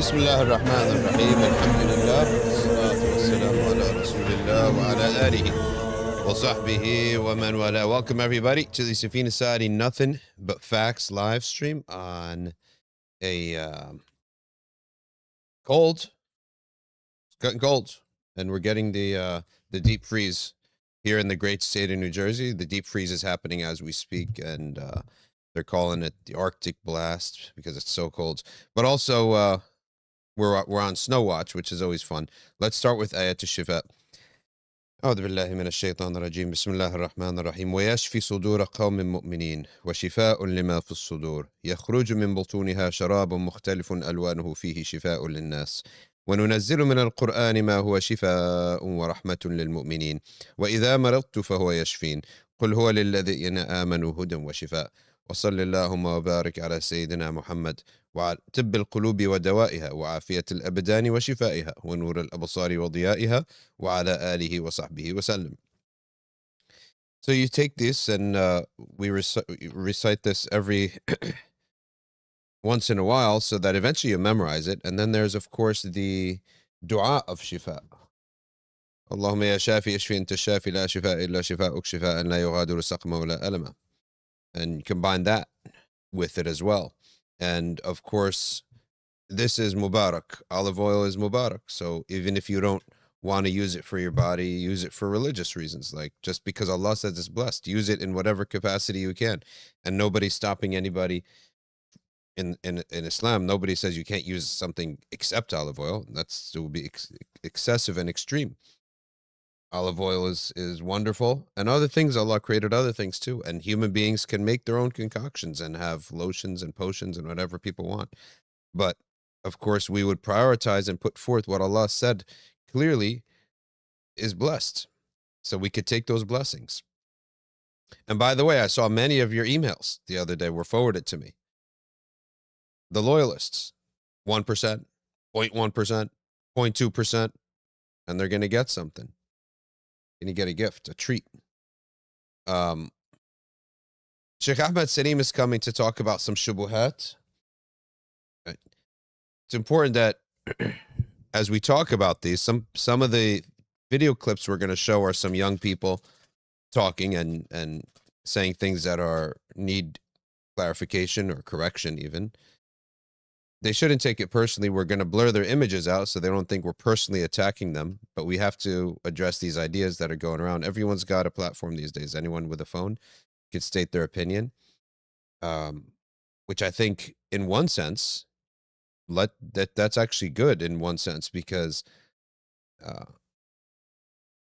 بسم الله الرحمن الرحيم الحمد لله والصلاة والسلام على رسول الله وعلى آله وصحبه ومن والاه. Welcome everybody to the Safina Society Nothing But Facts live stream on a it's getting cold, and we're getting the deep freeze here in the great state of New Jersey. The deep freeze is happening as we speak, and they're calling it the Arctic blast because it's so cold. But also we're on snow watch, which is always fun. Let's start with ayat al-shifa. أعوذ بالله من الشيطان الرجيم بسم الله الرحمن الرحيم ويشفي صدور قوم مؤمنين وشفاء لما في الصدور يخرج من بطونها شراب مختلف ألوانه فيه شفاء للناس وننزل من القرآن ما هو شفاء ورحمة للمؤمنين وإذا مرضت فهو يشفين قل هو للذين آمنوا هدى وشفاء وصل اللهم وبارك على سيدنا محمد وعلى طب القلوب ودوائها وعافية الأبدان وشفائها ونور الأبصار وضيائها وعلى آله وصحبه وسلم. So you take this and we recite this every once in a while so that eventually you memorize it. And then there's of course the dua of shifa. اللهم يا شافي اشفي انت الشافي لا شفاء إلا شفاءك شفاء لا يغادر سقما ولا ألما. And combine that with it as well. And of course, this is Mubarak. Olive oil is Mubarak. So even if you don't want to use it for your body, use it for religious reasons. Like just because Allah says it's blessed, use it in whatever capacity you can. And nobody's stopping anybody in Islam. Nobody says you can't use something except olive oil. That's, it would be excessive and extreme. Olive oil is wonderful, and other things, Allah created other things too, and human beings can make their own concoctions and have lotions and potions and whatever people want. But of course we would prioritize and put forth what Allah said clearly is blessed, so we could take those blessings. And by the way, I saw many of your emails the other day were forwarded to me. The loyalists, 1%, 0.1%, 0.2%, and they're going to get something. And you get a gift, a treat. Shaykh Ahmad Saleem is coming to talk about some shubuhat. Right. It's important that as we talk about these, some of the video clips we're going to show are some young people talking and saying things that need clarification or correction even. They shouldn't take it personally. We're going to blur their images out so they don't think we're personally attacking them, but we have to address these ideas that are going around. Everyone's got a platform these days. Anyone with a phone can state their opinion, which I think in one sense, that's actually good in one sense, because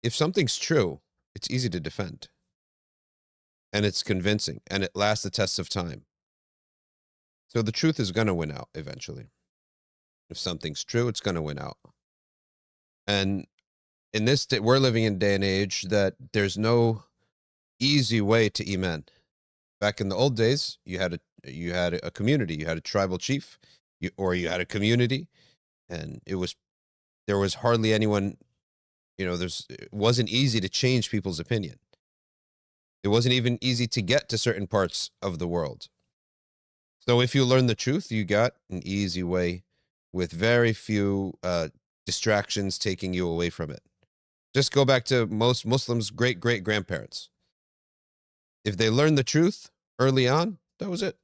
if something's true, it's easy to defend and it's convincing and it lasts the test of time. So the truth is going to win out eventually. If something's true, it's going to win out. And in this day, we're living in a day and age that there's no easy way to iman. Back in the old days, you had a community, you had a tribal chief, or you had a community, and there was hardly anyone, it wasn't easy to change people's opinion. It wasn't even easy to get to certain parts of the world. So if you learn the truth, you got an easy way with very few distractions taking you away from it. Just go back to most Muslims' great-great-grandparents. If they learned the truth early on, that was it.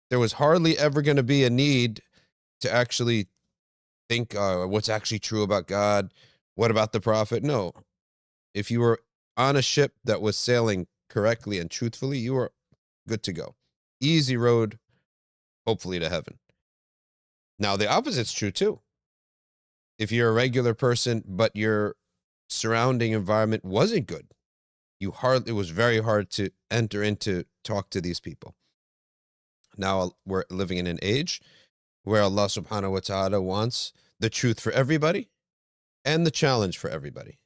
There was hardly ever going to be a need to actually think what's actually true about God, what about the Prophet? No. If you were on a ship that was sailing correctly and truthfully, you were good to go. Easy road, hopefully, to heaven. Now, the opposite's true too. If you're a regular person, but your surrounding environment wasn't good, it was very hard to enter into talk to these people. Now we're living in an age where Allah subhanahu wa ta'ala wants the truth for everybody and the challenge for everybody.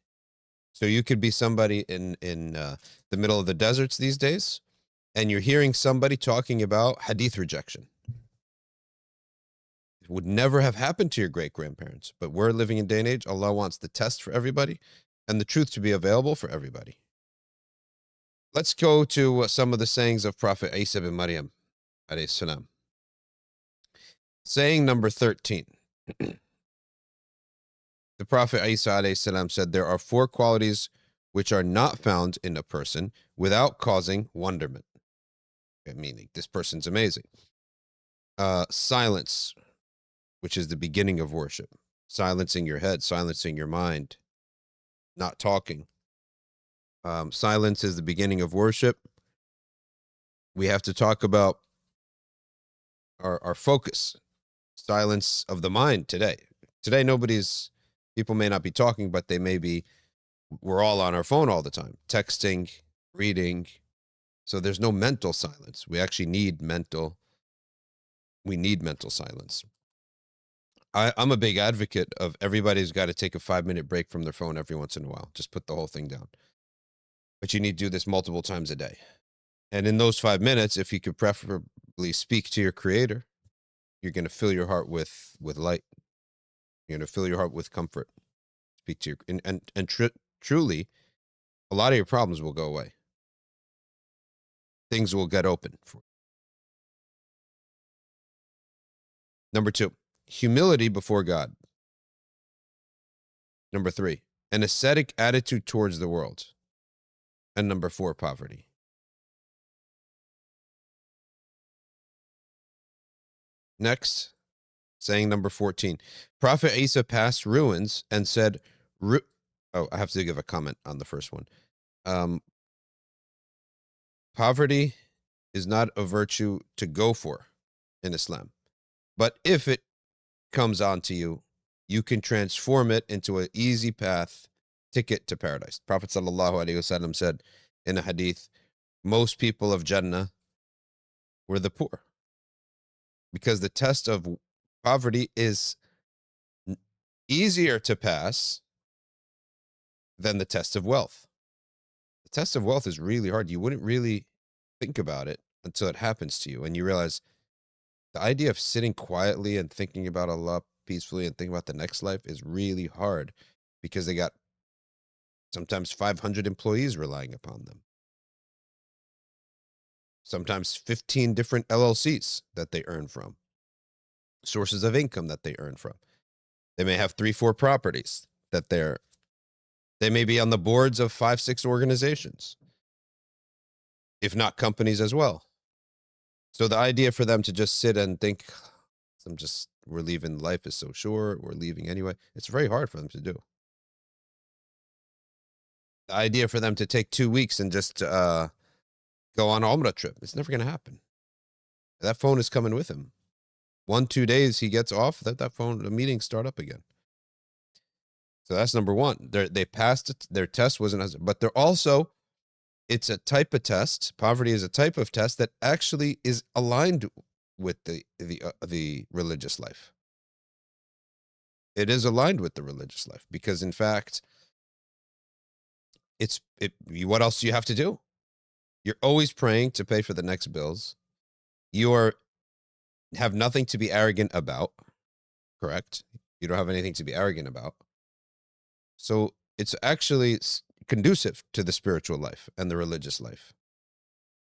So you could be somebody in the middle of the deserts these days, and you're hearing somebody talking about Hadith rejection. It would never have happened to your great-grandparents, but we're living in a day and age. Allah wants the test for everybody and the truth to be available for everybody. Let's go to some of the sayings of Prophet Isa bin Maryam, alayhi salam. Saying number 13. The Prophet Isa alayhi salam said, there are 4 qualities which are not found in a person without causing wonderment. Meaning, this person's amazing. Silence, which is the beginning of worship. Silencing your head, silencing your mind, not talking. Silence is the beginning of worship. We have to talk about our focus, silence of the mind today. Today, people may not be talking, but we're all on our phone all the time, texting, reading. So there's no mental silence. We actually need mental silence. I'm a big advocate of everybody's got to take a 5-minute break from their phone every once in a while. Just put the whole thing down. But you need to do this multiple times a day. And in those 5 minutes, if you could preferably speak to your creator, you're going to fill your heart with light. You're going to fill your heart with comfort. Speak to your, truly, a lot of your problems will go away. Things will get open for you. Number 2, humility before God. Number 3, an ascetic attitude towards the world. And number 4, poverty. Next, saying number 14, Prophet Isa passed ruins and said, I have to give a comment on the first one. Poverty is not a virtue to go for in Islam. But if it comes onto you, you can transform it into an easy path ticket to paradise. Prophet ﷺ said in a hadith, most people of Jannah were the poor. Because the test of poverty is easier to pass than the test of wealth. The test of wealth is really hard. You wouldn't really think about it until it happens to you. And you realize the idea of sitting quietly and thinking about Allah peacefully and thinking about the next life is really hard because they got sometimes 500 employees relying upon them. Sometimes 15 different LLCs that they earn from. Sources of income that they earn from. They may have 3-4 properties that they may be on the boards of 5-6 organizations, if not companies as well. So the idea for them to just sit and think, we're leaving, life is so short, we're leaving anyway, it's very hard for them to do. The idea for them to take 2 weeks and just go on an Umrah trip, it's never going to happen. That phone is coming with him. 1-2 days he gets off, that phone, the meetings start up again. So that's number 1. They passed it. Their test wasn't, but they're also, it's a type of test. Poverty is a type of test that actually is aligned with the religious life. It is aligned with the religious life because, in fact, what else do you have to do? You're always praying to pay for the next bills. You have nothing to be arrogant about. Correct? You don't have anything to be arrogant about. So it's actually conducive to the spiritual life and the religious life.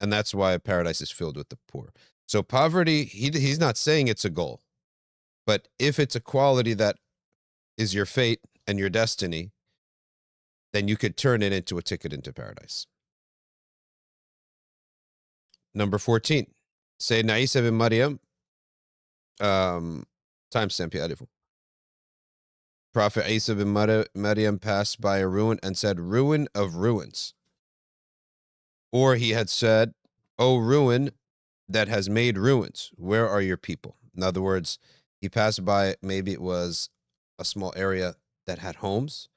And that's why paradise is filled with the poor. So poverty, he's not saying it's a goal. But if it's a quality that is your fate and your destiny, then you could turn it into a ticket into paradise. Number 14. Sayyidina Isa bin Maryam, timestamp here. Prophet Isa bin Maryam passed by a ruin and said, ruin of ruins. Or he had said, O ruin that has made ruins, where are your people? In other words, he passed by, maybe it was a small area that had homes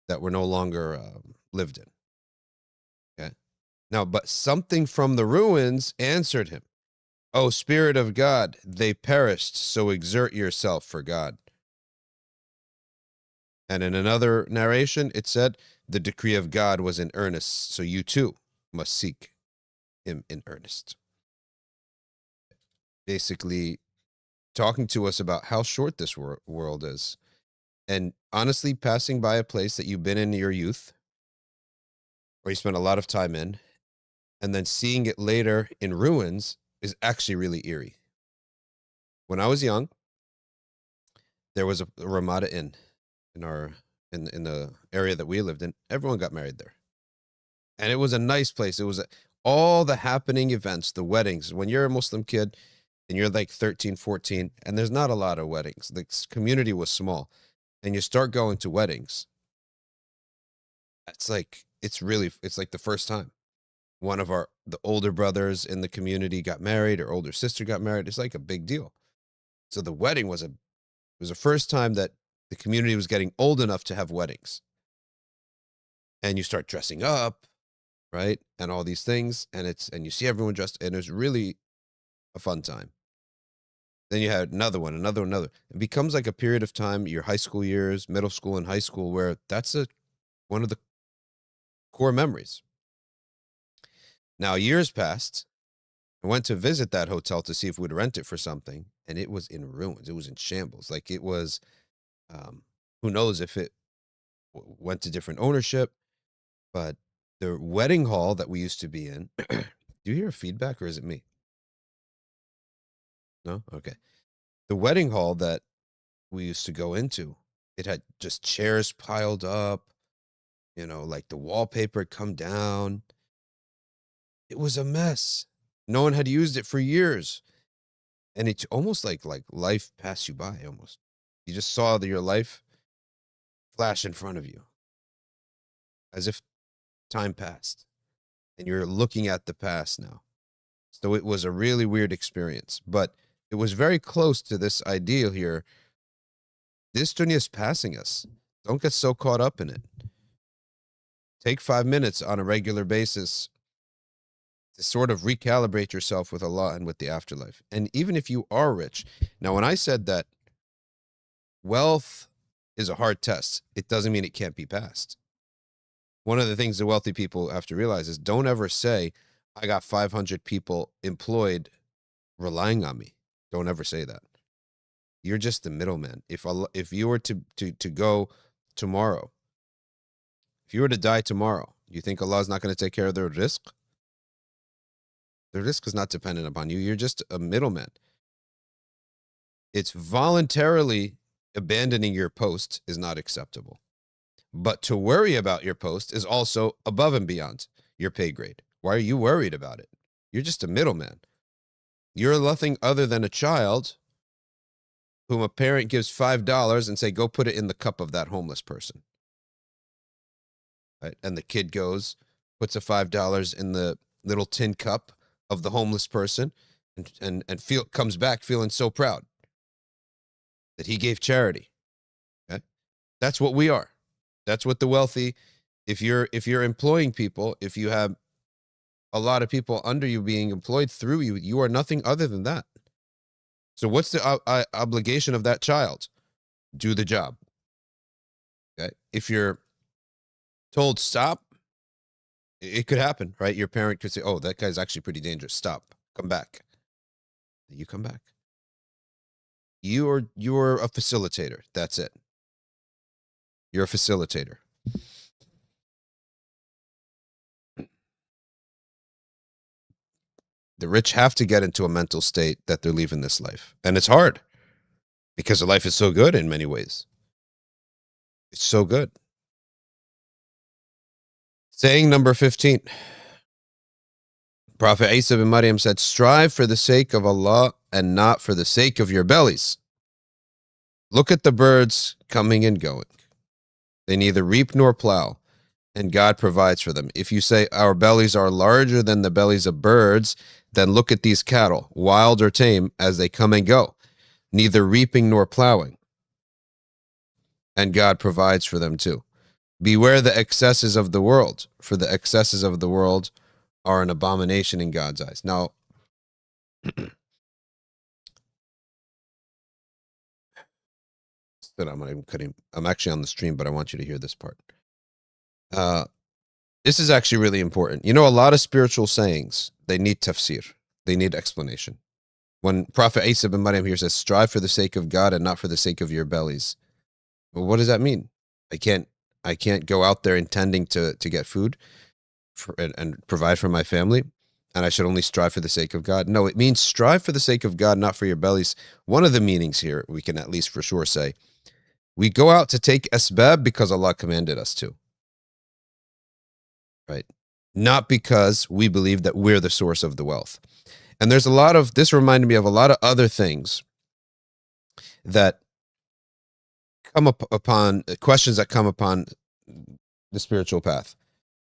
that were no longer lived in. Okay. Now, but something from the ruins answered him, O Spirit of God, they perished, so exert yourself for God. And in another narration, it said, the decree of God was in earnest, so you too must seek him in earnest. Basically, talking to us about how short this world is. And honestly, passing by a place that you've been in your youth, or you spent a lot of time in, and then seeing it later in ruins is actually really eerie. When I was young, there was a Ramada Inn in the area that we lived in. Everyone got married there. And it was a nice place. It was all the happening events, the weddings. When you're a Muslim kid and you're like 13, 14, and there's not a lot of weddings. The community was small. And you start going to weddings. It's like the first time. One of the older brothers in the community got married, or older sister got married. It's like a big deal. So the wedding was the first time that the community was getting old enough to have weddings. And you start dressing up, right? And all these things, and you see everyone dressed, and it's really a fun time. Then you had another one. It becomes like a period of time, your high school years, middle school and high school, where that's one of the core memories. Now, years passed. I went to visit that hotel to see if we'd rent it for something, and it was in ruins. It was in shambles. Like, it was, who knows if it went to different ownership, but the wedding hall that we used to be in, do you hear feedback, or is it me? No? Okay. The wedding hall that we used to go into, it had just chairs piled up, like the wallpaper had come down. It was a mess. No one had used it for years. And it's almost like life passed you by almost. You just saw your life flash in front of you as if time passed. And you're looking at the past now. So it was a really weird experience. But it was very close to this ideal here. This dunya is passing us. Don't get so caught up in it. Take 5 minutes on a regular basis to sort of recalibrate yourself with Allah and with the afterlife. And even if you are rich, now when I said that wealth is a hard test, it doesn't mean it can't be passed. One of the things the wealthy people have to realize is, don't ever say, I got 500 people employed relying on me. Don't ever say that. You're just the middleman. If you were to go tomorrow, if you were to die tomorrow, you think Allah is not going to take care of their rizq? The risk is not dependent upon you. You're just a middleman. It's voluntarily abandoning your post is not acceptable. But to worry about your post is also above and beyond your pay grade. Why are you worried about it? You're just a middleman. You're nothing other than a child whom a parent gives $5 and say, go put it in the cup of that homeless person. Right? And the kid goes, puts a $5 in the little tin cup of the homeless person, and comes back feeling so proud that he gave charity. Okay? That's what we are. That's what the wealthy, if you're employing people, if you have a lot of people under you being employed through you, you are nothing other than that. So what's the obligation of that child? Do the job. Okay? If you're told stop, it could happen, right? Your parent could say, oh, that guy's actually pretty dangerous. Stop. Come back. You come back. You're a facilitator. That's it. You're a facilitator. The rich have to get into a mental state that they're leaving this life. And it's hard because the life is so good in many ways. It's so good. Saying number 15. Prophet Isa bin Maryam said, strive for the sake of Allah and not for the sake of your bellies. Look at the birds coming and going. They neither reap nor plow, and God provides for them. If you say our bellies are larger than the bellies of birds, then look at these cattle, wild or tame, as they come and go, neither reaping nor plowing. And God provides for them too. Beware the excesses of the world, for the excesses of the world are an abomination in God's eyes. Now, I'm actually on the stream, but I want you to hear this part. This is actually really important. A lot of spiritual sayings, they need tafsir. They need explanation. When Prophet Isa bin Maryam here says, strive for the sake of God and not for the sake of your bellies. Well, what does that mean? I can't go out there intending to get food and provide for my family. and I should only strive for the sake of God. No, it means strive for the sake of God, not for your bellies. One of the meanings here, we can at least for sure say, we go out to take asbab because Allah commanded us to. Right? Not because we believe that we're the source of the wealth. And there's a lot of, this reminded me of a lot of other things that come upon, questions that come upon the spiritual path.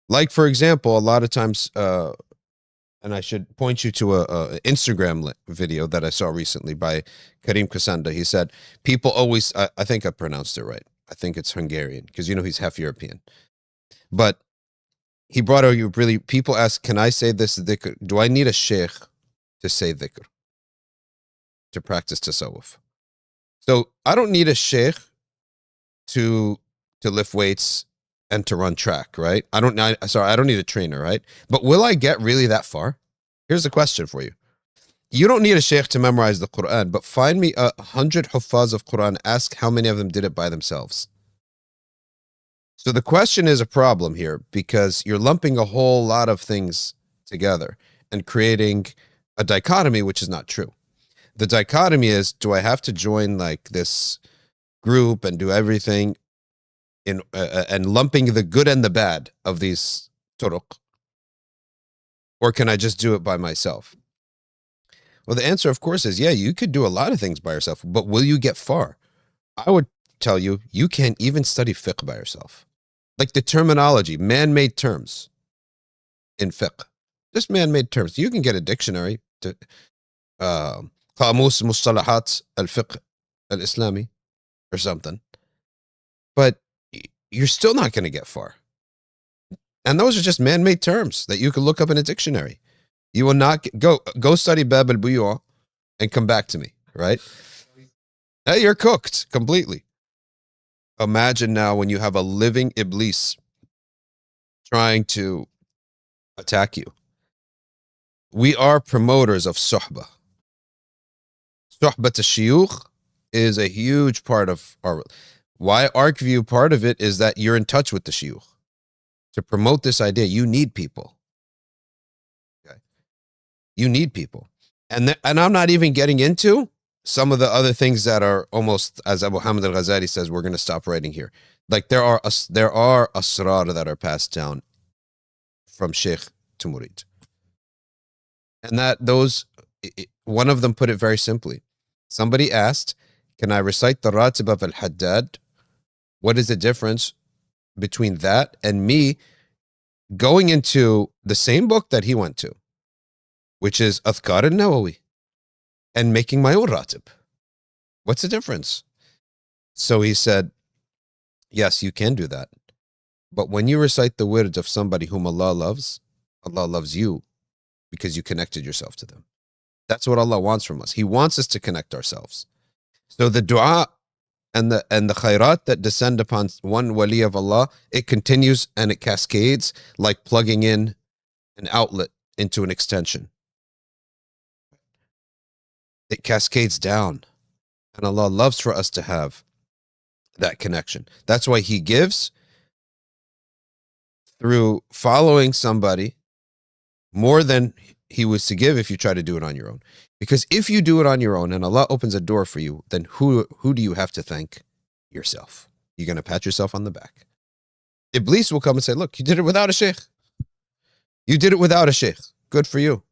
Like, for example, a lot of times, and I should point you to a Instagram video that I saw recently by Karim Kasanda. He said, people always, I think I pronounced it right. I think it's Hungarian, because you know he's half European. But he brought out, really, people ask, can I say this dhikr? Do I need a sheikh to say dhikr? To practice tasawwuf? So I don't need a sheikh to lift weights and to run track, right? I don't need a trainer, right? But will I get really that far? Here's a question for you. You don't need a sheikh to memorize the Qur'an, but find me 100 huffaz of Qur'an, ask how many of them did it by themselves. So the question is a problem here, because you're lumping a whole lot of things together and creating a dichotomy, which is not true. The dichotomy is, do I have to join like this group and do everything in and lumping the good and the bad of these turuq? Or can I just do it by myself? Well, the answer, of course, is yeah, you could do a lot of things by yourself, but will you get far? I would tell you, you can't even study fiqh by yourself. Like the terminology, man-made terms in fiqh, just man-made terms. You can get a dictionary to Qamus Mustalahat al-Fiqh al-Islami or something, but you're still not going to get far. And those are just man-made terms that you can look up in a dictionary. You will not go study Bab al-Buyu' and come back to me, right? Hey, you're cooked completely. Imagine now when you have a living Iblis trying to attack you. We are promoters of suhbah. Suhbat al-shiyukh is a huge part of our... Why ArcView, part of it is that you're in touch with the shiyukh. To promote this idea, you need people. Okay. You need people. And I'm not even getting into some of the other things that are almost, as Abu Hamid al-Ghazali says, we're going to stop writing here. Like there are asrar that are passed down from Shaykh to Murid. And one of them put it very simply. Somebody asked, can I recite the Ratib of al-Haddad? What is the difference between that and me going into the same book that he went to, which is Adhkar al-Nawawi, and making my own Ratib? What's the difference? So he said, yes, you can do that. But when you recite the words of somebody whom Allah loves you because you connected yourself to them. That's what Allah wants from us. He wants us to connect ourselves. So the dua and the khairat that descend upon one wali of Allah, it continues and it cascades like plugging in an outlet into an extension. It cascades down. And Allah loves for us to have that connection. That's why He gives through following somebody more than He was to give if you try to do it on your own. Because if you do it on your own and Allah opens a door for you, then who do you have to thank? Yourself. You're going to pat yourself on the back. Iblis will come and say, look, you did it without a sheikh. You did it without a sheikh. Good for you.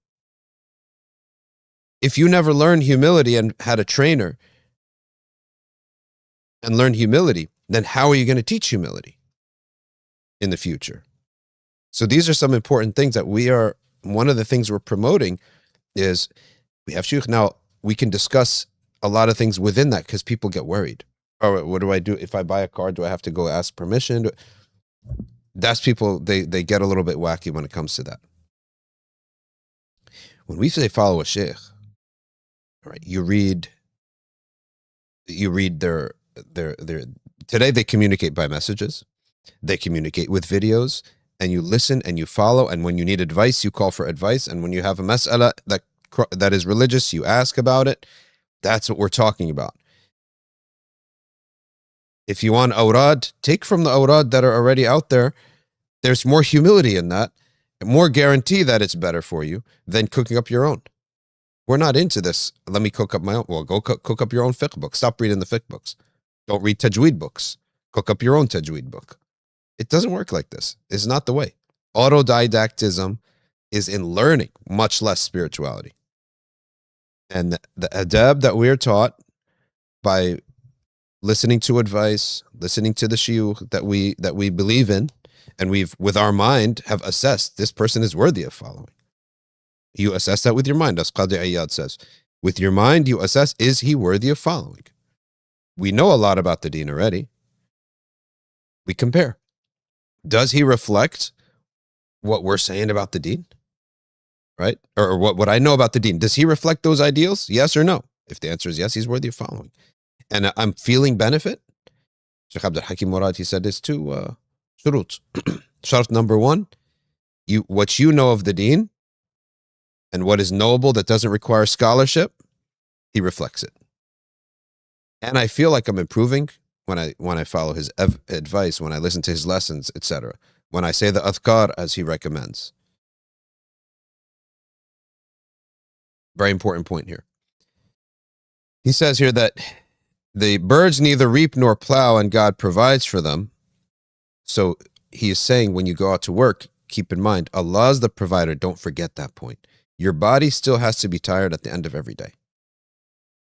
If you never learned humility and had a trainer and learned humility, then how are you going to teach humility in the future? So these are some important things that one of the things we're promoting is we have sheikh. Now, we can discuss a lot of things within that because people get worried. Oh, what do I do? If I buy a car, do I have to go ask permission? That's people, they get a little bit wacky when it comes to that. When we say follow a sheikh, right, you read their today they communicate by messages, they communicate with videos, and you listen and you follow, and when you need advice, you call for advice, and when you have a mas'ala that is religious, you ask about it. That's what we're talking about. If you want awrad, take from the awrad that are already out there. There's more humility in that. more guarantee that it's better for you than cooking up your own. We're not into this. Let me cook up my own. Well, go cook up your own fiqh book. Stop reading the fiqh books. Don't read tajweed books. Cook up your own tajweed book. It doesn't work like this. It's not the way. Autodidactism is in learning, much less spirituality. And the adab that we're taught by listening to advice, listening to the shiyukh that we believe in, and we've, with our mind, have assessed this person is worthy of following. You assess that with your mind, as Qadi Iyad says. With your mind, you assess, is he worthy of following? We know a lot about the deen already. We compare. Does he reflect what we're saying about the deen? Right? Or what I know about the deen. Does he reflect those ideals? Yes or no? If the answer is yes, he's worthy of following. And I'm feeling benefit. Shaykh Abdul Hakim Murad, he said this too. Shurut. Shart number one, what you know of the deen and what is knowable that doesn't require scholarship, he reflects it. And I feel like I'm improving when I follow his advice, when I listen to his lessons, etc. When I say the adhkar as he recommends. Very important point here. He says here that the birds neither reap nor plow and God provides for them. So he is saying when you go out to work, keep in mind, Allah is the provider. Don't forget that point. Your body still has to be tired at the end of every day.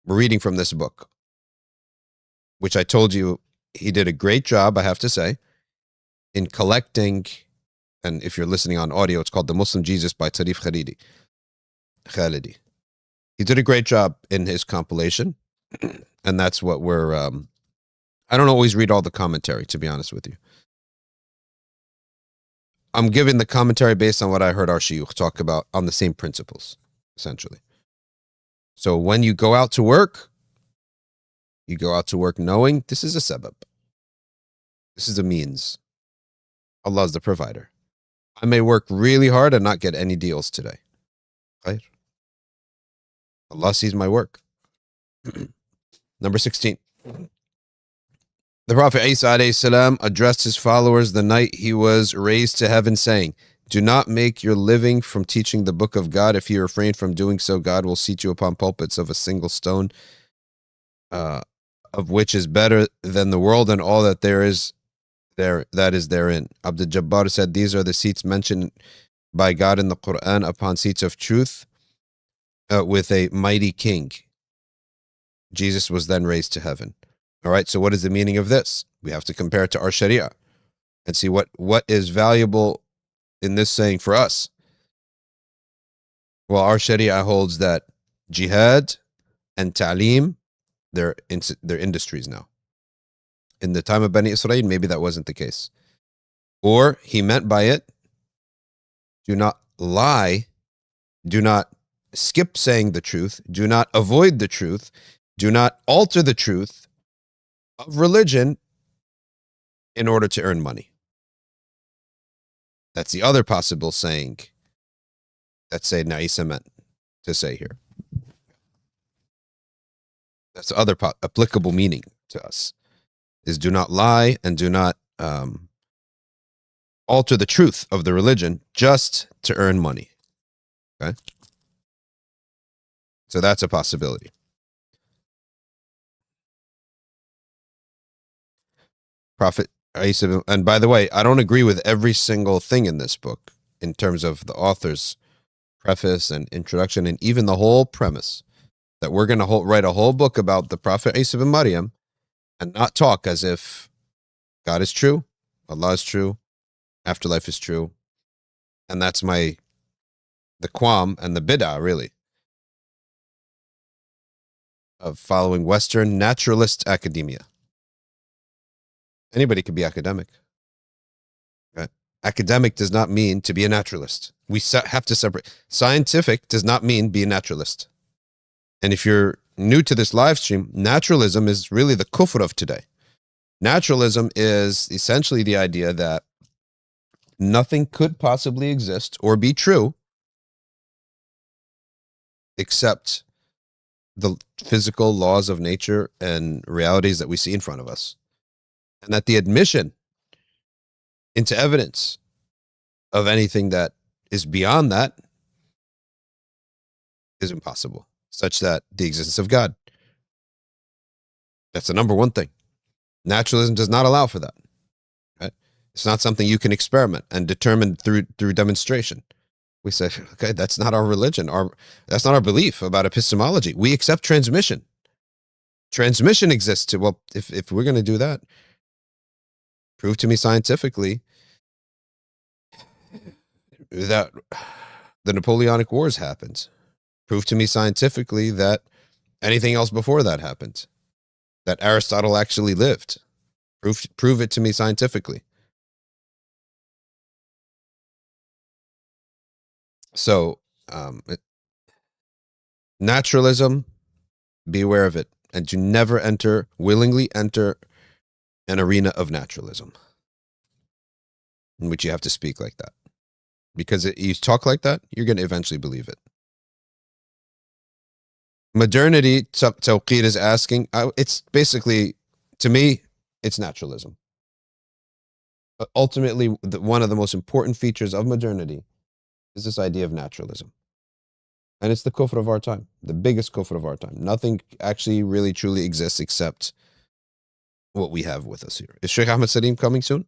We're reading from this book, which I told you he did a great job, I have to say, in collecting, and if you're listening on audio, it's called The Muslim Jesus by Tarif Khalidi. He did a great job in his compilation, and that's what we're, I don't always read all the commentary, to be honest with you. I'm giving the commentary based on what I heard our shiyukh talk about on the same principles, essentially. So when you go out to work, you go out to work knowing this is a sabab. This is a means. Allah is the provider. I may work really hard and not get any deals today. Right? Allah sees my work. Number 16. The Prophet Isa alayhi salam addressed his followers the night he was raised to heaven, saying, do not make your living from teaching the book of God. If you refrain from doing so, God will seat you upon pulpits of a single stone, of which is better than the world and all that that is therein. Abdul Jabbar said, these are the seats mentioned by God in the Qur'an upon seats of truth with a mighty king. Jesus was then raised to heaven. All right, so what is the meaning of this? We have to compare it to our Sharia and see what is valuable in this saying for us. Well, our Sharia holds that jihad and ta'lim, they're industries now. In the time of Bani Israel, maybe that wasn't the case. Or he meant by it, do not lie, do not skip saying the truth, do not avoid the truth, do not alter the truth of religion in order to earn money. That's the other possible saying that Sayyidina Isa meant to say here. That's the other applicable meaning to us, is do not lie and do not alter the truth of the religion just to earn money. Okay? So that's a possibility. Prophet Isa, and by the way, I don't agree with every single thing in this book in terms of the author's preface and introduction and even the whole premise that we're going to write a whole book about the Prophet Isa bin Maryam and not talk as if God is true, Allah is true, afterlife is true. And that's the qualm and the bid'ah, really, of following Western naturalist academia. Anybody can be academic. Okay? Academic does not mean to be a naturalist. We have to separate. Scientific does not mean be a naturalist. And if you're new to this live stream, naturalism is really the kufr of today. Naturalism is essentially the idea that nothing could possibly exist or be true except the physical laws of nature and realities that we see in front of us. And that the admission into evidence of anything that is beyond that is impossible, such that the existence of God. That's the number one thing. Naturalism does not allow for that. Right? It's not something you can experiment and determine through demonstration. We say, okay, that's not our religion. That's not our belief about epistemology. We accept transmission. Transmission exists. Well, if we're going to do that, prove to me scientifically that the Napoleonic Wars happened. Prove to me scientifically that anything else before that happened. That Aristotle actually lived. Prove it to me scientifically. So, naturalism, beware of it. And do never willingly enter an arena of naturalism in which you have to speak like that. Because you talk like that, you're going to eventually believe it. Modernity, Tawqir is asking, it's basically, to me, it's naturalism. But ultimately, one of the most important features of modernity is this idea of naturalism. And it's the kufr of our time, the biggest kufr of our time. Nothing actually really truly exists except what we have with us here. Is Shaykh Ahmad Saleem coming soon?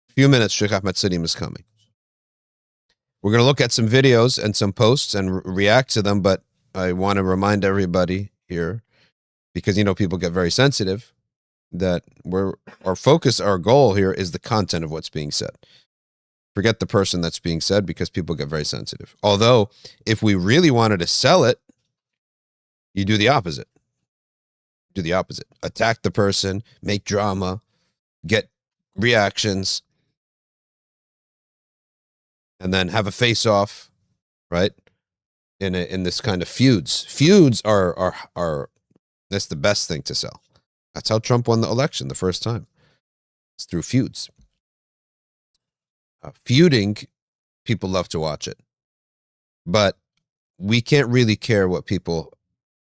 A few minutes, Shaykh Ahmad Saleem is coming. We're going to look at some videos and some posts and react to them, but I want to remind everybody here, because, people get very sensitive, that our goal here is the content of what's being said. Forget the person that's being said, because people get very sensitive. Although, if we really wanted to sell it, you do the opposite. Do the opposite. Attack the person, make drama, get reactions, and then have a face-off, right? In this kind of feuds. Feuds are that's the best thing to sell. That's how Trump won the election the first time. It's through feuds. Feuding, people love to watch it. But we can't really care what people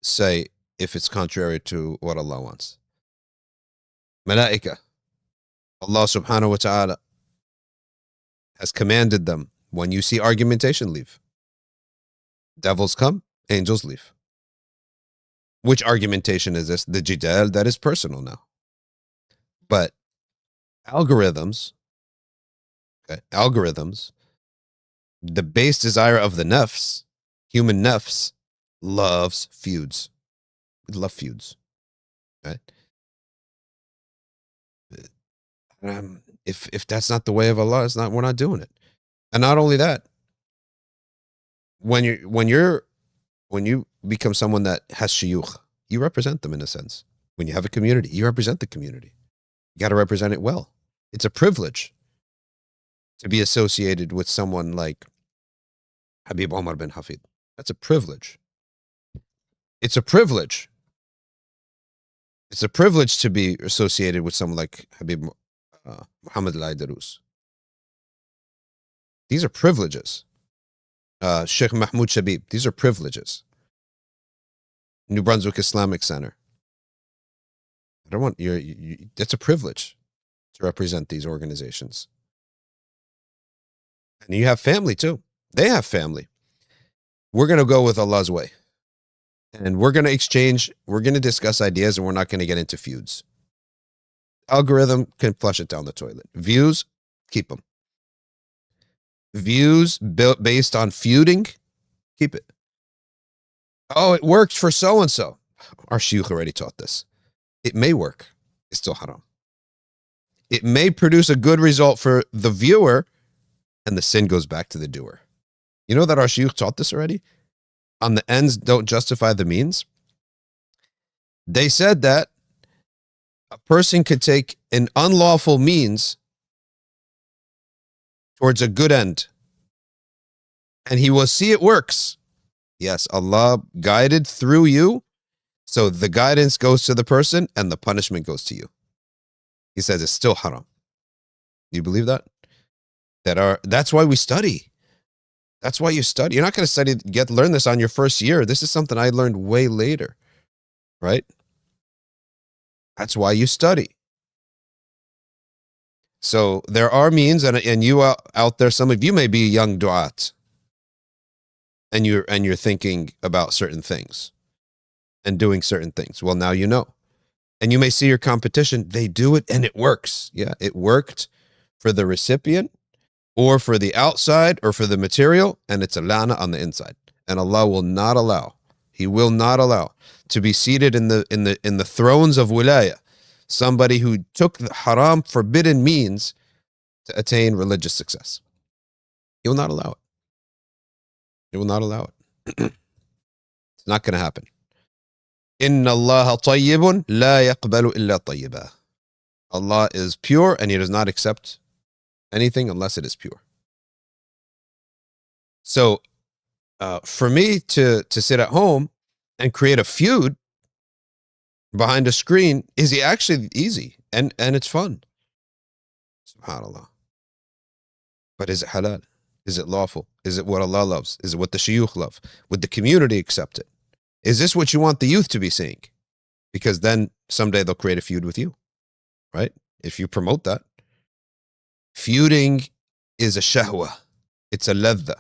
say if it's contrary to what Allah wants. Malaika, Allah subhanahu wa ta'ala has commanded them, when you see argumentation, leave. Devils come, angels leave. Which argumentation is this? The jidal, that is personal now. But algorithms, the base desire of the nafs, human nafs, loves feuds. We love feuds. Right? If that's not the way of Allah, we're not doing it. And not only that, when you become someone that has shuyukh, you represent them in a sense. When you have a community, you represent the community. You got to represent it well. It's a privilege to be associated with someone like Habib Omar bin Hafid. That's a privilege. It's a privilege. It's a privilege to be associated with someone like Habib Muhammad al-Aidarus. These are privileges. Sheikh Mahmoud Shabib. These are privileges. New Brunswick Islamic Center. I don't want that's a privilege to represent these organizations. And you have family too. They have family. We're going to go with Allah's way. And we're going to exchange, we're going to discuss ideas, and we're not going to get into feuds. Algorithm can flush it down the toilet. Views, keep them. Views built based on feuding, keep it. Oh, it works for so-and-so. Our shuyukh already taught this. It may work. It's still haram. It may produce a good result for the viewer, and the sin goes back to the doer. You know that our shuyukh taught this already? On the ends don't justify the means. They said that a person could take an unlawful means towards a good end, and he will see it works. Yes, Allah guided through you, so the guidance goes to the person and the punishment goes to you. He says it's still haram. Do you believe that? That's why we study. That's why you study. You're not going to learn this on your first year. This is something I learned way later, right? That's why you study. So there are means, and you out there, some of you may be young du'at, and you're thinking about certain things and doing certain things. Well, now you know. And you may see your competition, they do it and it works. Yeah, it worked for the recipient or for the outside or for the material, and it's a lana on the inside. And Allah will not allow, He will not allow to be seated in the thrones of wilaya somebody who took the haram, forbidden means to attain religious success. He will not allow it. He will not allow it. It's not going to happen. Inna Allah tayyibun la yaqbalu illa tayyiba. Allah is pure and He does not accept anything unless it is pure. So for me to sit at home and create a feud behind a screen is actually easy and it's fun. SubhanAllah. But is it halal? Is it lawful? Is it what Allah loves? Is it what the shuyukh love? Would the community accept it? Is this what you want the youth to be seeing? Because then someday they'll create a feud with you, right? If you promote that. Feuding is a shahwa. It's a ladha.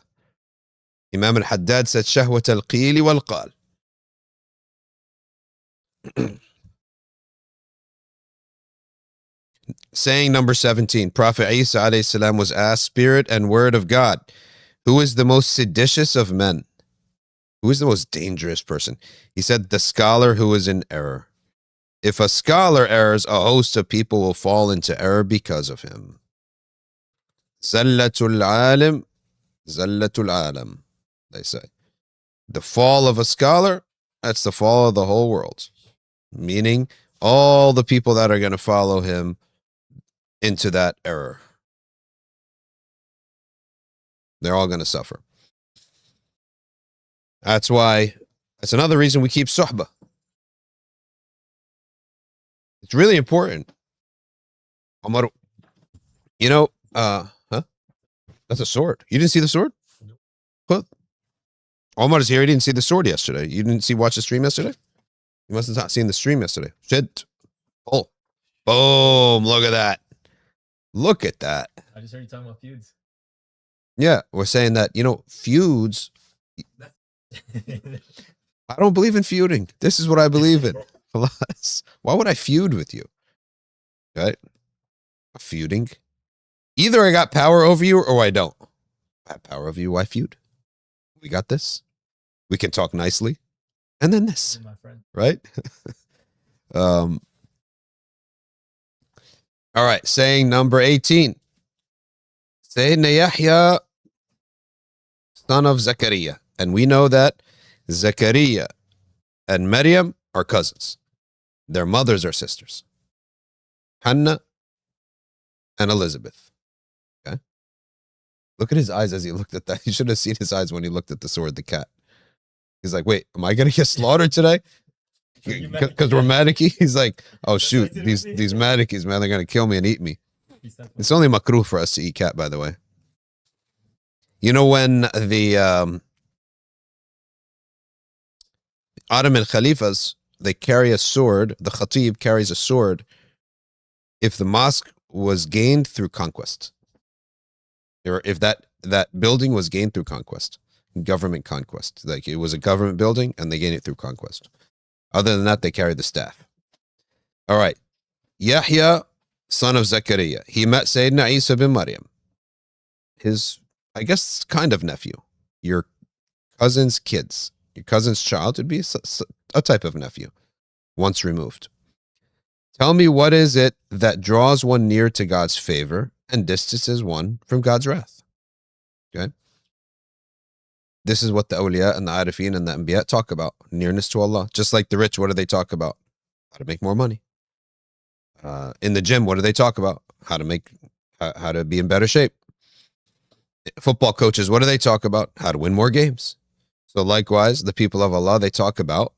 Imam al-Haddad said, shahwat al-qili wal-qal. Saying number 17, Prophet Isa alayhi salam was asked, Spirit and Word of God, who is the most seditious of men? Who is the most dangerous person? He said, the scholar who is in error. If a scholar errs, a host of people will fall into error because of him. Zallatul alim, zallatul alam, they say. The fall of a scholar, that's the fall of the whole world. Meaning, all the people that are going to follow him into that error. They're all going to suffer. That's another reason we keep suhbah. It's really important. Ahmad, you know, that's a sword. You didn't see the sword? What? Ahmad is here. He didn't see the sword yesterday. You didn't watch the stream yesterday? You must have not seen the stream yesterday. Shit. Oh. Boom. Look at that. Look at that. I just heard you talking about feuds. Yeah, we're saying that, feuds. I don't believe in feuding. This is what I believe in. Why would I feud with you? Right? Feuding. Either I got power over you or I don't. I have power over you, why feud? We got this. We can talk nicely. And then this. My friend. Right? All right, saying number 18. Sayyidina Yahya, son of Zakaria. And we know that Zakaria and Maryam are cousins. Their mothers are sisters. Hannah and Elizabeth. Okay? Look at his eyes as he looked at that. You should have seen his eyes when he looked at the sword, the cat. He's like, wait, am I going to get slaughtered today? Because we're Maliki? He's like, oh shoot, these Malikis, man, they're going to kill me and eat me. It's only makruh for us to eat cat, by the way. You know when the Ottoman Khalifas, they carry a sword, the Khatib carries a sword if the mosque was gained through conquest. Or if that building was gained through conquest, government conquest. Like it was a government building and they gained it through conquest. Other than that, they carried the staff. All right. Yahya, son of Zakaria. He met Sayyidina Isa bin Maryam. His, I guess, kind of nephew. Your cousin's kids. Your cousin's child would be a type of nephew, once removed. Tell me, what is it that draws one near to God's favor and distances one from God's wrath? Okay? This is what the awliya and the arifin and the NBF talk about. Nearness to Allah. Just like the rich, what do they talk about? How to make more money. In the gym, what do they talk about? How to be in better shape. Football coaches, what do they talk about? How to win more games. So likewise, the people of Allah, they talk about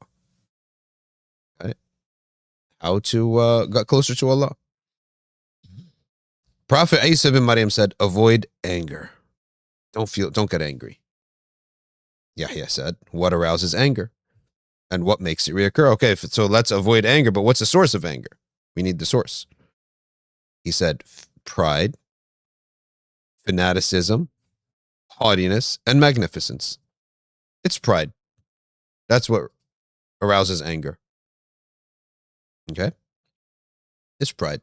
how to get closer to Allah. Prophet Isa bin Maryam said, avoid anger. Don't get angry. Yahya said, what arouses anger? And what makes it reoccur? Okay, so let's avoid anger, but what's the source of anger? We need the source. He said, pride, fanaticism, haughtiness, and magnificence. It's pride. That's what arouses anger. Okay? It's pride.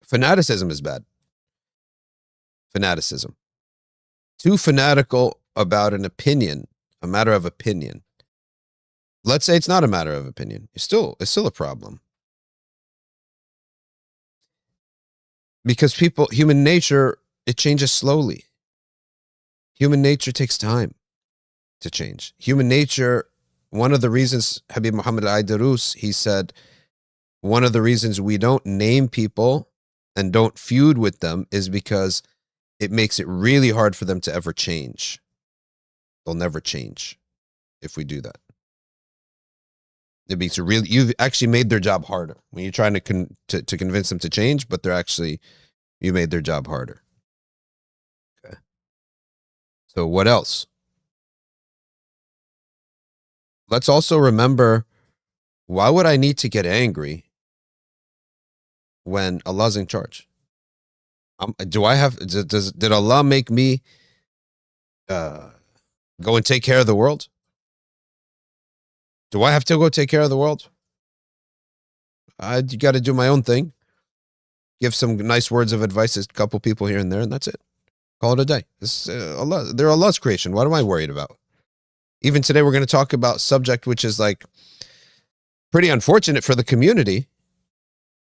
Fanaticism is bad. Fanaticism. Too fanatical about an opinion, a matter of opinion. Let's say it's not a matter of opinion. It's still a problem. Because human nature, it changes slowly. Human nature takes time to change. Human nature, one of the reasons, Habib Muhammad al-Aidarus, he said, one of the reasons we don't name people and don't feud with them is because it makes it really hard for them to ever change. They'll never change if we do that. It makes it really, you've actually made their job harder when you're trying to convince them to change, but you made their job harder. Okay. So what else? Let's also remember, why would I need to get angry when Allah's in charge? Did Allah make me go and take care of the world? Do I have to go take care of the world? I got to do my own thing. Give some nice words of advice to a couple people here and there, and that's it. Call it a day. They're Allah's creation. What am I worried about? Even today, we're going to talk about subject which is like pretty unfortunate for the community,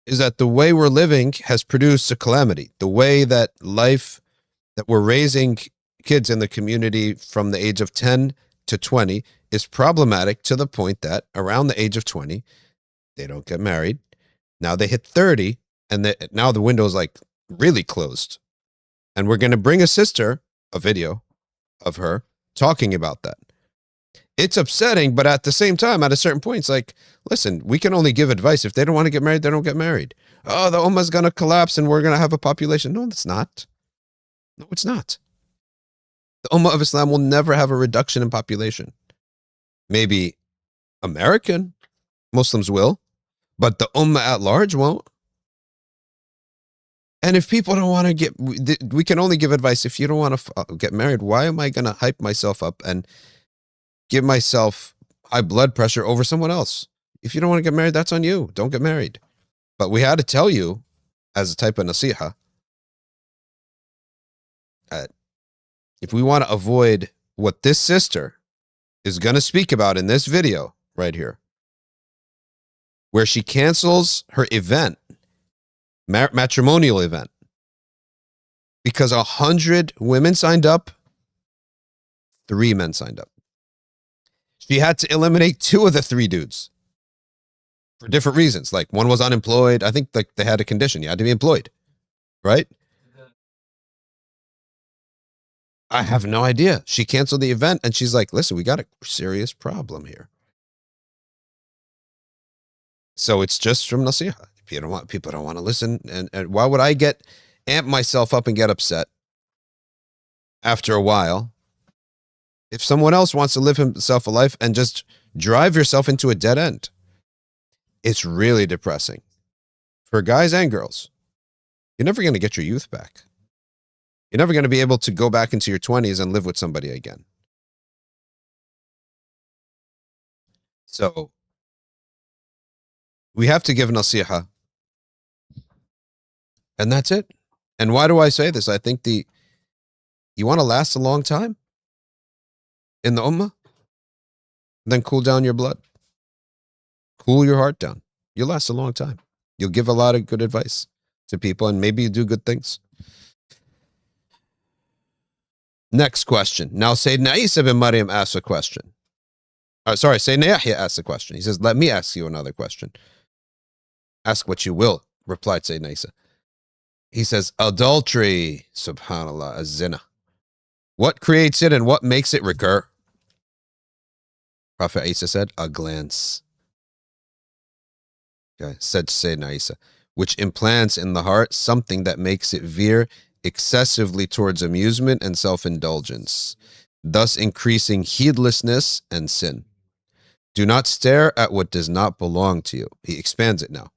is that the way we're living has produced a calamity. The way that we're raising kids in the community from the age of 10 to 20 is problematic, to the point that around the age of 20, they don't get married. Now they hit 30, and now the window is like really closed. And we're going to bring a video of her talking about that. It's upsetting, but at the same time, at a certain point, it's like, listen, we can only give advice. If they don't want to get married, they don't get married. Oh, the ummah's going to collapse and we're going to have a population. No, it's not. No, it's not. The ummah of Islam will never have a reduction in population. Maybe American Muslims will, but the ummah at large won't. And if people don't want to we can only give advice. If you don't want to get married, why am I going to hype myself up and give myself high blood pressure over someone else? If you don't want to get married, that's on you. Don't get married. But we had to tell you, as a type of nasiha, if we want to avoid what this sister is going to speak about in this video right here, where she cancels her event, matrimonial event, because 100 women signed up, 3 men signed up. She had to eliminate 2 of the 3 dudes for different reasons. Like, one was unemployed. I think like they had a condition. You had to be employed, right? I have no idea. She canceled the event and she's like, listen, we got a serious problem here. So it's just from nasiha. People don't want to listen. And why would I amp myself up and get upset after a while if someone else wants to live himself a life and just drive yourself into a dead end? It's really depressing for guys and girls. You're never going to get your youth back. You're never going to be able to go back into your 20s and live with somebody again. So we have to give nasiha. And that's it. And why do I say this? I think you want to last a long time in the ummah, then cool down your blood. Cool your heart down. You'll last a long time. You'll give a lot of good advice to people, and maybe you do good things. Next question. Now, Sayyidina Isa bin Maryam asks a question. Sayyidina Yahya asks a question. He says, let me ask you another question. Ask what you will, replied Sayyidina Isa. He says, adultery, subhanallah, az-zina. What creates it and what makes it recur? Prophet Isa said, a glance. Okay, said Sayyidina Isa, which implants in the heart something that makes it veer excessively towards amusement and self-indulgence, thus increasing heedlessness and sin. Do not stare at what does not belong to you. He expands it now.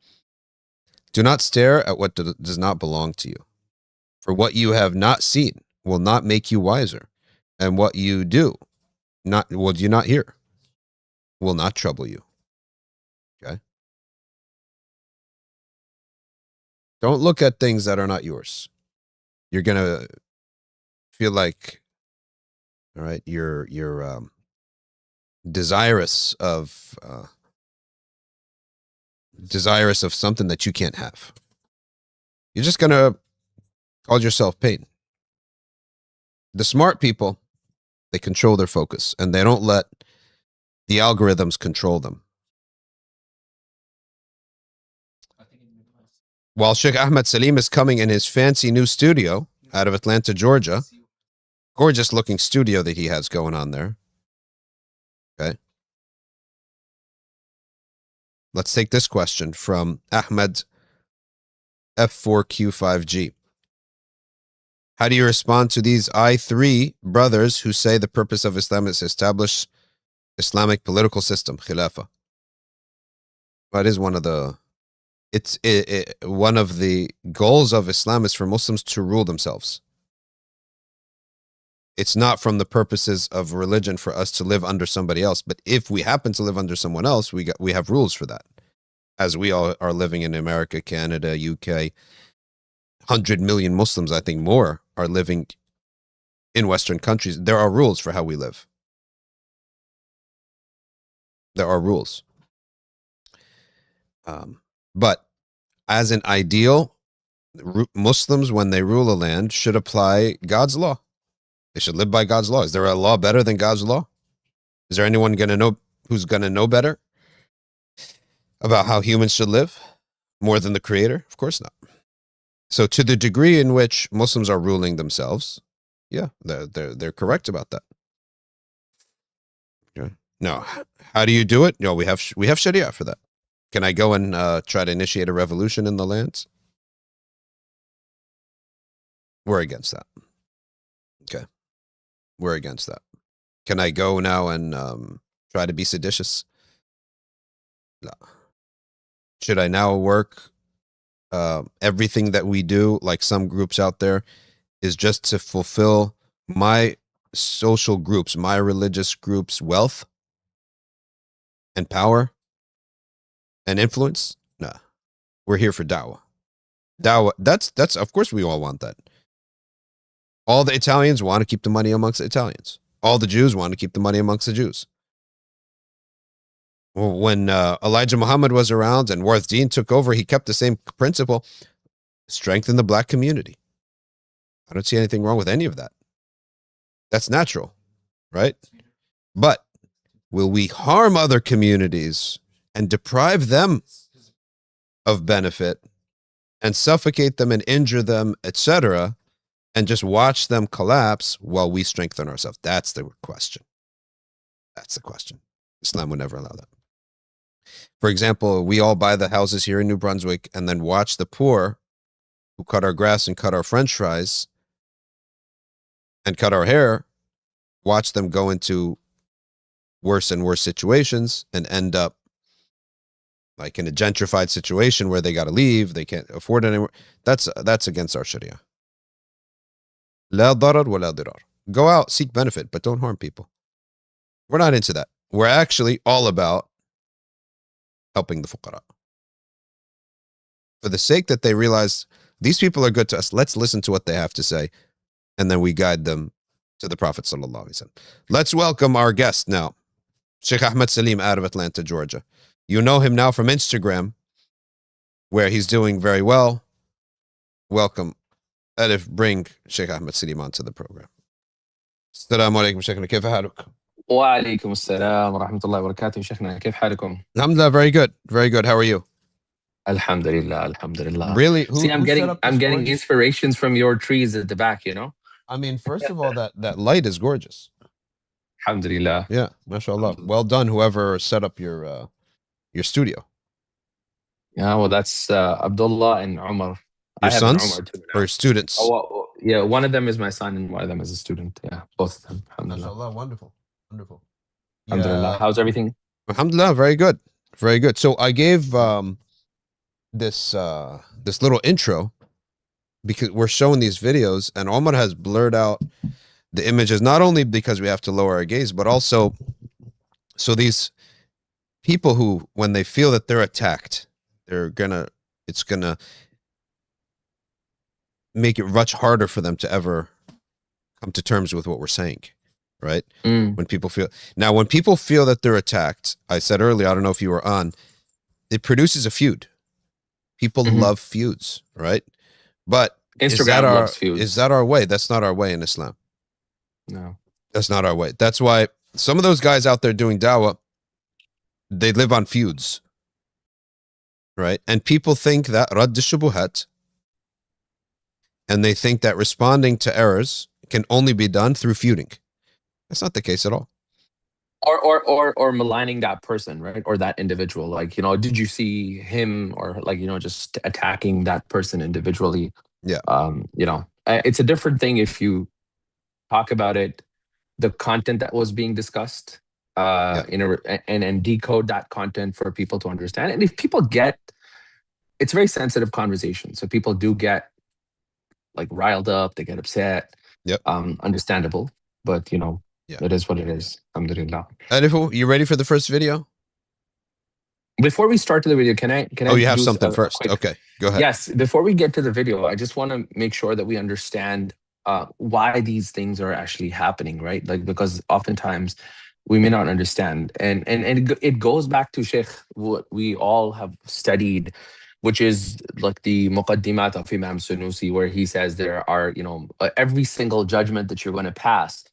Do not stare at what does not belong to you. For what you have not seen will not make you wiser, and what you do not hear will not trouble you. Okay? Don't look at things that are not yours. You're gonna feel like, all right, you're desirous of something that you can't have. You're just gonna cause yourself pain. The smart people, they control their focus and they don't let the algorithms control them. While Sheikh Ahmad Saleem is coming in his fancy new studio out of Atlanta, Georgia, gorgeous looking studio that he has going on there. Okay. Let's take this question from Ahmad F4Q5G. How do you respond to these I3 brothers who say the purpose of Islam is to establish Islamic political system, Khilafah? Well, it is one of the one of the goals of Islam is for Muslims to rule themselves. It's not from the purposes of religion for us to live under somebody else. But if we happen to live under someone else, we have rules for that. As we all are living in America, Canada, UK, 100 million Muslims, I think more, are living in Western countries. There are rules for how we live. There are rules. But as an ideal, Muslims, when they rule a land, should apply God's law. They should live by God's law. Is there a law better than God's law? Is there anyone who's going to know better about how humans should live more than the Creator? Of course not. So to the degree in which Muslims are ruling themselves, yeah, they're correct about that. Okay. Now, how do you do it? No, we have Sharia for that. Can I go and try to initiate a revolution in the lands? We're against that. Okay. We're against that. Can I go now and try to be seditious? No. Should I now work everything that we do, like some groups out there, is just to fulfill my social groups, my religious groups' wealth and power and influence? No. We're here for da'wah. Da'wah, that's of course we all want that. All the Italians want to keep the money amongst the Italians. All the Jews want to keep the money amongst the Jews. Well, when Elijah Muhammad was around and Worth Dean took over, he kept the same principle: strengthen the black community. I don't see anything wrong with any of that. That's natural, right? But will we harm other communities and deprive them of benefit and suffocate them and injure them, etc., and just watch them collapse while we strengthen ourselves? That's the question. That's the question. Islam would never allow that. For example, we all buy the houses here in New Brunswick and then watch the poor who cut our grass and cut our French fries and cut our hair, watch them go into worse and worse situations and end up like in a gentrified situation where they got to leave, they can't afford it anymore. That's against our Sharia. La darar wa la dirar. Go out, seek benefit, but don't harm people. We're not into that. We're actually all about helping the fuqara. For the sake that they realize these people are good to us, let's listen to what they have to say, and then we guide them to the Prophet sallallahu alaihi wasallam. Let's welcome our guest now, Sheikh Ahmad Saleem out of Atlanta, Georgia. You know him now from Instagram, where he's doing very well. Welcome. Alif, bring Sheikh Ahmad Saleem onto the program. Assalamu alaikum, Sheikhna. كيف حالك? وعليكم السلام ورحمة الله وبركاته. شيخنا كيف حالكم؟ Alhamdulillah, very good. Very good. How are you? Alhamdulillah, alhamdulillah. Really? See, I'm getting inspirations from your trees at the back, you know? I mean, first of all, that light is gorgeous. Alhamdulillah. Yeah, mashallah. Well done, whoever set up your studio. Yeah, well, that's Abdullah and Umar. Your sons or students? Oh, well, yeah, one of them is my son and one of them is a student. Yeah, both of them. Alhamdulillah. Mashallah, wonderful. Wonderful. Alhamdulillah. How's everything? Alhamdulillah, very good. Very good. So I gave this this little intro because we're showing these videos, and Ahmad has blurred out the images, not only because we have to lower our gaze, but also so these people who, when they feel that they're attacked, it's gonna make it much harder for them to ever come to terms with what we're saying, right? When people feel that they're attacked, I said earlier, I don't know if you were on, it produces a feud. People love feuds, right? But Instagram loves feuds. Is that our way? That's not our way in Islam. No, that's not our way. That's why some of those guys out there doing dawah, they live on feuds, right? And people think that radd shubuhat, and they think that responding to errors can only be done through feuding. That's not the case at all. Or maligning that person, right? Or that individual. Like, did you see him? Or like, just attacking that person individually. Yeah. It's a different thing if you talk about it, the content that was being discussed, and decode that content for people to understand. And if people it's a very sensitive conversation. So people do get like riled up, they get upset. Yep. Understandable. But it is what it is. Alhamdulillah. And you ready for the first video? Before we start to the video, can I Oh, you have something first. Okay, go ahead. Yes, before we get to the video, I just want to make sure that we understand why these things are actually happening, right? Like, because oftentimes we may not understand. And it goes back to Shaykh, what we all have studied, which is like the Muqaddimat of Imam Sanusi, where he says there are, every single judgment that you're going to pass,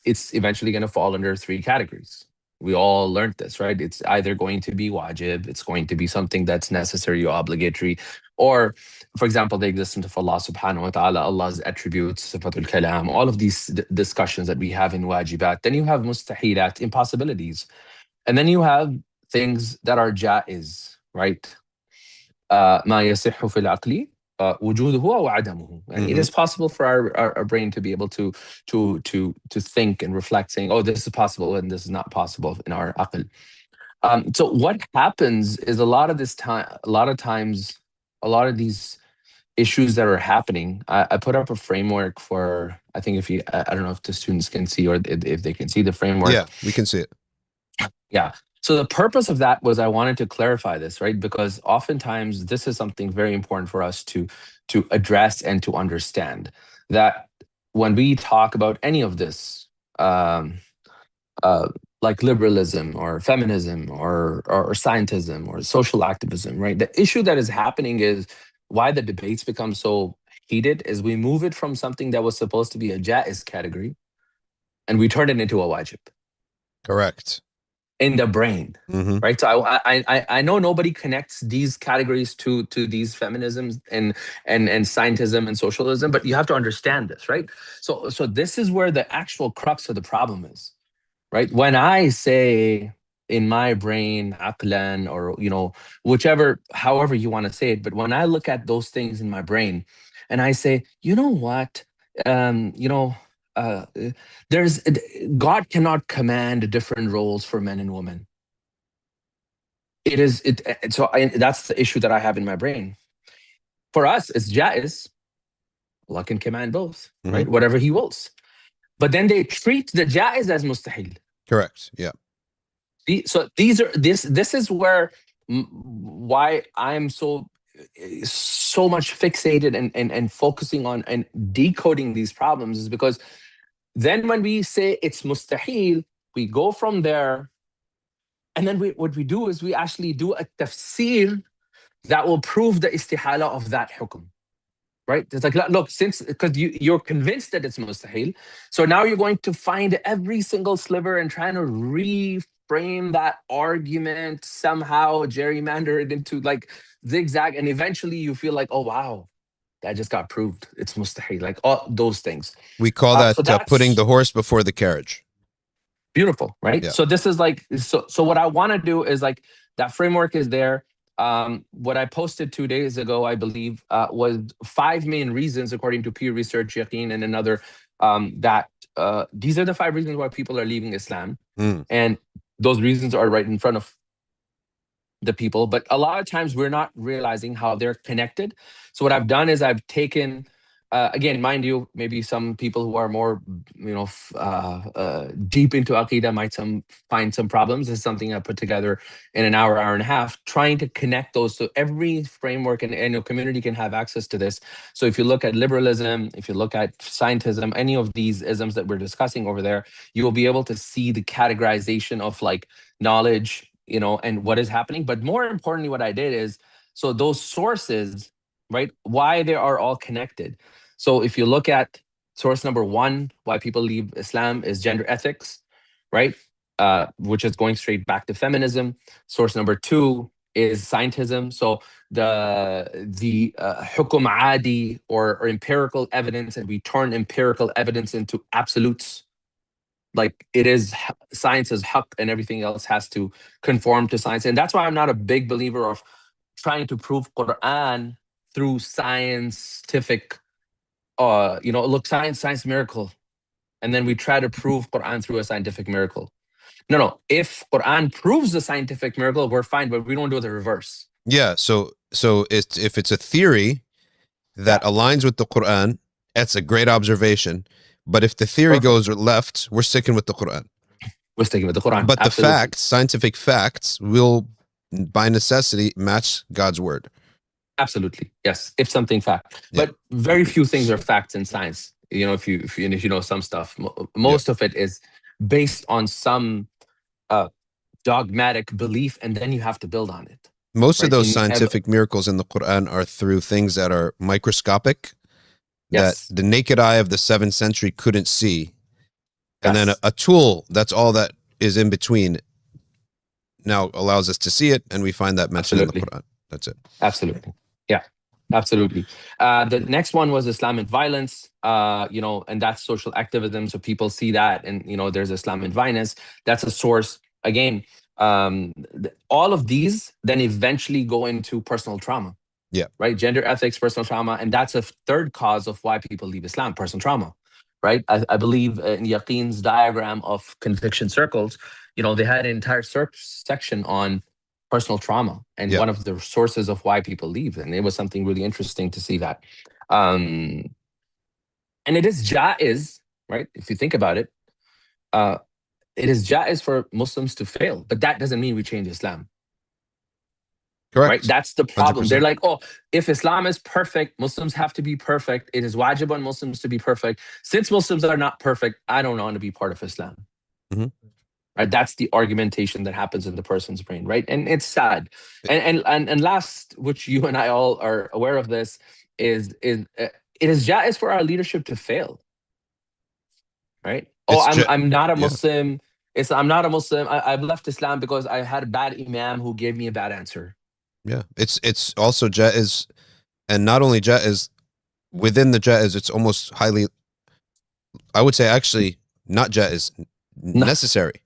it's eventually going to fall under 3 categories. We all learned this, right? It's either going to be wajib, it's going to be something that's necessary or obligatory, or, for example, the existence of Allah subhanahu wa ta'ala, Allah's attributes, sifatul kalam, all of these discussions that we have in wajibat. Then you have mustahilat, impossibilities. And then you have things that are jaiz, right? ما يصح في العقل وجوده وعدمه. And it is possible for our brain to be able to think and reflect, saying, oh, this is possible and this is not possible in our aql. So what happens is a lot of times, a lot of these issues that are happening, I put up a framework for, I think I don't know if the students can see, or if they can see the framework. Yeah, we can see it. Yeah. So the purpose of that was I wanted to clarify this, right? Because oftentimes this is something very important for us to address and to understand, that when we talk about any of this, like liberalism or feminism or scientism or social activism, right? The issue that is happening is why the debates become so heated is we move it from something that was supposed to be a jaiz category and we turn it into a wajib. Correct. In the brain, right? So I know nobody connects these categories to these feminisms and scientism and socialism, but you have to understand this, right? So this is where the actual crux of the problem is, right? When I say in my brain, aqlan, or however you want to say it, but when I look at those things in my brain, and I say, you know what, God cannot command different roles for men and women. That's the issue that I have in my brain. For us, it's jaiz. Allah can command both, right? Whatever He wills. But then they treat the jaiz as mustahil. Correct. Yeah. So this is where why I'm so much fixated and focusing on and decoding these problems is because then when we say it's mustahil, we go from there, and then what we do is we actually do a tafsir that will prove the istihala of that hukum, right? It's like, look, because you're convinced that it's mustahil, so now you're going to find every single sliver and trying to reframe that argument, somehow gerrymander it into like zigzag, and eventually you feel like, oh wow, that just got proved. It's mustahil, like all those things. We call that putting the horse before the carriage. Beautiful, right? Yeah. So this is like, so what I want to do is like, that framework is there. What I posted 2 days ago, I believe, was 5 main reasons, according to peer research, Yaqeen and another, that these are the 5 reasons why people are leaving Islam. And those reasons are right in front of the people, but a lot of times we're not realizing how they're connected. So what I've done is I've taken, again, mind you, maybe some people who are more, deep into Aqidah might find some problems. This is something I put together in an hour, hour and a half, trying to connect those so every framework and community can have access to this. So if you look at liberalism, if you look at scientism, any of these isms that we're discussing over there, you will be able to see the categorization of like knowledge, and what is happening. But more importantly, what I did is, so those sources, right, why they are all connected. So if you look at source number one, why people leave Islam is gender ethics, right? Which is going straight back to feminism. Source number two is scientism. So the hukum adi or empirical evidence, and we turn empirical evidence into absolutes. Like it is, science is haq and everything else has to conform to science. And that's why I'm not a big believer of trying to prove Qur'an through scientific, look, science miracle. And then we try to prove Qur'an through a scientific miracle. No. If Qur'an proves the scientific miracle, we're fine, but we don't do the reverse. Yeah. So if it's a theory that aligns with the Qur'an, that's a great observation. But if the theory goes left, we're sticking with the Qur'an. We're sticking with the Qur'an. But absolutely. The facts, scientific facts, will by necessity match God's word. Absolutely, yes. If something fact, but very few things are facts in science. If you know some stuff, most of it is based on some dogmatic belief, and then you have to build on it. Most of those scientific miracles in the Qur'an are through things that are microscopic, that the naked eye of the 7th century couldn't see. And then a tool, that's all that is in between, now allows us to see it, and we find that mentioned in the Qur'an. That's it. Absolutely. Yeah, absolutely. The next one was Islamic violence, and that's social activism. So people see that, and, there's Islamic violence. That's a source. Again, all of these then eventually go into personal trauma. Yeah. Right. Gender ethics, personal trauma. And that's a third cause of why people leave Islam, personal trauma. Right. I believe in Yaqeen's diagram of conviction circles, they had an entire section on personal trauma and one of the sources of why people leave. And it was something really interesting to see that. And it is jaiz, right? If you think about it, it is jaiz for Muslims to fail, but that doesn't mean we change Islam. Correct. Right? That's the problem. 100%. They're like, oh, if Islam is perfect, Muslims have to be perfect. It is wajib on Muslims to be perfect. Since Muslims are not perfect, I don't want to be part of Islam. Mm-hmm. Right? That's the argumentation that happens in the person's brain, right? And it's sad. And last, which you and I all are aware of this, is it is jaiz for our leadership to fail. Right? I'm not a Muslim. I'm not a Muslim. I've left Islam because I had a bad imam who gave me a bad answer. Yeah, it's also jaiz, and not only jaiz, within the jaiz, it's almost highly, I would say actually not jaiz, necessary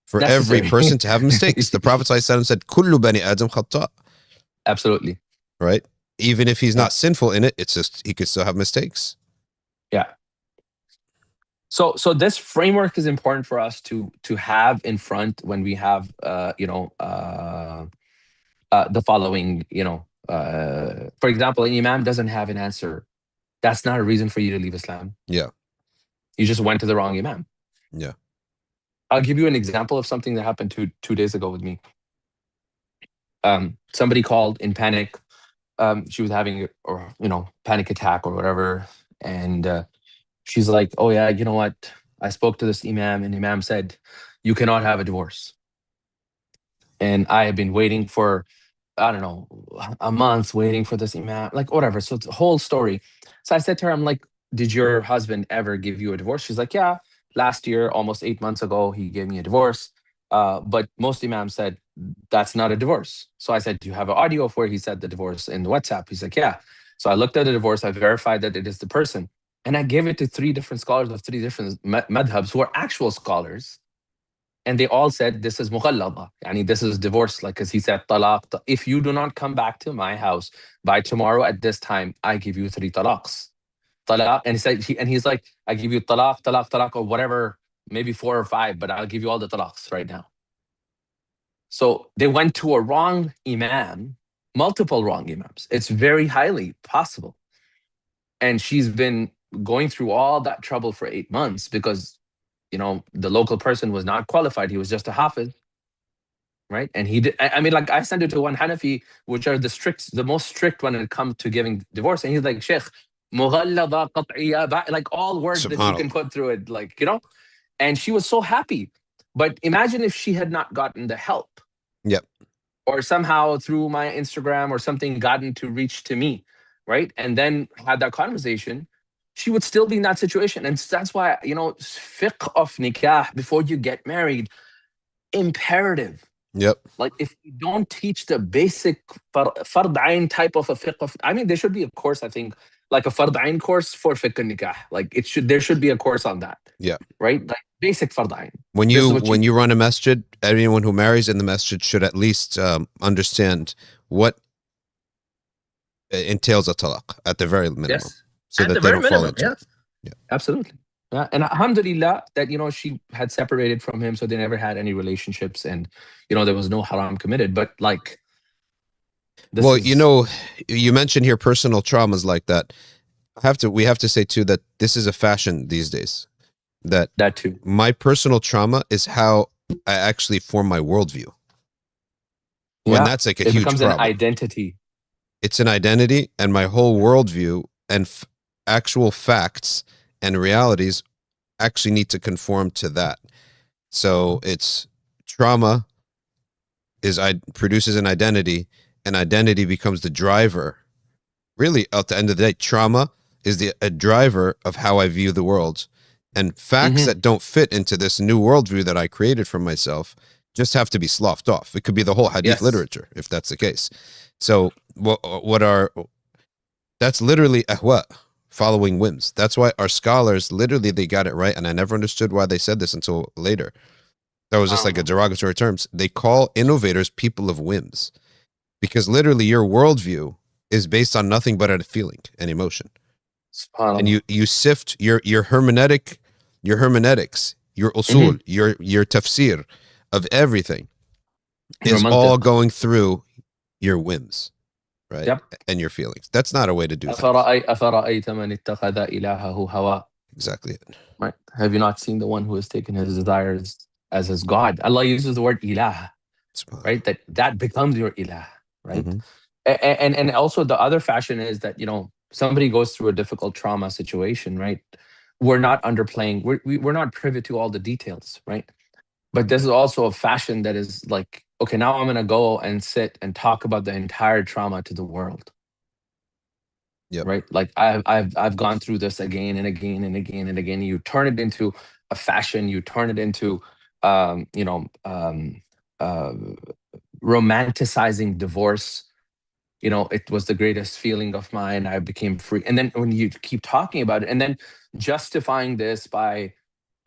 for every person to have mistakes. The Prophet ﷺ said, "Kullu bani Adam khata." Absolutely. Right? Even if he's not sinful in it, it's just he could still have mistakes. Yeah. So this framework is important for us to have in front when we have the following, for example, an imam doesn't have an answer. That's not a reason for you to leave Islam. Yeah. You just went to the wrong imam. Yeah. I'll give you an example of something that happened two days ago with me. Somebody called in panic. She was having panic attack or whatever. And she's like, oh yeah, you know what? I spoke to this imam, and imam said, you cannot have a divorce. And I have been waiting for, I don't know, a month waiting for this imam, like whatever. So it's a whole story. So I said to her, I'm like, did your husband ever give you a divorce? She's like, yeah, last year, almost 8 months ago, he gave me a divorce. But most imams said, that's not a divorce. So I said, do you have an audio of where he said the divorce in WhatsApp? He's like, yeah. So I looked at the divorce, I verified that it is the person. And I gave it to 3 different scholars of 3 different madhabs who are actual scholars. And they all said, this is mughallada. Yani this is divorce. Like, because he said, talaq. If you do not come back to my house by tomorrow at this time, I give you 3 talaqs. Talaq. And he said, he's like, I give you talaq, talaq, talaq, or whatever, maybe 4 or 5, but I'll give you all the talaqs right now. So they went to a wrong imam, multiple wrong imams. It's very highly possible. And she's been going through all that trouble for 8 months because, the local person was not qualified. He was just a hafiz, right? And he did. I mean, like I sent it to one Hanafi, which are the most strict when it comes to giving divorce. And he's like, Sheikh, mughallada qat'iyya, like all words that you can Subhanallah. put through it, like, and she was so happy. But imagine if she had not gotten the help. Yep. Or somehow through my Instagram or something gotten to reach to me, right? And then had that conversation, she would still be in that situation. And that's why, fiqh of nikah before you get married, imperative. Yep. Like if you don't teach the basic fard ayn type of a fiqh I mean, there should be a course, I think, like a fard ayn course for fiqh nikah. Like there should be a course on that. Yeah. Right? Like basic fard ayn. When you run a masjid, anyone who marries in the masjid should at least understand what entails a talaq at the very minimum. Yes. So at that they don't fall into yes. Yeah. Absolutely. Yeah. And alhamdulillah that, she had separated from him, so they never had any relationships, and, there was no haram committed. But like, you mentioned here personal traumas like that. We have to say too that this is a fashion these days. That too. My personal trauma is how I actually form my worldview. Yeah. When that's like a huge problem. It becomes an identity. It's an identity, and my whole worldview and actual facts and realities actually need to conform to that. So it's trauma produces an identity, and identity becomes the driver. Really, at the end of the day, trauma is a driver of how I view the world. And facts that don't fit into this new worldview that I created for myself just have to be sloughed off. It could be the whole Hadith literature, if that's the case. So that's literally ahwa, following whims. That's why our scholars, literally, they got it right. And I never understood why they said this until later. That was just like a derogatory terms. They call innovators people of whims, because literally your worldview is based on nothing but a feeling and emotion. And you sift your hermenetics, your usul, your tafsir of everything is all going through your whims, right? Yep. And your feelings. That's not a way to do things. Exactly. Right. Have you not seen the one who has taken his desires as his God? Allah uses the word ilah, right? That becomes your ilah, right? And also the other fashion is that, somebody goes through a difficult trauma situation, right? We're not underplaying, we're not privy to all the details, right? But this is also a fashion that is like, okay, now I'm going to go and sit and talk about the entire trauma to the world. Yep. Right? Like I've gone through this again and again and again and again. You turn it into a fashion, you turn it into, romanticizing divorce. It was the greatest feeling of mine. I became free. And then when you keep talking about it and then justifying this by,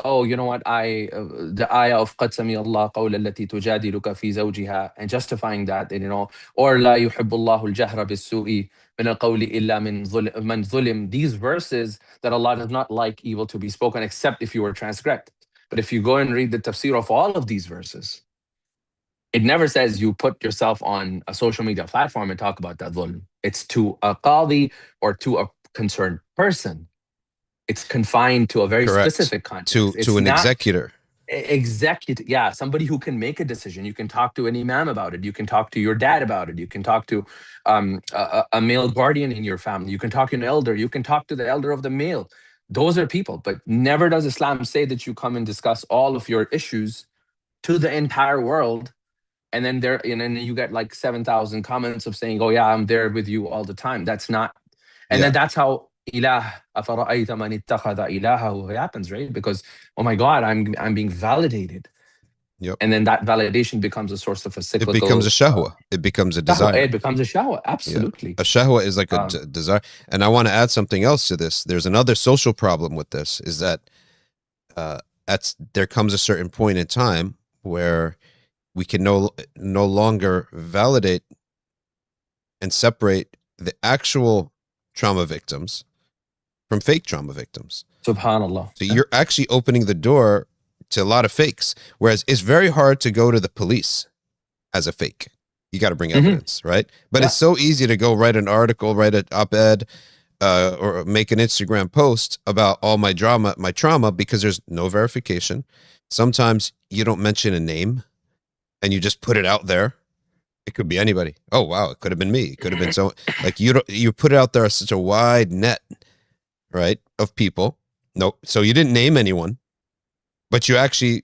oh, you know what, the ayah of قَدْ سَمِيَ اللَّهُ قَوْلَ الَّتِي تُجَادِلُكَ فِي زَوْجِهَا, and justifying that, or لَا يُحِبُّ اللَّهُ الْجَهْرَ بِالسُّوءِ مِنَ الْقَوْلِ إِلَّا مَنْ ظُلِمَ. These verses that Allah does not like evil to be spoken except if you were transgressed. But if you go and read the tafsir of all of these verses, it never says you put yourself on a social media platform and talk about that dhulm. It's to a qadi or to a concerned person. It's confined to a very specific context. To an executor. Yeah, somebody who can make a decision. You can talk to an imam about it. You can talk to your dad about it. You can talk to a male guardian in your family. You can talk to an elder. You can talk to the elder of the male. Those are people. But never does Islam say that you come and discuss all of your issues to the entire world. And then you get like 7,000 comments of saying, oh yeah, I'm there with you all the time. That's not. And then that's how ilah أَفَرَأَيْتَ مَنِ اتَّخَذَ إِلَهَهُ happens, right? Because, oh my God, I'm being validated. Yep. And then that validation becomes a source of a cyclical. It becomes a shahwa. It becomes a desire. It becomes a shahwa. Absolutely. Yeah. A shahwa is like a desire. And I want to add something else to this. There's another social problem with this, is that there comes a certain point in time where we can no longer validate and separate the actual trauma victims from fake trauma victims. Subhanallah. So you're actually opening the door to a lot of fakes, whereas it's very hard to go to the police as a fake. You got to bring Mhm. evidence, right? But Yeah. it's so easy to go write an article, write an op-ed, or make an Instagram post about all my trauma, because there's no verification. Sometimes you don't mention a name and you just put it out there. It could be anybody. Oh, wow. It could have been me. It could have been so, like, you put it out there as such a wide net, right, of people. Nope. So you didn't name anyone, but you actually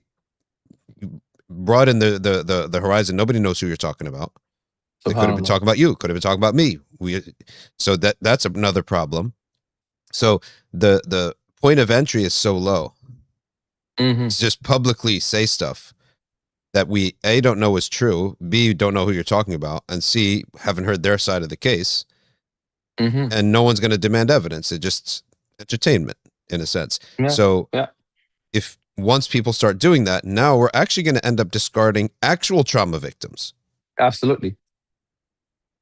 brought in the horizon. Nobody knows who you're talking about. They could have been SubhanAllah. talking about you. Could have been talking about me. So that's another problem. So the point of entry is so low. Mhm. It's just publicly say stuff that we A, don't know is true, B, don't know who you're talking about, and C, haven't heard their side of the case. Mhm. And no one's going to demand evidence. It's just entertainment in a sense. Yeah. So Yeah. if once people start doing that, now we're actually going to end up discarding actual trauma victims. Absolutely.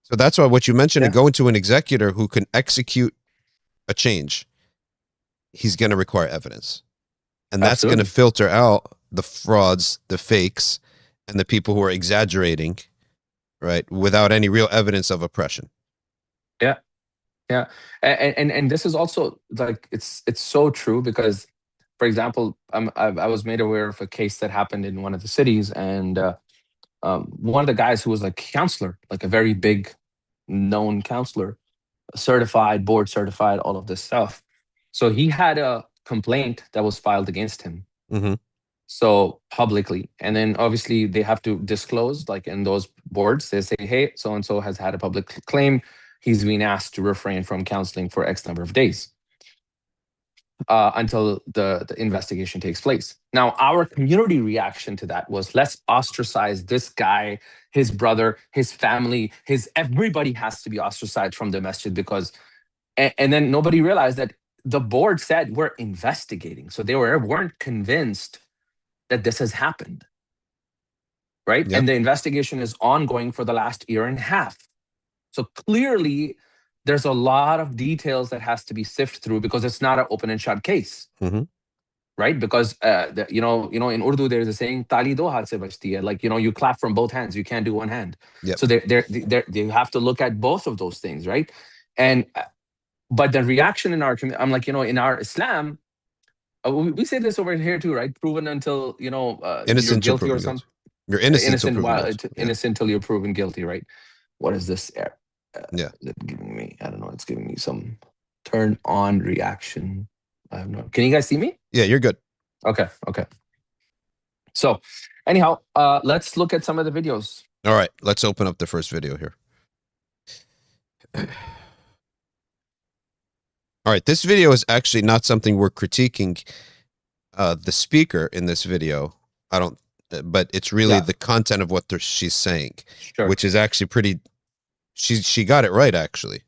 So that's why what you mentioned, Yeah. and going to an executor who can execute a change, he's going to require evidence. And that's going to Absolutely. filter out the frauds, the fakes, and the people who are exaggerating, right, without any real evidence of oppression. Yeah. Yeah. And this is also like, it's so true because, for example, I was made aware of a case that happened in one of the cities, and one of the guys who was like counselor, like a very big known counselor, certified, board certified, all of this stuff. So he had a complaint that was filed against him. Mm-hmm. So publicly, and then obviously they have to disclose, like in those boards, they say, hey, so and so has had a public claim. He's been asked to refrain from counseling for X number of days until the investigation takes place. Now, our community reaction to that was, let's ostracize this guy, his brother, his family, everybody has to be ostracized from the masjid because, and then nobody realized that the board said we're investigating. So they weren't convinced that this has happened, right? Yep. And the investigation is ongoing for the last year and a half. So clearly, there's a lot of details that has to be sifted through because it's not an open and shut case, Mm-hmm. right? Because in Urdu there's a saying, "Tali do haath se bajti hai," like you clap from both hands, you can't do one hand. Yep. So they have to look at both of those things, right? And but the reaction in our community, I'm like, in our Islam, we say this over here too, right? Proven until you're Innocent till guilty or proven something. guilty. You're innocent till Innocent proven while guilty. Yeah. innocent till you're proven guilty, right? What is this? Yeah. Giving me, I don't know. It's giving me some turn on reaction. I have no. Can you guys see me? Yeah, you're good. Okay. So, anyhow, let's look at some of the videos. All right, let's open up the first video here. All right, this video is actually not something we're critiquing the speaker in this video. But it's really the content of what she's saying, Sure. which is actually pretty. She got it right, actually.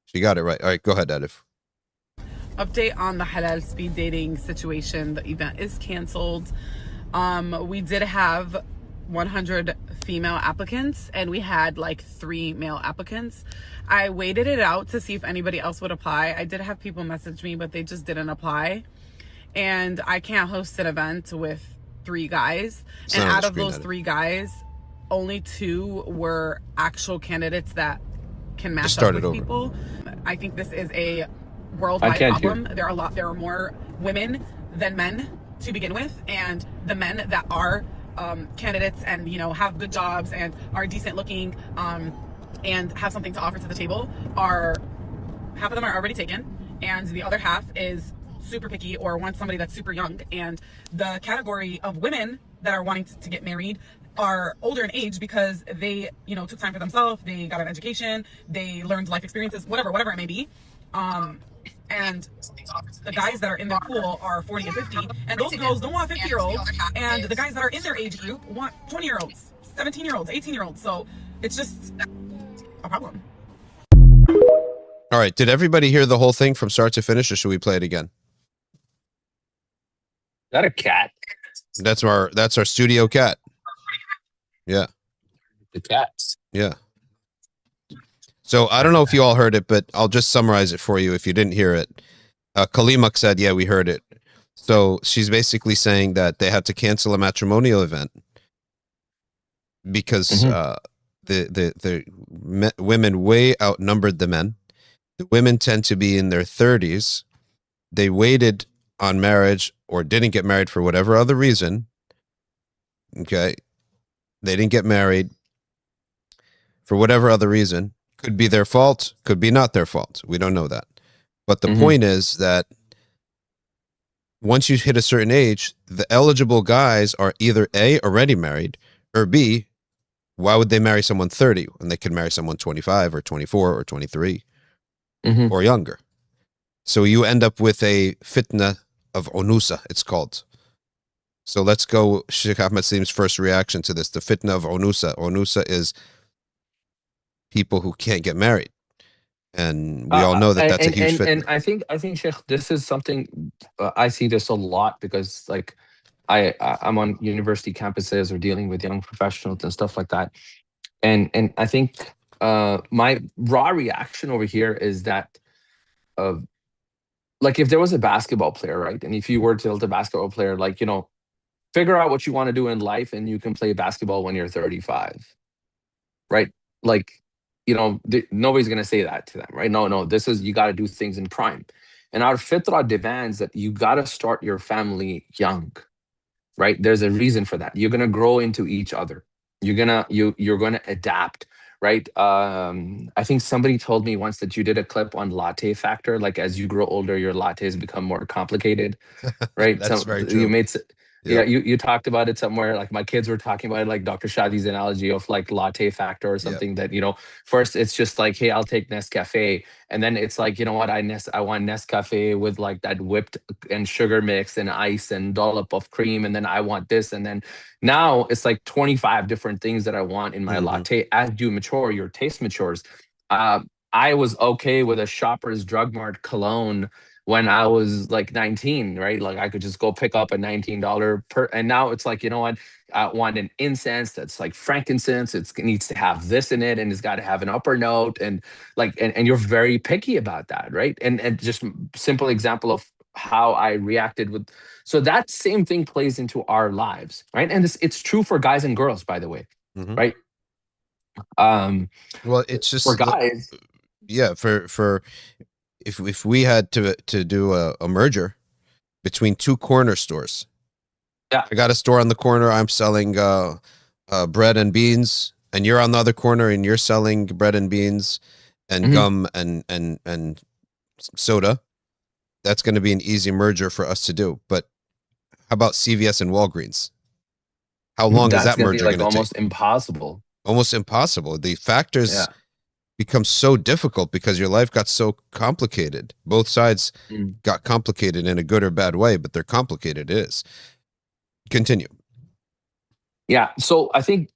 She got it right. All right, go ahead, Adif. Update on the Halal speed dating situation. The event is canceled. We did have 100 female applicants and we had like 3 male applicants. I waited it out to see if anybody else would apply. I did have people message me, but they just didn't apply. And I can't host an event with 3 guys. And out of those 3 guys, only 2 were actual candidates that can match up with people. I think this is a worldwide problem. There are more women than men to begin with, and the men that are candidates and have good jobs and are decent looking and have something to offer to the table half of them are already taken, and the other half is super picky or wants somebody that's super young. And the category of women that are wanting to get married are older in age because they took time for themselves, they got an education, they learned life experiences, whatever it may be. And the guys that are in their pool are 40 and 50, and those girls don't want 50-year-olds, and the guys that are in their age group want 20-year-olds, 17-year-olds, 18-year-olds. So it's just a problem. All right, did everybody hear the whole thing from start to finish, or should we play it again? Is that a cat? That's our studio cat. Yeah. The cats. Yeah. So I don't know if you all heard it, but I'll just summarize it for you if you didn't hear it. Kalimak said, yeah, we heard it. So she's basically saying that they had to cancel a matrimonial event because Mhm. women way outnumbered the men. The women tend to be in their 30s. They waited on marriage or didn't get married for whatever other reason. Okay. They didn't get married for whatever other reason. Could be their fault, could be not their fault. We don't know that. But the Mhm. point is that once you hit a certain age, the eligible guys are either A, already married, or B, why would they marry someone 30 when they could marry someone 25 or 24 or 23 Mhm. or younger? So you end up with a fitna of onusa, it's called. So let's go Sheikh Ahmad Saleem's first reaction to this. The fitna of onusa. Onusa is people who can't get married. And we all know that that's a huge And fitna. I think Sheikh, this is something I see this a lot because like I'm on university campuses or dealing with young professionals and stuff like that. And I think my raw reaction over here is that uh, like if there was a basketball player, right? And if you were to tell the basketball player, like, you know, figure out what you want to do in life and you can play basketball when you're 35, right? Like, you know, nobody's going to say that to them, right? No, this is, you got to do things in prime. And our fitrah demands that you got to start your family young, right? There's a reason for that. You're going to grow into each other. You're going to adapt, right? I think somebody told me once that you did a clip on latte factor. Like as you grow older, your lattes become more complicated, right? That's So very you true. made, yeah, Yep. you talked about it somewhere. Like my kids were talking about it, like Dr. Shadee's analogy of like latte factor or Yep. something that, you know, first it's just like, hey, I'll take Nescafe. And then it's like, you know what, I want Nescafe with like that whipped and sugar mix and ice and dollop of cream. And then I want this. And then now it's like 25 different things that I want in my Mm-hmm. latte. As you mature, your taste matures. Uh, I was okay with a Shoppers Drug Mart cologne when I was like 19, right? Like I could just go pick up a $19 per, and now it's like, you know what? I want an incense that's like frankincense. It needs to have this in it and it's got to have an upper note. And like, and you're very picky about that, right? And just simple example of how I reacted with, so that same thing plays into our lives, right? And it's true for guys and girls, by the way, Mm-hmm. right? Um, Well, it's for just guys, yeah, for if we had to do a merger between two corner stores. yeah. I got a store on the corner, I'm selling bread and beans, and you're on the other corner and you're selling bread and beans and Mhm. gum and soda. That's going to be an easy merger for us to do. But how about CVS and Walgreens? How long is That's that gonna be merger going like to take? almost impossible. Almost impossible. The factors Yeah. become so difficult because your life got so complicated. Both sides Mm. got complicated in a good or bad way, but they're complicated. It is. Continue. Yeah. So I think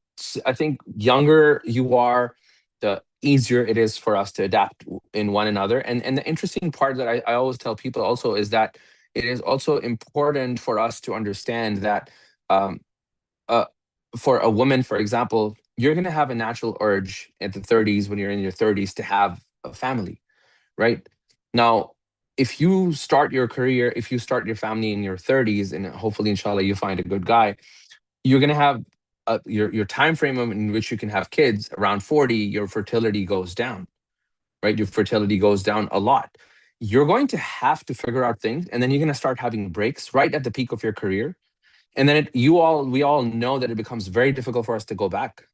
younger you are, the easier it is for us to adapt in one another. And the interesting part that I always tell people also is that it is also important for us to understand that um, uh, for a woman, for example, you're going to have a natural urge at the 30s when you're in your 30s to have a family, right? Now, if you start your career, if you start your family in your 30s, and hopefully, inshallah, you find a good guy, you're going to have your time frame in which you can have kids around 40. Your fertility goes down, right? Your fertility goes down a lot. You're going to have to figure out things, and then you're going to start having breaks right at the peak of your career, and then we all know that it becomes very difficult for us to go back.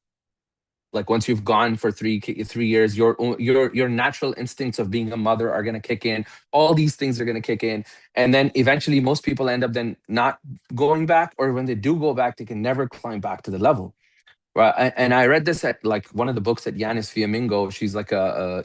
Like once you've gone for 3 years, your natural instincts of being a mother are going to kick in. All these things are going to kick in, and then eventually most people end up then not going back, or when they do go back, they can never climb back to the level. Right. And I read this at like one of the books at Yanis Fiamingo. She's like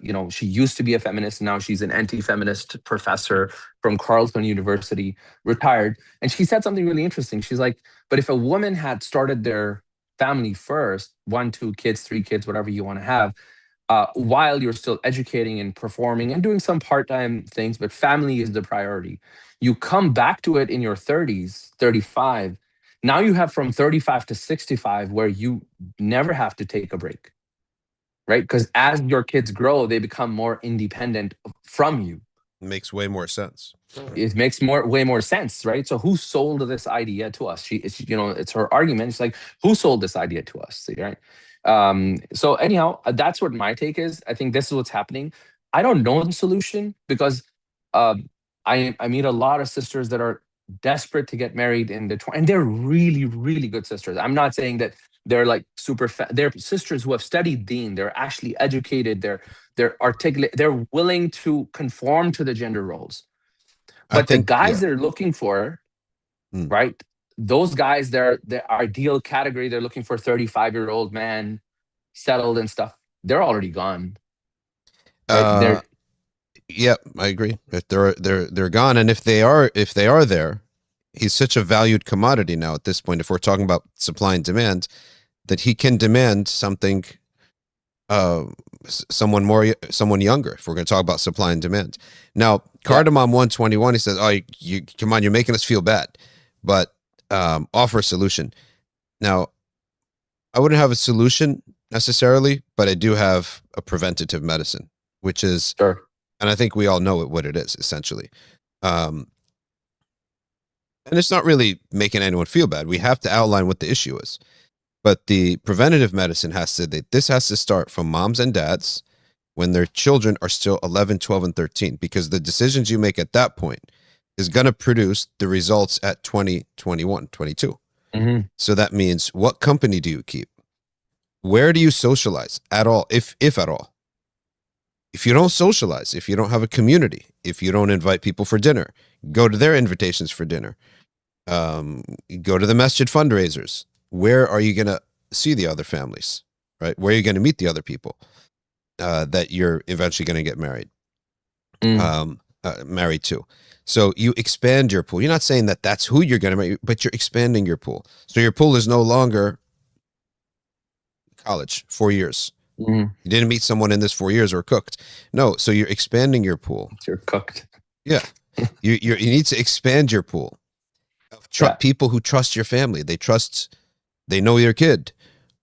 you know, she used to be a feminist. Now she's an anti-feminist professor from Carleton University, retired. And she said something really interesting. She's like, but if a woman had started their family first, 1, 2 kids, 3 kids, whatever you want to have, while you're still educating and performing and doing some part-time things, but family is the priority. You come back to it in your 30s, 35. Now you have from 35 to 65 where you never have to take a break, right? Because as your kids grow, they become more independent from you. Makes way more sense. It makes way more sense, right? So who sold this idea to us? It's her argument. It's like, who sold this idea to us, right? So anyhow, that's what my take is. I think this is what's happening. I don't know the solution because I meet a lot of sisters that are desperate to get married in the and they're really, really good sisters. I'm not saying that they're like they're sisters who have studied Deen. They're actually educated. They're articulate. They're willing to conform to the gender roles. But the guys they're looking for, right? Those guys, they're the ideal category. They're looking for 35-year-old man, settled and stuff. They're already gone. Right? Yeah, I agree. They're gone, and if they are there, he's such a valued commodity now at this point. If we're talking about supply and demand, that he can demand something, someone younger. If we're going to talk about supply and demand, now Cardamom 121, he says, "Oh, you come on, you're making us feel bad," but offer a solution. Now, I wouldn't have a solution necessarily, but I do have a preventative medicine, which is, and I think we all know what it is essentially. And it's not really making anyone feel bad. We have to outline what the issue is. But the preventative medicine this has to start from moms and dads when their children are still 11, 12, and 13, because the decisions you make at that point is going to produce the results at 20, 21, 22. So that means, what company do you keep? Where do you socialize at all, if at all? If you don't socialize, if you don't have a community, if you don't invite people for dinner, go to their invitations for dinner, go to the masjid fundraisers. Where are you going to see the other families, right? Where are you going to meet the other people that you're eventually going to get married to? So you expand your pool. You're not saying that that's who you're going to marry, but you're expanding your pool. So your pool is no longer college, 4 years. You didn't meet someone in this 4 years or cooked. No, so you're expanding your pool. You're cooked. Yeah. you need to expand your pool. People who trust your family. They know your kid,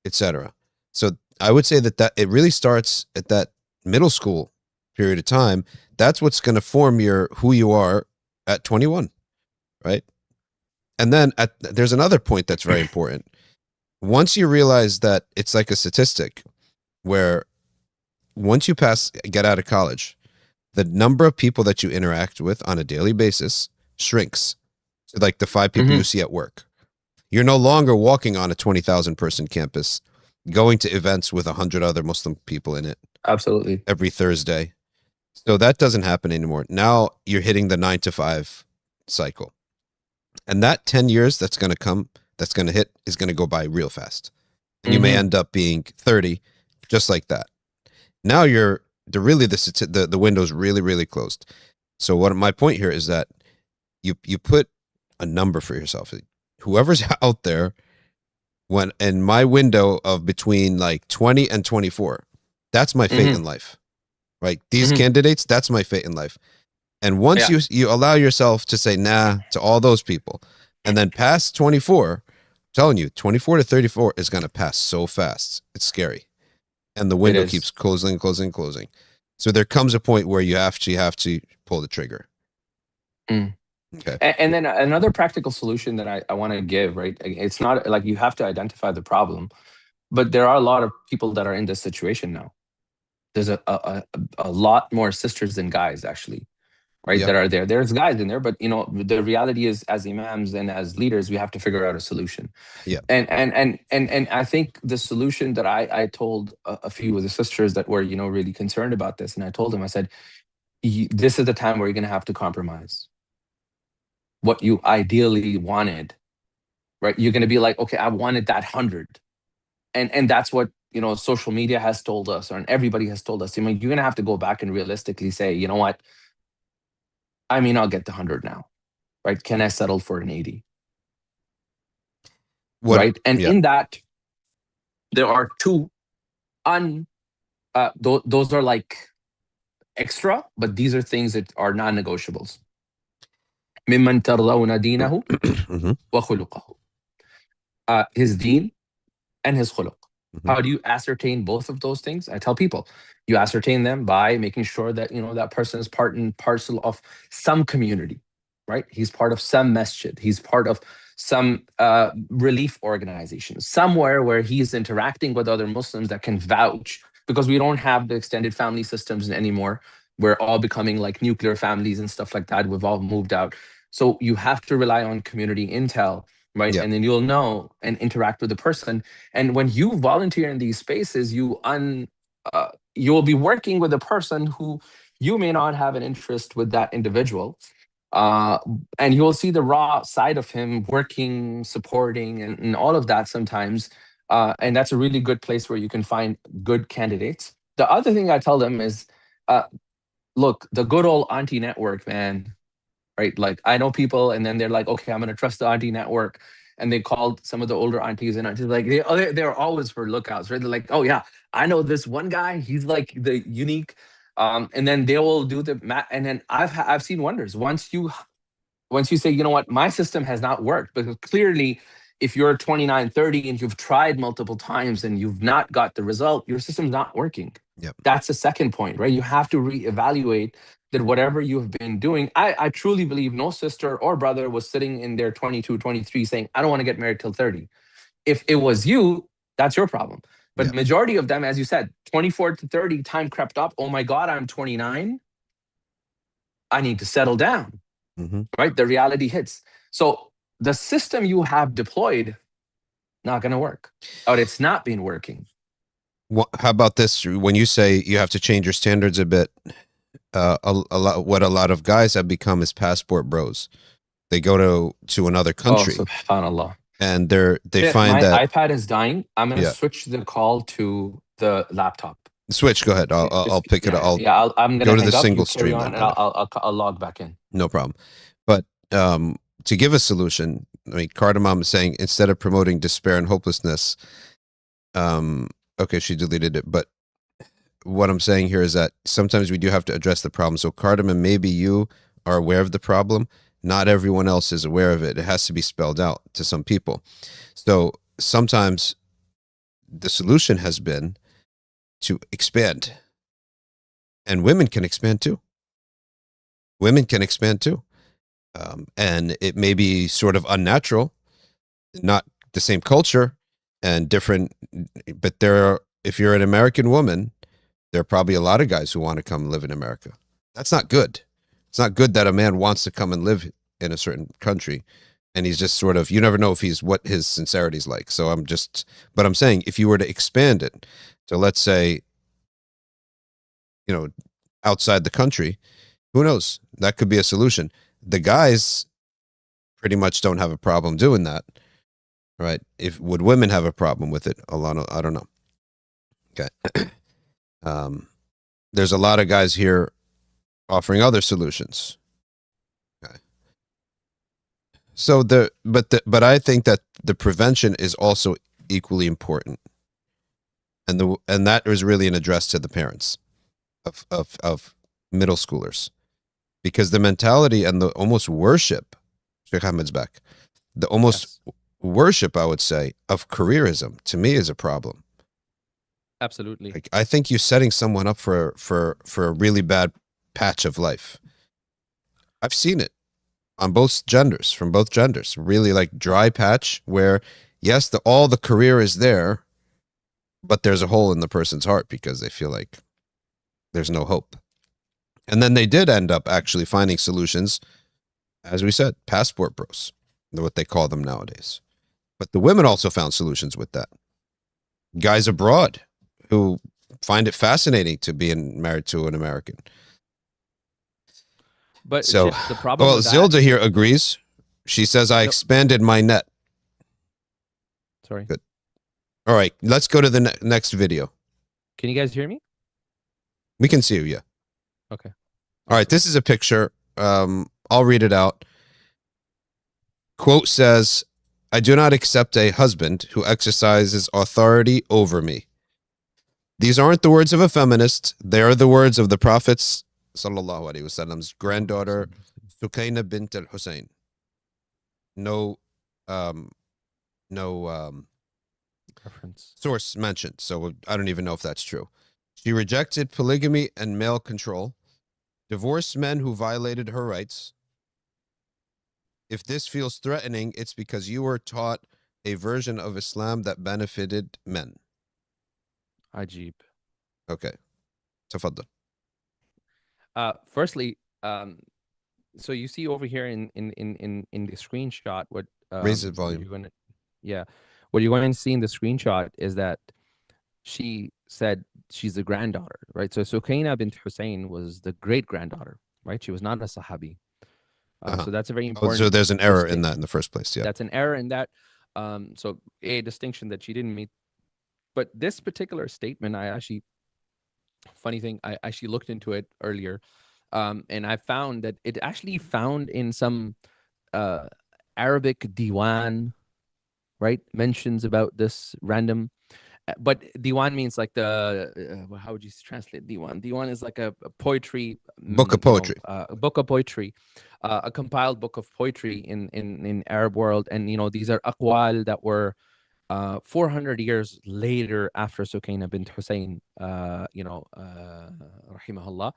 etc. So I would say that it really starts at that middle school period of time. That's what's going to form who you are at 21, right? And then there's another point that's very important. Once you realize that it's like a statistic where once you get out of college, the number of people that you interact with on a daily basis shrinks to like the 5 people you see at work. You're no longer walking on a 20,000 person campus, going to events with 100 other Muslim people in it. Absolutely. Every Thursday. So that doesn't happen anymore. Now you're hitting the 9 to 5 cycle. And that 10 years that's going to hit is going to go by real fast. And you may end up being 30 just like that. Now the window's really, really closed. So my point here is that you put a number for yourself. Whoever's out there, when in my window of between like 20 and 24, that's my fate in life, right? These candidates, that's my fate in life. And once you allow yourself to say nah to all those people, and then past 24, I'm telling you, 24 to 34 is going to pass so fast. It's scary. And the window keeps closing. So there comes a point where you actually have to pull the trigger. Okay. And then another practical solution that I want to give, right? It's not like you have to identify the problem, but there are a lot of people that are in this situation now. There's a lot more sisters than guys, actually, right? That are there. There's guys in there, but the reality is, as imams and as leaders, we have to figure out a solution. Yeah. And I think the solution that I told a few of the sisters that were really concerned about this, and I told them, I said, this is the time where you're going to have to compromise what you ideally wanted, right? You're going to be like, okay, I wanted that 100. And that's what, social media has told us, or everybody has told us. You're going to have to go back and realistically say, you know what? I mean, I'll get the 100 now, right? Can I settle for an 80? Right? And in that, there are two those are like extra, but these are things that are non-negotiables. ممن ترضون دينه وخلقه. His deen and his khuluq. How do you ascertain both of those things? I tell people, you ascertain them by making sure that that person is part and parcel of some community, right? He's part of some masjid. He's part of some relief organization, somewhere where he's interacting with other Muslims that can vouch, because we don't have the extended family systems anymore. We're all becoming like nuclear families and stuff like that. We've all moved out. So you have to rely on community intel, right? Yeah. And then you'll know and interact with the person. And when you volunteer in these spaces, you'll be working with a person who you may not have an interest with that individual. And you'll see the raw side of him working, supporting, and all of that sometimes. And that's a really good place where you can find good candidates. The other thing I tell them is, look, the good old auntie network, man, right? Like, I know people, and then they're like, okay, I'm going to trust the auntie network. And they called some of the older aunties and aunties, like, they're always for lookouts, right? They're like, oh yeah, I know this one guy. He's like the unique. And then they will do the math. And then I've seen wonders. Once you say, you know what, my system has not worked, because clearly if you're 29, 30 and you've tried multiple times and you've not got the result, your system's not working. Yep. That's the second point, right? You have to reevaluate that whatever you've been doing. I truly believe no sister or brother was sitting in their 22, 23 saying, I don't want to get married till 30. If it was you, that's your problem. But majority of them, as you said, 24 to 30, time crept up. Oh my God, I'm 29. I need to settle down, right? The reality hits. So the system you have deployed, not going to work, or it's not been working. How about this? When you say you have to change your standards a bit, what a lot of guys have become is passport bros. They go to another country. Oh, subhanallah. And they find my that iPad is dying. I'm going to switch the call to the laptop. Switch. Go ahead. I'll pick it up. I'm going to go to the single stream. And I'll log back in. No problem. But to give a solution, I mean, Cardamom is saying, instead of promoting despair and hopelessness, okay, she deleted it. But what I'm saying here is that sometimes we do have to address the problem. So Cardamom, maybe you are aware of the problem. Not everyone else is aware of it. It has to be spelled out to some people. So sometimes the solution has been to expand. And women can expand too. Women can expand too. And it may be sort of unnatural, not the same culture and different, but if you're an American woman, there are probably a lot of guys who want to come live in America. That's not good. It's not good that a man wants to come and live in a certain country and he's just sort of, you never know if what his sincerity is like. So but I'm saying, if you were to expand it to, let's say, outside the country, who knows? That could be a solution. The guys pretty much don't have a problem doing that, right? Would women have a problem with it? Alana, I don't know. Okay. There's a lot of guys here offering other solutions. Okay. So but I think that the prevention is also equally important, and that is really an address to the parents of middle schoolers, because the mentality and the almost worship, Sheikh Ahmad's back, the almost worship, I would say, of careerism to me is a problem. Absolutely. Like, I think you're setting someone up for a really bad patch of life. I've seen it on both genders, from both genders, really like dry patch where, yes, all the career is there, but there's a hole in the person's heart because they feel like there's no hope. And then they did end up actually finding solutions, as we said, passport bros, what they call them nowadays. But the women also found solutions with that. Guys abroad who find it fascinating to be married to an American. But so, the problem. Well, with Zilda here agrees. She says, I expanded my net. Sorry. Good. All right, let's go to the next video. Can you guys hear me? We can see you, yeah. Okay. All right, this is a picture. I'll read it out. Quote says, I do not accept a husband who exercises authority over me. These aren't the words of a feminist. They are the words of the Prophet's sallallahu alaihi wasallam's granddaughter, Sukaina bint al-Hussein. No reference. source mentioned, so I don't even know if that's true. She rejected polygamy and male control, divorced men who violated her rights. If this feels threatening, it's because you were taught a version of Islam that benefited men. Ajib. Okay. Tafaddal. Firstly, so you see over here in the screenshot what Raise the what volume. you're gonna, yeah, what you're going to see in the screenshot is that she said she's the granddaughter, right? So Sukaina bint Hussein was the great granddaughter, right? She was not a Sahabi. So that's a very important. So there's an error in that in the first place. Yeah. That's an error in that. So a distinction that she didn't meet. But this particular statement, funny thing, I actually looked into it earlier, and I found that it actually found in some Arabic diwan, right, mentions about this random. But diwan means like the how would you translate diwan? Diwan is like a poetry Book of poetry. a book of poetry, a compiled book of poetry in Arab world, and these are aqwal that were 400 years later after Sukaina bint Hussein, rahimahullah.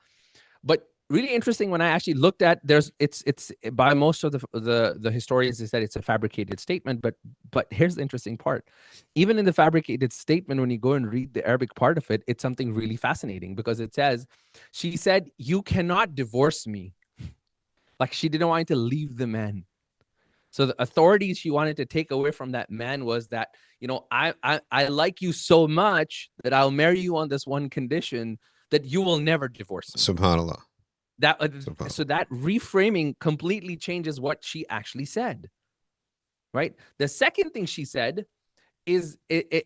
But really interesting when I actually looked at, it's by most of the historians, they said it's a fabricated statement, but here's the interesting part. Even in the fabricated statement, when you go and read the Arabic part of it, it's something really fascinating, because it says, she said, you cannot divorce me. Like she didn't want to leave the man. So the authorities she wanted to take away from that man was that, I like you so much that I'll marry you on this one condition, that you will never divorce me. Subhanallah. So that reframing completely changes what she actually said, right? The second thing she said is,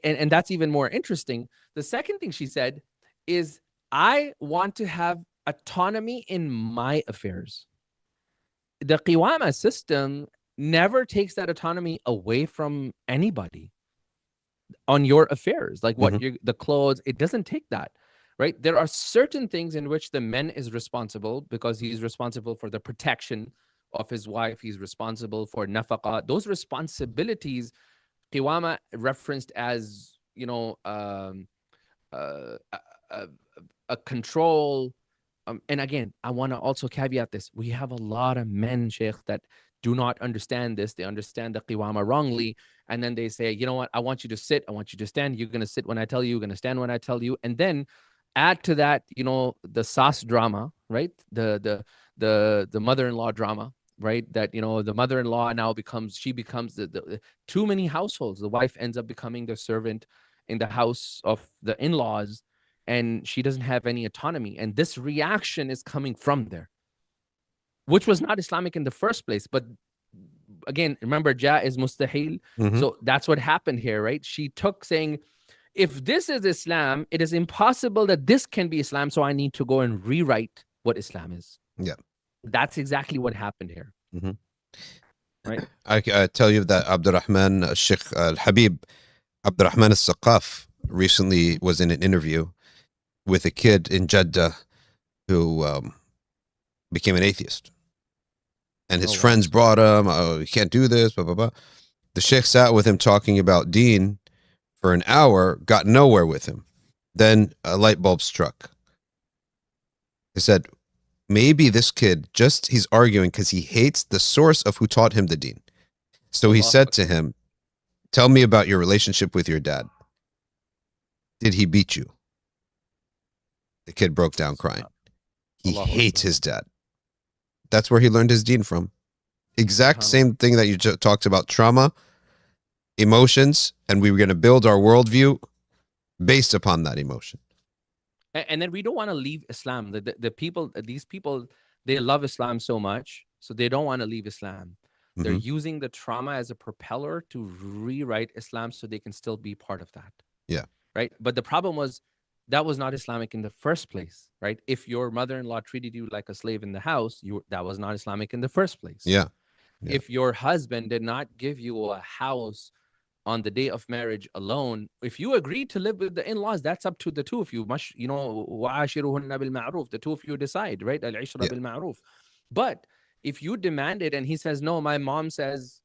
and that's even more interesting. The second thing she said is, I want to have autonomy in my affairs. The Qiwama system never takes that autonomy away from anybody on your affairs, like what the clothes, it doesn't take that, right? There are certain things in which the man is responsible, because he's responsible for the protection of his wife, he's responsible for nafaqah. Those responsibilities, Qiwama referenced as, a control. And again, I want to also caveat this. We have a lot of men, Shaykh, that do not understand this. They understand the Qiwama wrongly. And then they say, you know what? I want you to sit. I want you to stand. You're going to sit when I tell you. You're going to stand when I tell you. And then add to that, the Sas drama, right? The mother-in-law drama, right? That, the mother-in-law now becomes the too many households. The wife ends up becoming the servant in the house of the in-laws, and she doesn't have any autonomy. And this reaction is coming from there, which was not Islamic in the first place. But again, remember, ja is mustahil. So that's what happened here, right? She took saying, if this is Islam, it is impossible that this can be Islam. So I need to go and rewrite what Islam is. Yeah. That's exactly what happened here. Right. I tell you that Abdurrahman, Sheikh Al-Habib, Abdurrahman Al-Saqaf recently was in an interview with a kid in Jeddah who became an atheist. And his friends brought him, oh, you can't do this, blah, blah, blah. The Sheikh sat with him talking about deen for an hour, got nowhere with him. Then a light bulb struck. He said, maybe this kid he's arguing because he hates the source of who taught him the deen. So he said to him, tell me about your relationship with your dad. Did he beat you? The kid broke down crying. He hates his dad. That's where he learned his deen from. Exact same thing that you talked about, trauma, emotions, and we were going to build our worldview based upon that emotion. And then we don't want to leave Islam. These people, they love Islam so much, so they don't want to leave Islam. They're using the trauma as a propeller to rewrite Islam so they can still be part of that. Yeah. Right. But the problem was, that was not Islamic in the first place, right? If your mother-in-law treated you like a slave in the house, that was not Islamic in the first place. Yeah. If your husband did not give you a house on the day of marriage alone, if you agreed to live with the in-laws, that's up to the two of you. وَعَاشِرُهُنَّ بِالْمَعْرُوفِ. The two of you decide, right? Al-ishra bil-ma'ruf. But if you demand it and he says, no, my mom says,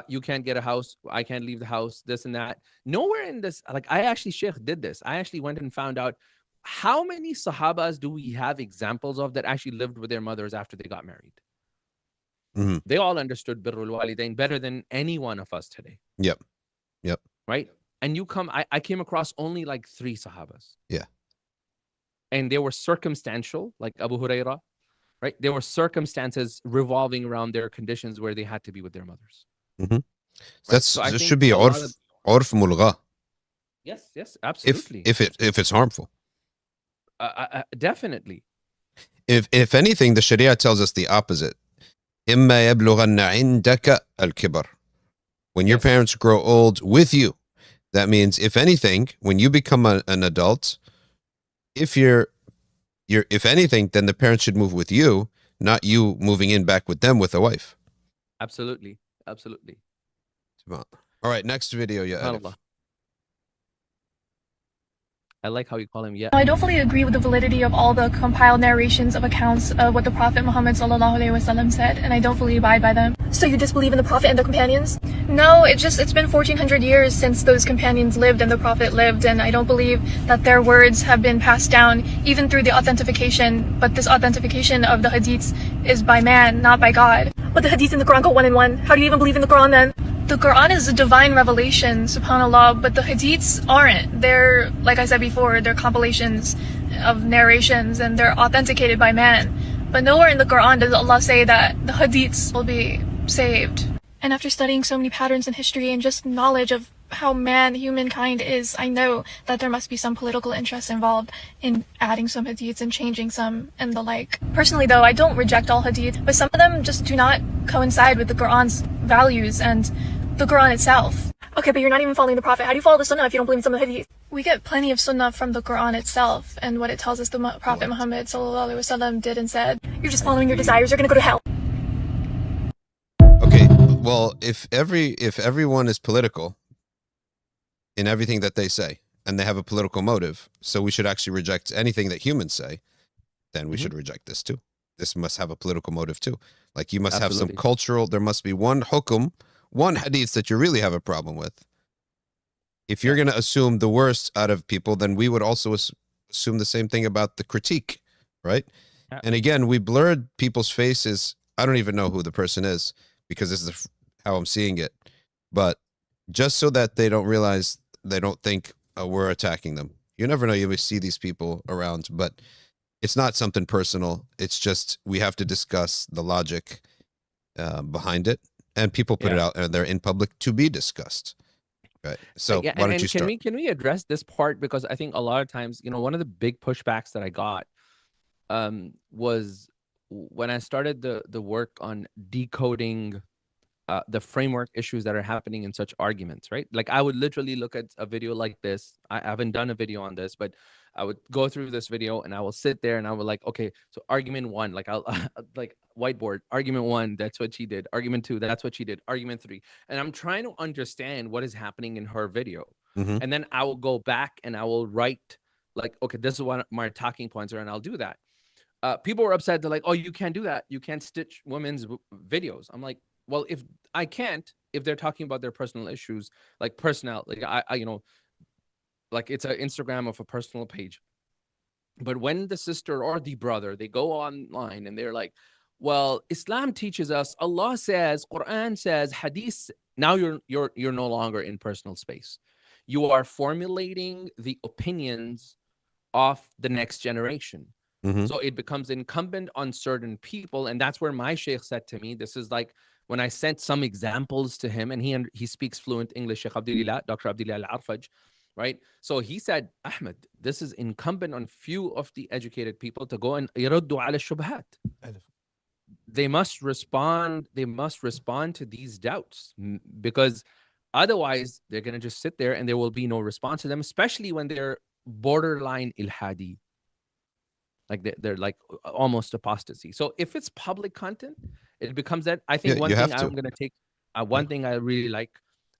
you can't get a house, I can't leave the house, this and that. Nowhere in this, like I actually, Sheikh, did this. I actually went and found out how many Sahabas do we have examples of that actually lived with their mothers after they got married. Mm-hmm. They all understood birrul walidain better than any one of us today. Yep. Right? And I came across only like 3 Sahabas. Yeah. And they were circumstantial, like Abu Huraira, right? There were circumstances revolving around their conditions where they had to be with their mothers. Mm-hmm. Right? So I this think should be a lot urf mulgha. Yes, absolutely. If it's harmful. Definitely. If anything, the Sharia tells us the opposite. إما يبلغن عندك الكبر. When your Yes. parents grow old with you, that means if anything, when you become an adult, if you're if anything, then the parents should move with you, not you moving in back with them with a wife. Absolutely. Absolutely. All right, next video, yeah. SubhanAllah. I like how you call him. Yeah. I don't fully agree with the validity of all the compiled narrations of accounts of what the Prophet Muhammad ﷺ said, and I don't fully abide by them. So you disbelieve in the Prophet and the companions? No, it's been 1400 years since those companions lived and the Prophet lived, and I don't believe that their words have been passed down even through the authentication, but this authentication of the hadiths is by man, not by God. But the hadiths in the Quran go 1 and 1. How do you even believe in the Quran then? The Quran is a divine revelation, subhanAllah, but the hadiths aren't. They're, like I said before, they're compilations of narrations and they're authenticated by man. But nowhere in the Quran does Allah say that the hadiths will be saved. And after studying so many patterns in history and just knowledge of how humankind is, I know that there must be some political interest involved in adding some hadiths and changing some and the like. Personally though, I don't reject all hadith, but some of them just do not coincide with the Quran's values and the Quran itself. Okay, but you're not even following the Prophet. How do you follow the Sunnah if you don't believe in some of the hadith? We get plenty of Sunnah from the Quran itself and what it tells us the Prophet Muhammad ﷺ did and said. You're just following your desires, you're gonna go to hell. Okay, well, if everyone is political in everything that they say, and they have a political motive, so we should actually reject anything that humans say, then we should reject this too. This must have a political motive too. Like you must have some cultural, there must be one hukum, one hadith that you really have a problem with. If you're going to assume the worst out of people, then we would also assume the same thing about the critique, right? Yeah. And again, we blurred people's faces. I don't even know who the person is because this is how I'm seeing it. But just so that they don't realize, they don't think we're attacking them. You never know, you may see these people around, but it's not something personal. It's just we have to discuss the logic behind it. And people put it out there in public to be discussed. Right. So why don't you start? Can we address this part? Because I think a lot of times, one of the big pushbacks that I got was when I started the work on decoding the framework issues that are happening in such arguments, right? Like I would literally look at a video like this. I haven't done a video on this, but I would go through this video and I will sit there and I would like, okay, so argument 1, like I'll like whiteboard, argument 1, that's what she did. Argument 2, that's what she did. Argument 3. And I'm trying to understand what is happening in her video. And then I will go back and I will write like, okay, this is what my talking points are. And I'll do that. People were upset. They're like, oh, you can't do that. You can't stitch women's videos. I'm like, well, if I can't, if they're talking about their personal issues, like personal, like I like it's an Instagram of a personal page. But when the sister or the brother, they go online and they're like, well, Islam teaches us, Allah says, Qur'an says, Hadith. Now you're no longer in personal space. You are formulating the opinions of the next generation. So it becomes incumbent on certain people. And that's where my Shaykh said to me, this is like when I sent some examples to him, and he speaks fluent English, Shaykh Abdullah, Dr. Abdullah Al-Arfaj, right? So he said, Ahmad, this is incumbent on few of the educated people to go and يردوا على الشبهات. They must respond to these doubts, because otherwise they're going to just sit there and there will be no response to them, especially when they're borderline ilhadi. Like they're like almost apostasy. So if it's public content, it becomes that. I think one thing I'm going to take, one thing I really like,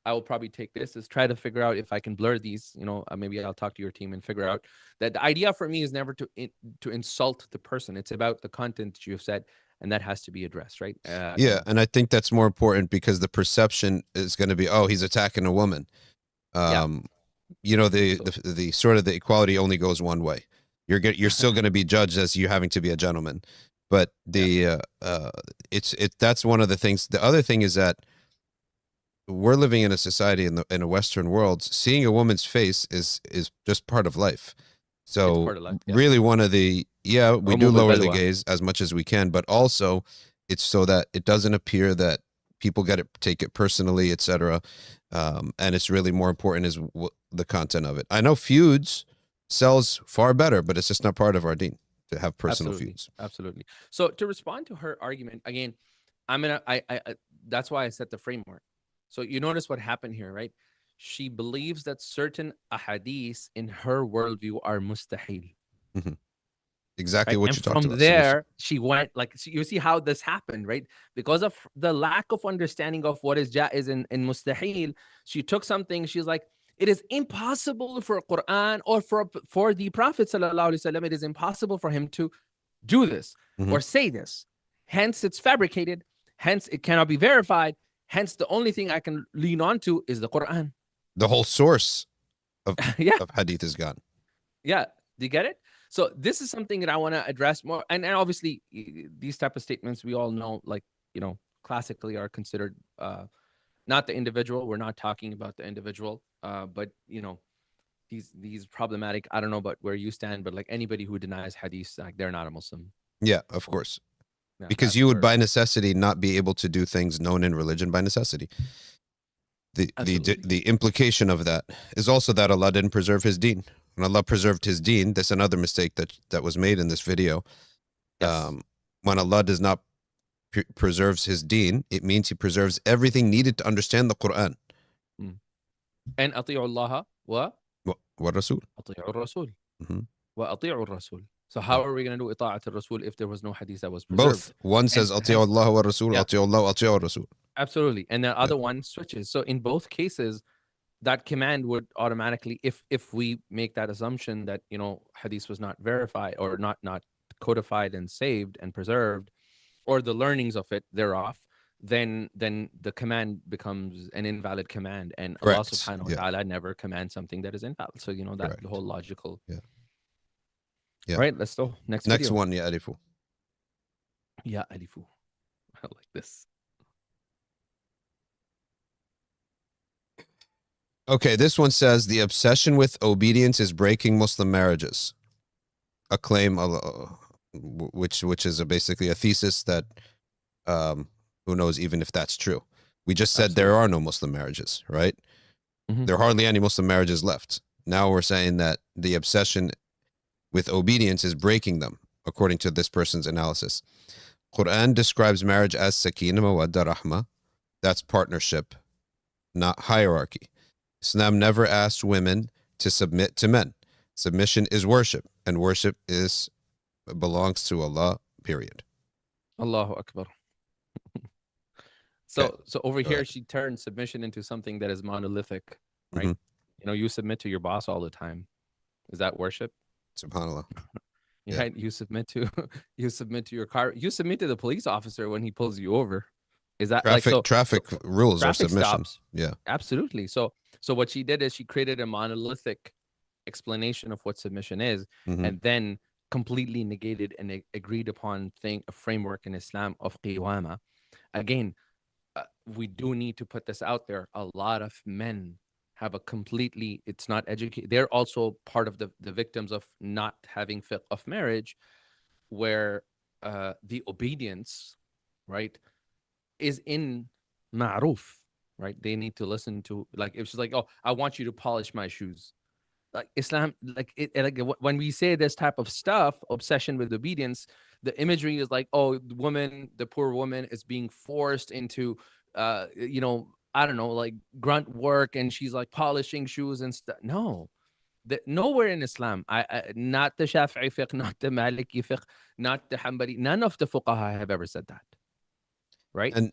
I will probably take this, is try to figure out if I can blur these, maybe I'll talk to your team and figure out that the idea for me is never to insult the person. It's about the content you've said. and that has to be addressed, right? Yeah, and I think that's more important because the perception is going to be, oh, he's attacking a woman. You know, the sort of the equality only goes one way. You're still going to be judged as you having to be a gentleman, but that's one of the things. The other thing is that we're living in a society in a Western world. Seeing a woman's face is just part of life. So really, one of the we do lower the gaze as much as we can, but also it's so that it doesn't appear that people take it personally, etc. And it's really more important is the content of it. I know Feuds sells far better, but it's just not part of our deen to have personal feuds. Absolutely. So to respond to her argument again, that's why I set the framework. So you notice what happened here, right? She believes that certain ahadith in her worldview are mustahil. Mm-hmm. Exactly, right? What you talked about. From there, she went you see how this happened, right? Because of the lack of understanding of what is jaiz and mustahil, she took something. She's like, it is impossible for Qur'an or for the Prophet sallallahu alaihi wasallam. It is impossible for him to do this or say this. Hence, it's fabricated. Hence, it cannot be verified. Hence, the only thing I can lean on to is the Qur'an. The whole source of hadith is gone. Yeah, do you get it? So this is something that I want to address more. And obviously, these type of statements, we all know, like, you know, classically are considered not the individual. We're not talking about the individual, but, you know, these problematic. I don't know about where you stand, but like anybody who denies hadith, like they're not a Muslim. Yeah, of course. Yeah, because you would by necessity not be able to do things known in religion by necessity. The implication of that is also that Allah didn't preserve his deen. When Allah preserved his deen, that's another mistake that was made in this video. Yes. When Allah does not preserves his deen, it means he preserves everything needed to understand the Qur'an. And ati'u Allah wa Rasul. Ati'u Rasul. Wa ati'u Rasul. So how are we going to do ita'at al-Rasul if there was no hadith that was preserved? Both. One says ati'u Allah wa Rasul, ati'u Allah, ati'u Rasul. Absolutely. And the other one switches. So in both cases, that command would automatically, if we make that assumption that, you know, hadith was not verified or not codified and saved and preserved, or the learnings of it thereof, then the command becomes an invalid command. And Allah subhanahu wa ta'ala never commands something that is invalid. So, you know, that's the whole logical. Yeah. Right, let's go. Next video. One, ya alifu. Ya alifu. I like this. Okay, this one says the obsession with obedience is breaking Muslim marriages. A claim, which is basically a thesis that who knows even if that's true. We just said there are no Muslim marriages, right? There are hardly any Muslim marriages left. Now we're saying that the obsession with obedience is breaking them, according to this person's analysis. Qur'an describes marriage as sakina, mawadda, rahma. That's partnership, not hierarchy. Islam never asked women to submit to men. Submission is worship, and worship belongs to Allah, period. Allahu Akbar. So over here, she turned submission into something that is monolithic, right? You know, you submit to your boss all the time. Is that worship? SubhanAllah. Right? You submit to your car. You submit to the police officer when he pulls you over. Is that traffic rules or submission? Stops. Yeah, absolutely. So what she did is she created a monolithic explanation of what submission is, and then completely negated and agreed upon a framework in Islam of qiwama. Again, we do need to put this out there. A lot of men have it's not educated. They're also part of the victims of not having fiqh of marriage, where the obedience, right, is in ma'ruf, right? They need to listen to, like, if she's like, oh, I want you to polish my shoes. Like Islam, when we say this type of stuff, obsession with obedience, the imagery is like, oh, the poor woman is being forced into, you know, I don't know, like grunt work, and she's like polishing shoes and stuff. No, nowhere in Islam, not the Shafi'i fiqh, not the Maliki fiqh, not the Hanbali, none of the fuqaha have ever said that. Right? And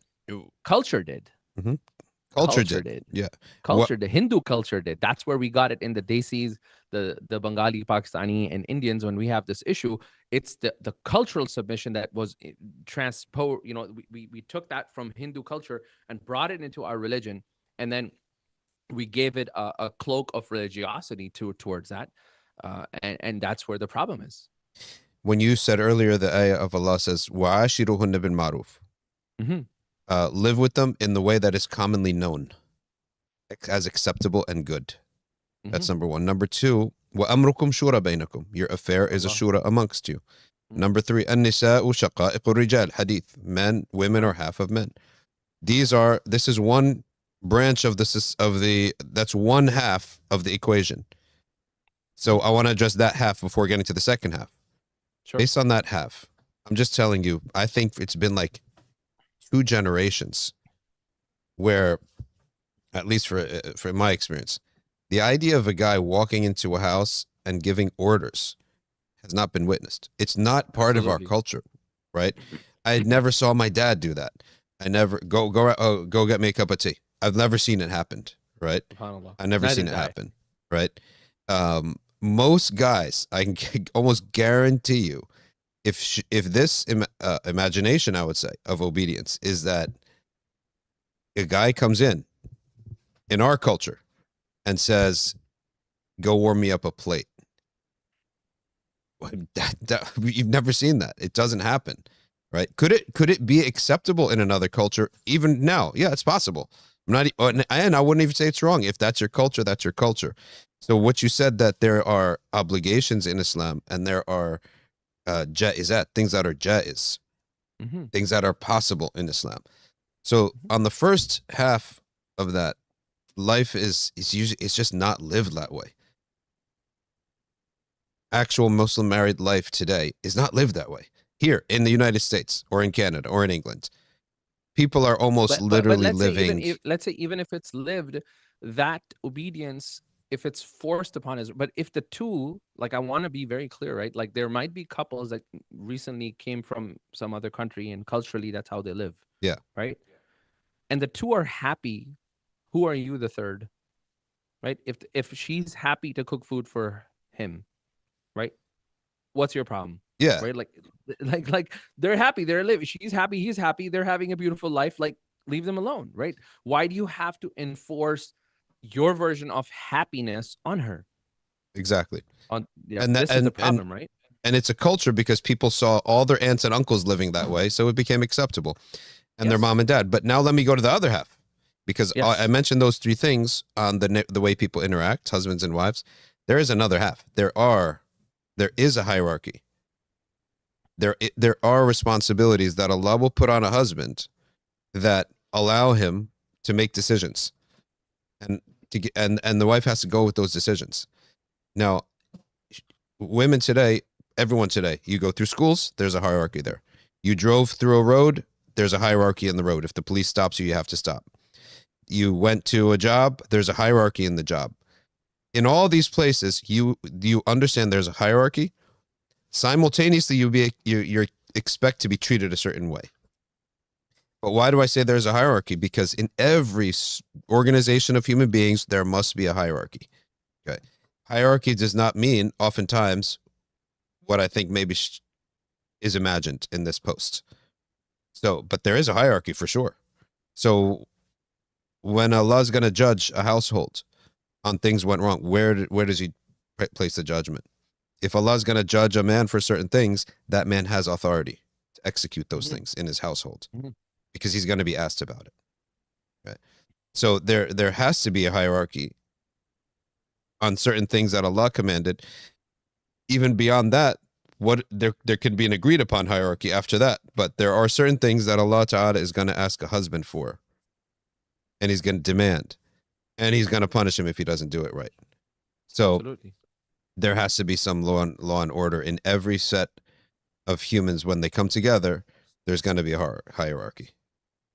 culture did. Culture did. Yeah. Culture, the Hindu culture did. That's where we got it in the Desis, the Bengali, Pakistani, and Indians. When we have this issue, it's the cultural submission that was transposed. You know, we took that from Hindu culture and brought it into our religion, and then we gave it a cloak of religiosity towards that, and that's where the problem is. When you said earlier, the ayah of Allah says, "Wa'ashiruhunna bil ma'ruf." Live with them in the way that is commonly known as acceptable and good. That's number one. Number two, وَأَمْرُكُمْ شُورَ بَيْنَكُمْ. Your affair is a shura amongst you. Number three, النِّسَاءُ شَقَائِقُ الرِّجَالِ. Hadith. Men, women are half of men. This is one branch of that's one half of the equation. So I want to address that half before getting to the second half. Sure. Based on that half, I'm just telling you, I think it's been like 2 generations where, at least for my experience, the idea of a guy walking into a house and giving orders has not been witnessed. It's not part of our culture, right? I never saw my dad do that. I never go get me a cup of tea. I've never seen it happen, right? I've never seen it happen, right? Most guys, I can almost guarantee you, if this imagination, I would say, of obedience is that a guy comes in our culture and says, "Go warm me up a plate." You've never seen that. It doesn't happen, right? Could it be acceptable in another culture even now? Yeah, it's possible. And I wouldn't even say it's wrong. If that's your culture, that's your culture. So what you said, that there are obligations in Islam and there are jaizat, things that are jaiz, things that are possible in Islam. So on the first half of that, life is usually, it's just not lived that way. Actual Muslim married life today is not lived that way. Here in the United States or in Canada or in England, people are almost literally living. Let's say even if it's lived, that obedience, if it's forced upon us, but if the two, like, I want to be very clear, right? Like, there might be couples that recently came from some other country and culturally that's how they live. Yeah. Right. And the two are happy. Who are you, the third? Right. If she's happy to cook food for him, right? What's your problem? Yeah. Right. Like they're happy. They're living. She's happy. He's happy. They're having a beautiful life. Like, leave them alone. Right. Why do you have to enforce your version of happiness on her? Exactly. This is the problem, right? And it's a culture because people saw all their aunts and uncles living that way, so it became acceptable, and their mom and dad. But now let me go to the other half, because I mentioned those 3 things on the way people interact, husbands and wives. There is another half. There is a hierarchy. There are responsibilities that Allah will put on a husband that allow him to make decisions, and the wife has to go with those decisions. Now, women today, everyone today, you go through schools, there's a hierarchy there. You drove through a road, there's a hierarchy in the road. If the police stops you, you have to stop. You went to a job, there's a hierarchy in the job. In all these places, you understand there's a hierarchy. Simultaneously, you expect to be treated a certain way. But why do I say there's a hierarchy? Because in every organization of human beings, there must be a hierarchy. Okay. Hierarchy does not mean, oftentimes, what I think maybe is imagined in this post. So, but there is a hierarchy for sure. So when Allah is going to judge a household on things went wrong, where does he place the judgment? If Allah is going to judge a man for certain things, that man has authority to execute those things in his household, because he's going to be asked about it. Okay. So there has to be a hierarchy on certain things that Allah commanded. Even beyond that, there could be an agreed upon hierarchy after that, but there are certain things that Allah Ta'ala is going to ask a husband for, and he's going to demand, and he's going to punish him if he doesn't do it right. So absolutely, there has to be some law and order in every set of humans. When they come together, there's going to be a hierarchy.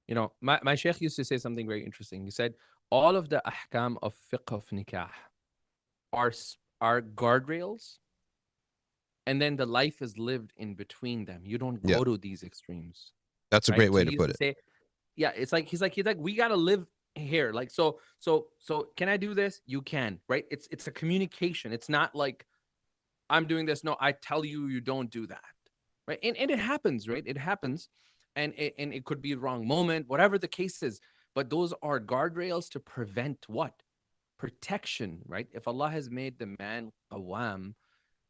You know, my Shaykh used to say something very interesting. He said, all of the ahkam of fiqh of nikah are guardrails, and then the life is lived in between them. You don't go to these extremes. That's a great way to put it. Yeah, it's like he's like we got to live here, like, so can I do this? You can, right? It's a communication. It's not like I'm doing this. No, I tell you, you don't do that, right? And it happens, right? It happens, and it could be the wrong moment, whatever the case is. But those are guardrails to prevent what? Protection, right? If Allah has made the man qawwam,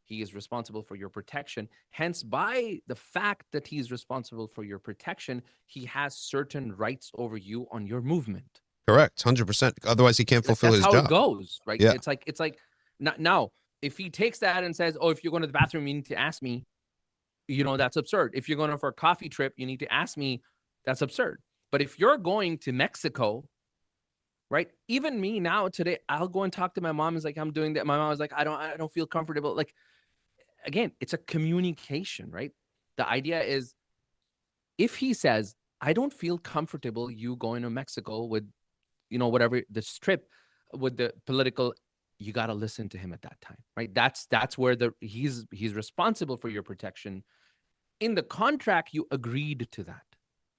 he is responsible for your protection. Hence, by the fact that he's responsible for your protection, he has certain rights over you on your movement. Correct, 100%. Otherwise, he can't fulfill his That's job. how it goes, right? Yeah. It's like now, if he takes that and says, "Oh, if you're going to the bathroom, you need to ask me," that's absurd. If you're going for a coffee trip, you need to ask me. That's absurd. But if you're going to Mexico, right? Even me now today, I'll go and talk to my mom. Is like, I'm doing that. My mom is like, I don't feel comfortable. Like, again, it's a communication, right? The idea is, if he says, I don't feel comfortable you going to Mexico with, whatever this trip with the political, you got to listen to him at that time, right? That's where he's responsible for your protection. In the contract, you agreed to that.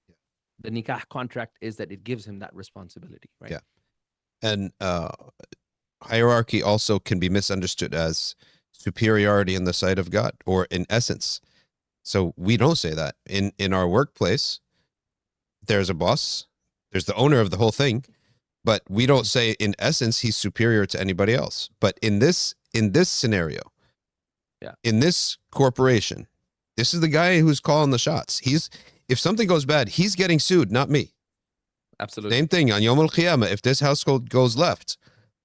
Yeah. The nikah contract is that it gives him that responsibility, right? Yeah. And hierarchy also can be misunderstood as superiority in the sight of God, or in essence. So we don't say that. In our workplace, there's a boss, there's the owner of the whole thing, but we don't say in essence he's superior to anybody else. But in this scenario, yeah, in this corporation, this is the guy who's calling the shots. If something goes bad, he's getting sued, not me. Absolutely. Same thing on Yawm al-Qiyamah. If this household goes left,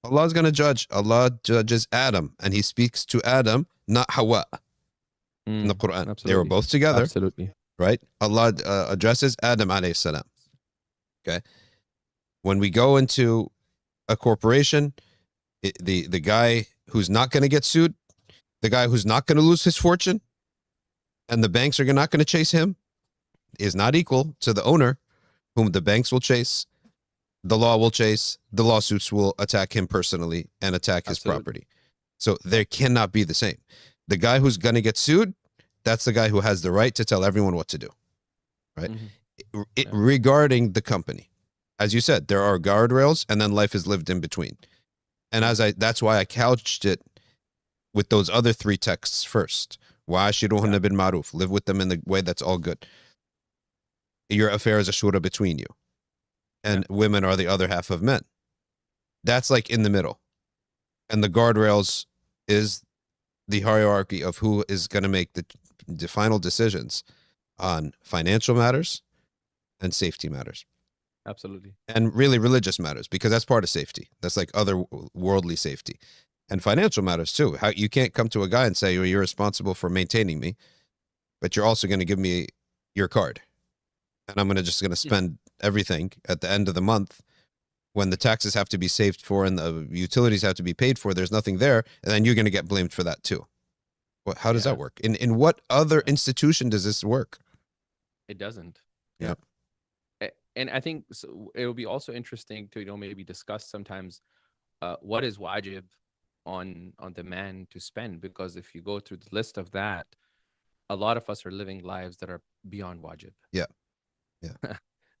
Allah's going to judge. Allah judges Adam, and he speaks to Adam, not Hawa. In the Qur'an. Absolutely. They were both together. Absolutely. Right? Allah addresses Adam alayhi salam. Okay? When we go into a corporation, the guy who's not going to get sued, the guy who's not going to lose his fortune, and the banks are not going to chase him, is not equal to the owner, whom the banks will chase, the law will chase, the lawsuits will attack him personally and attack his property. So they cannot be the same. The guy who's going to get sued, that's the guy who has the right to tell everyone what to do, right? Mm-hmm. Regarding the company, as you said, there are guardrails, and then life is lived in between. And that's why I couched it with those other three texts first. وَعَاشِرُوهُنَّ بِالْمَعْرُوفِ, live with them in the way that's all good. Your affair is a shura between you, and women are the other half of men. That's like in the middle, and the guardrails is the hierarchy of who is going to make the final decisions on financial matters and safety matters. Absolutely. And really religious matters, because that's part of safety. That's like other worldly safety. And financial matters too. How you can't come to a guy and say, well, you're responsible for maintaining me, but you're also going to give me your card. And I'm just going to spend everything at the end of the month when the taxes have to be saved for and the utilities have to be paid for. There's nothing there. And then you're going to get blamed for that too. How does that work? In what other institution does this work? It doesn't. Yeah. And I think it would be also interesting to, maybe discuss sometimes what is wajib on the man to spend, because if you go through the list of that, a lot of us are living lives that are beyond wajib. Yeah.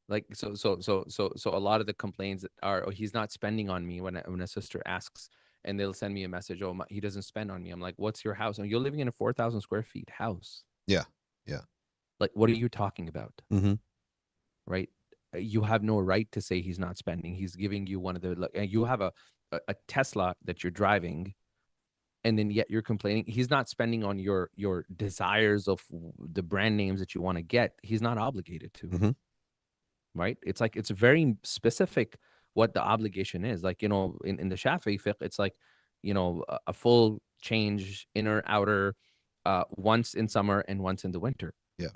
Like so a lot of the complaints are, oh, he's not spending on me, when a sister asks, and they'll send me a message, oh, he doesn't spend on me. I'm like, what's your house? And you're living in a 4,000 square feet house. Yeah. Like, what are you talking about? Mm-hmm. Right? You have no right to say he's not spending. He's giving you one of the, you have a Tesla that you're driving, and then yet you're complaining he's not spending on your desires of the brand names that you want to get. He's not obligated to. Mm-hmm. Right? It's like, it's very specific what the obligation is. Like, in the Shafi'i fiqh, it's like, a full change, inner, outer, once in summer and once in the winter. Yeah.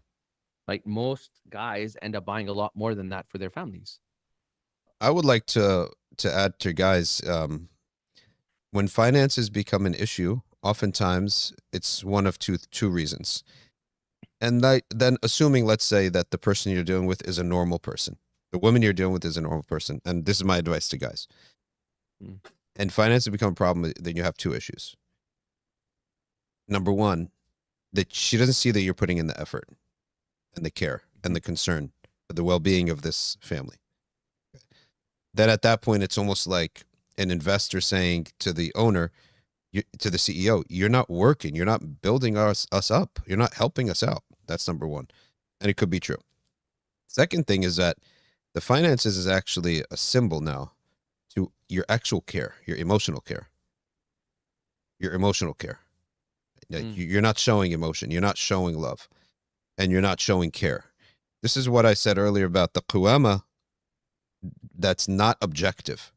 Like, most guys end up buying a lot more than that for their families. I would like to add to guys, when finances become an issue, oftentimes it's one of two reasons. And then assuming, let's say, that the person you're dealing with is a normal person. The woman you're dealing with is a normal person. And this is my advice to guys. And finances become a problem, then you have two issues. Number one, that she doesn't see that you're putting in the effort and the care and the concern for the well-being of this family. then at that point, it's almost like an investor saying to the owner, to the CEO, you're not working, you're not building us up, you're not helping us out. That's number one. And it could be true. Second thing is that the finances is actually a symbol now to your actual care, your emotional care. Your emotional care. You're not showing emotion, you're not showing love, and you're not showing care. This is what I said earlier about the qawama that's not objective.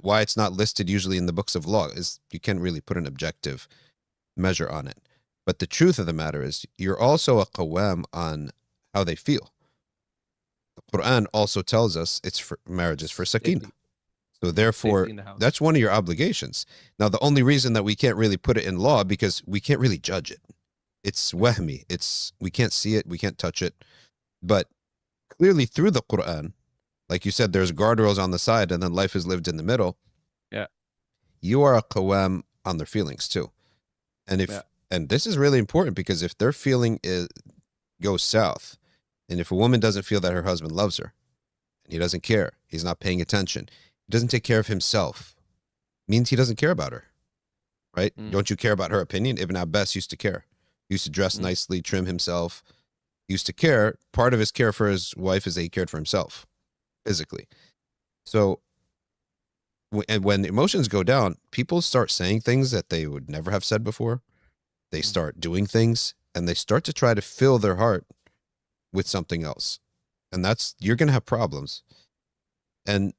Why it's not listed usually in the books of law is you can't really put an objective measure on it. But the truth of the matter is you're also a qawam on how they feel. The Qur'an also tells us it's for marriages for sakina. So therefore, that's one of your obligations. Now, the only reason that we can't really put it in law because we can't really judge it. It's wahmi. We can't see it. We can't touch it. But clearly through the Qur'an, like you said, there's guardrails on the side and then life is lived in the middle. Yeah. You are a qawam on their feelings too. And and this is really important because if their feeling goes south, and if a woman doesn't feel that her husband loves her, and he doesn't care, he's not paying attention, he doesn't take care of himself, means he doesn't care about her, right? Don't you care about her opinion? Ibn Abbas used to care. He used to dress nicely, trim himself, he used to care. Part of his care for his wife is that he cared for himself physically. So when emotions go down, people start saying things that they would never have said before. They start doing things and they start to try to fill their heart with something else. And you're going to have problems. And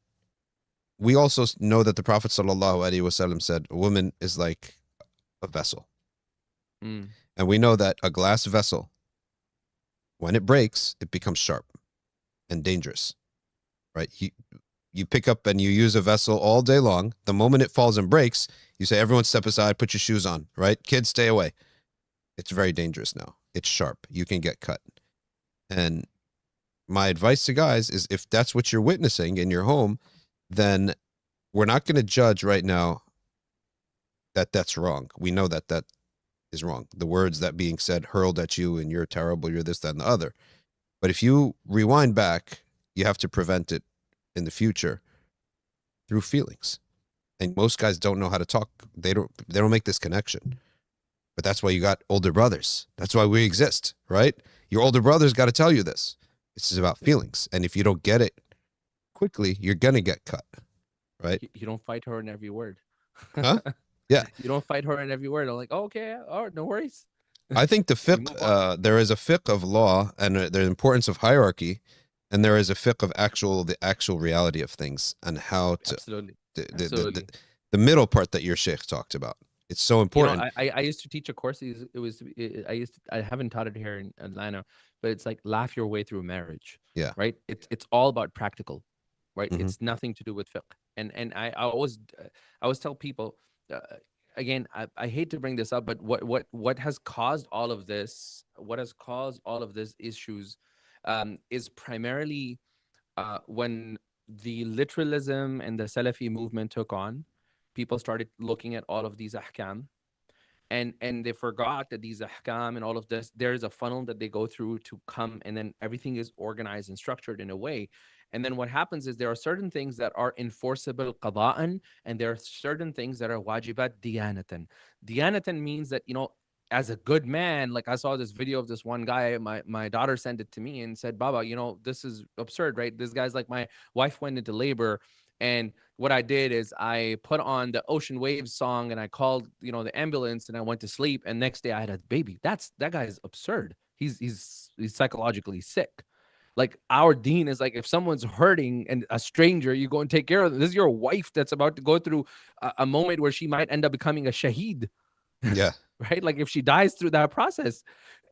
we also know that the Prophet ﷺ said a woman is like a vessel. And we know that a glass vessel, when it breaks, it becomes sharp and dangerous, right? You pick up and you use a vessel all day long. The moment it falls and breaks, you say, everyone step aside, put your shoes on, right? Kids, stay away. It's very dangerous now. It's sharp. You can get cut. And my advice to guys is if that's what you're witnessing in your home, then we're not going to judge right now that that's wrong. We know that that is wrong. The words that being said hurled at you and you're terrible, you're this, that, and the other. But if you rewind back, you have to prevent it in the future through feelings. And most guys don't know how to talk. They don't make this connection. But that's why you got older brothers. That's why we exist, right? Your older brother's got to tell you this. This is about feelings. And if you don't get it quickly, you're going to get cut, right? You don't fight her in every word. Huh? Yeah. You don't fight her in every word. I'm like, oh, okay, all right, no worries. I think the fiqh, there is a fiqh of law and the importance of hierarchy, and there is a fiqh of the actual reality of things and how to Absolutely. The middle part that your Shaykh talked about. It's so important. I used to teach a course. I haven't taught it here in Atlanta, but it's like laugh your way through marriage. Yeah. Right. It's all about practical, right? It's nothing to do with fiqh. And I always tell people, again, I hate to bring this up, but what has caused all of this? What has caused all of these issues is primarily when the literalism and the Salafi movement took on. People started looking at all of these ahkam, and they forgot that these ahkam and all of this, there is a funnel that they go through to come, and then everything is organized and structured in a way. And then what happens is there are certain things that are enforceable qada'an, and there are certain things that are wajibat diyanatan. Diyanatan means that, as a good man, like I saw this video of this one guy, my daughter sent it to me and said, Baba, this is absurd, right? This guy's like, my wife went into labor, and what I did is I put on the Ocean Waves song and I called, the ambulance, and I went to sleep. And next day I had a baby. That guy is absurd. He's psychologically sick. Like our deen is like, if someone's hurting and a stranger, you go and take care of them. This is your wife that's about to go through a moment where she might end up becoming a shaheed. Yeah. Right. Like if she dies through that process,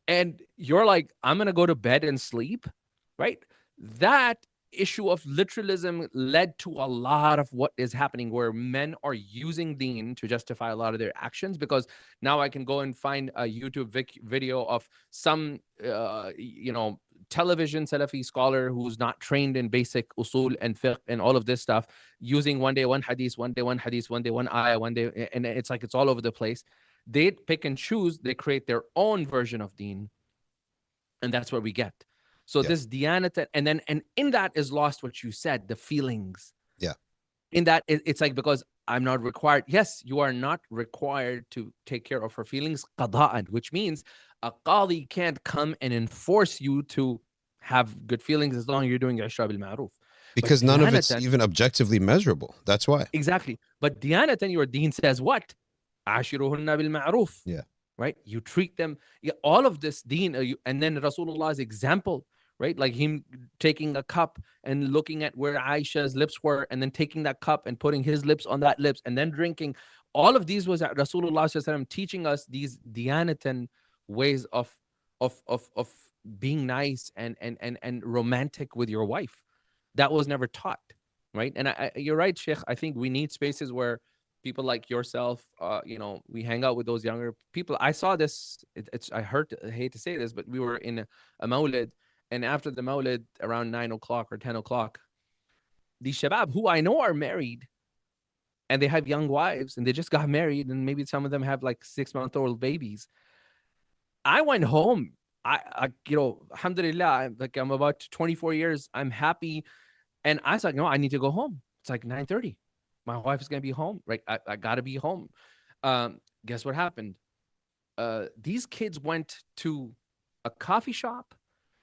and you're like, I'm going to go to bed and sleep. Right. That issue of literalism led to a lot of what is happening, where men are using deen to justify a lot of their actions, because now I can go and find a YouTube video of some television Salafi scholar who's not trained in basic usul and fiqh and all of this stuff, using one day one hadith, one day one hadith, one day one ayah, one day, and it's like it's all over the place. They pick and choose, they create their own version of deen, and that's what we get. So this diyanat, and in that is lost what you said, the feelings. Yeah. in that it's like, because I'm not required. Yes, you are not required to take care of her feelings qada'an, which means a qadi can't come and enforce you to have good feelings as long as you're doing ishra bil ma'ruf. Because none of it's diyanatan, even objectively measurable. That's why. exactly. But diyanatan, your deen says what? Ashiruhunna bil ma'ruf. Yeah. Right? You treat them, all of this deen, and then Rasulullah's example, right? Like him taking a cup and looking at where Aisha's lips were, and then taking that cup and putting his lips on that lips, and then drinking. All of these was Rasulullah teaching us these diyanatan ways of being nice and romantic with your wife. That was never taught, right? And you're right, Sheikh. I think we need spaces where people like yourself, we hang out with those younger people. I saw this. I hate to say this, but we were in a maulid, and after the maulid, around 9 o'clock or 10 o'clock, the shabab who I know are married, and they have young wives, and they just got married, and maybe some of them have like 6-month-old babies. I went home. Alhamdulillah, I'm about 24 years. I'm happy. And I was like, no, I need to go home. It's like 9:30. My wife is going to be home, right? I got to be home. Guess what happened? These kids went to a coffee shop,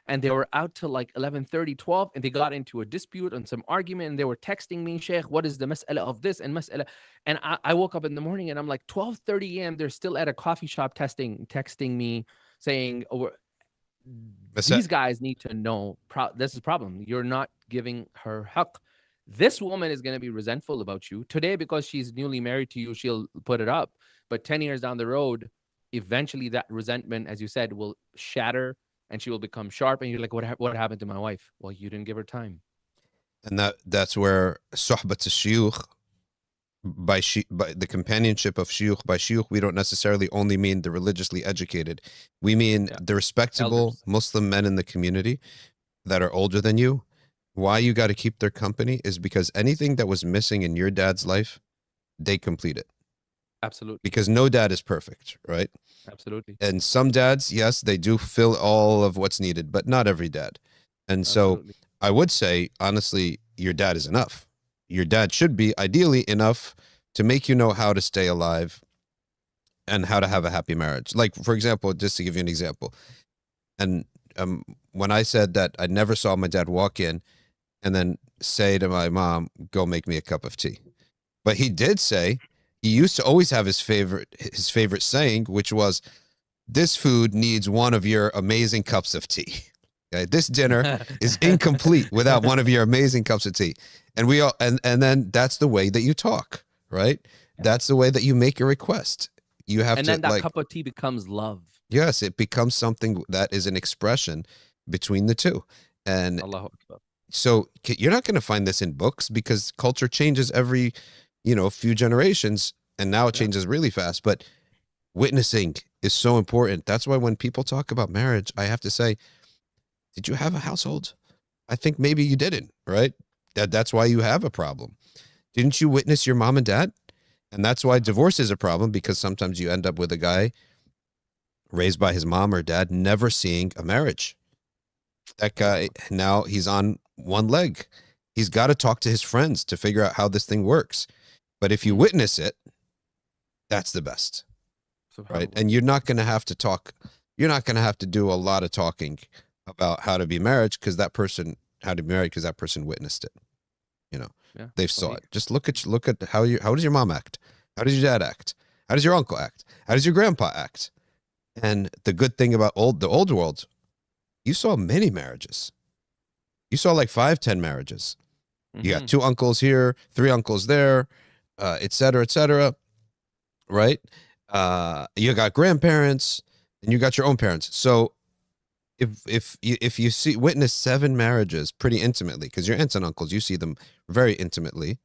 and they were out till like 11:30, 12, and they got into a dispute and some argument, and they were texting me, Sheikh, what is the mas'ala of this and mas'ala? And I woke up in the morning, and I'm like, 12:30 a.m., they're still at a coffee shop texting me, saying, these guys need to know this is a problem. You're not giving her haqq. This woman is going to be resentful about you today because she's newly married to you. She'll put it up, but 10 years down the road, eventually that resentment, as you said, will shatter, and she will become sharp. And you're like, what happened to my wife? Well, you didn't give her time. And that's where suhbat al-shuyukh, by the companionship of shuyukh, by shuyukh, we don't necessarily only mean the religiously educated. We mean the respectable Elders. Muslim men in the community that are older than you. Why you got to keep their company is because anything that was missing in your dad's life, they complete it. Absolutely. Because no dad is perfect, right? Absolutely. And some dads, yes, they do fill all of what's needed, but not every dad. And so Absolutely. I would say, honestly, your dad is enough. Your dad should be ideally enough to make you know how to stay alive and how to have a happy marriage. Like, for example, just to give you an example. And when I said that I never saw my dad walk in and then say to my mom, go make me a cup of tea. But he did say, he used to always have his favorite saying, which was, this food needs one of your amazing cups of tea. Okay? This dinner is incomplete without one of your amazing cups of tea. And we all, and then that's the way that you talk, right? That's the way that you make a request. You have and to, then that like, cup of tea becomes love. yes, it becomes something that is an expression between the two. And Allahu Akbar. so you're not going to find this in books because culture changes every, few generations, and now it changes really fast. But witnessing is so important. That's why when people talk about marriage, I have to say, did you have a household? I think maybe you didn't, right? That's why you have a problem. Didn't you witness your mom and dad? And that's why divorce is a problem, because sometimes you end up with a guy raised by his mom or dad, never seeing a marriage. That guy, now he's on one leg. He's got to talk to his friends to figure out how this thing works. But if you witness it, that's the best, right? And you're not going to have to talk. You're not going to have to do a lot of talking about how to be married because that person witnessed it. They've saw it. Just look at how does your mom act? How does your dad act? How does your uncle act? How does your grandpa act? And the good thing about the old world, you saw many marriages. You saw like 5-10 marriages. You got 2 uncles here, 3 uncles there, et cetera, right? You got grandparents and you got your own parents. So if you witness 7 marriages pretty intimately, because your aunts and uncles, you see them very intimately,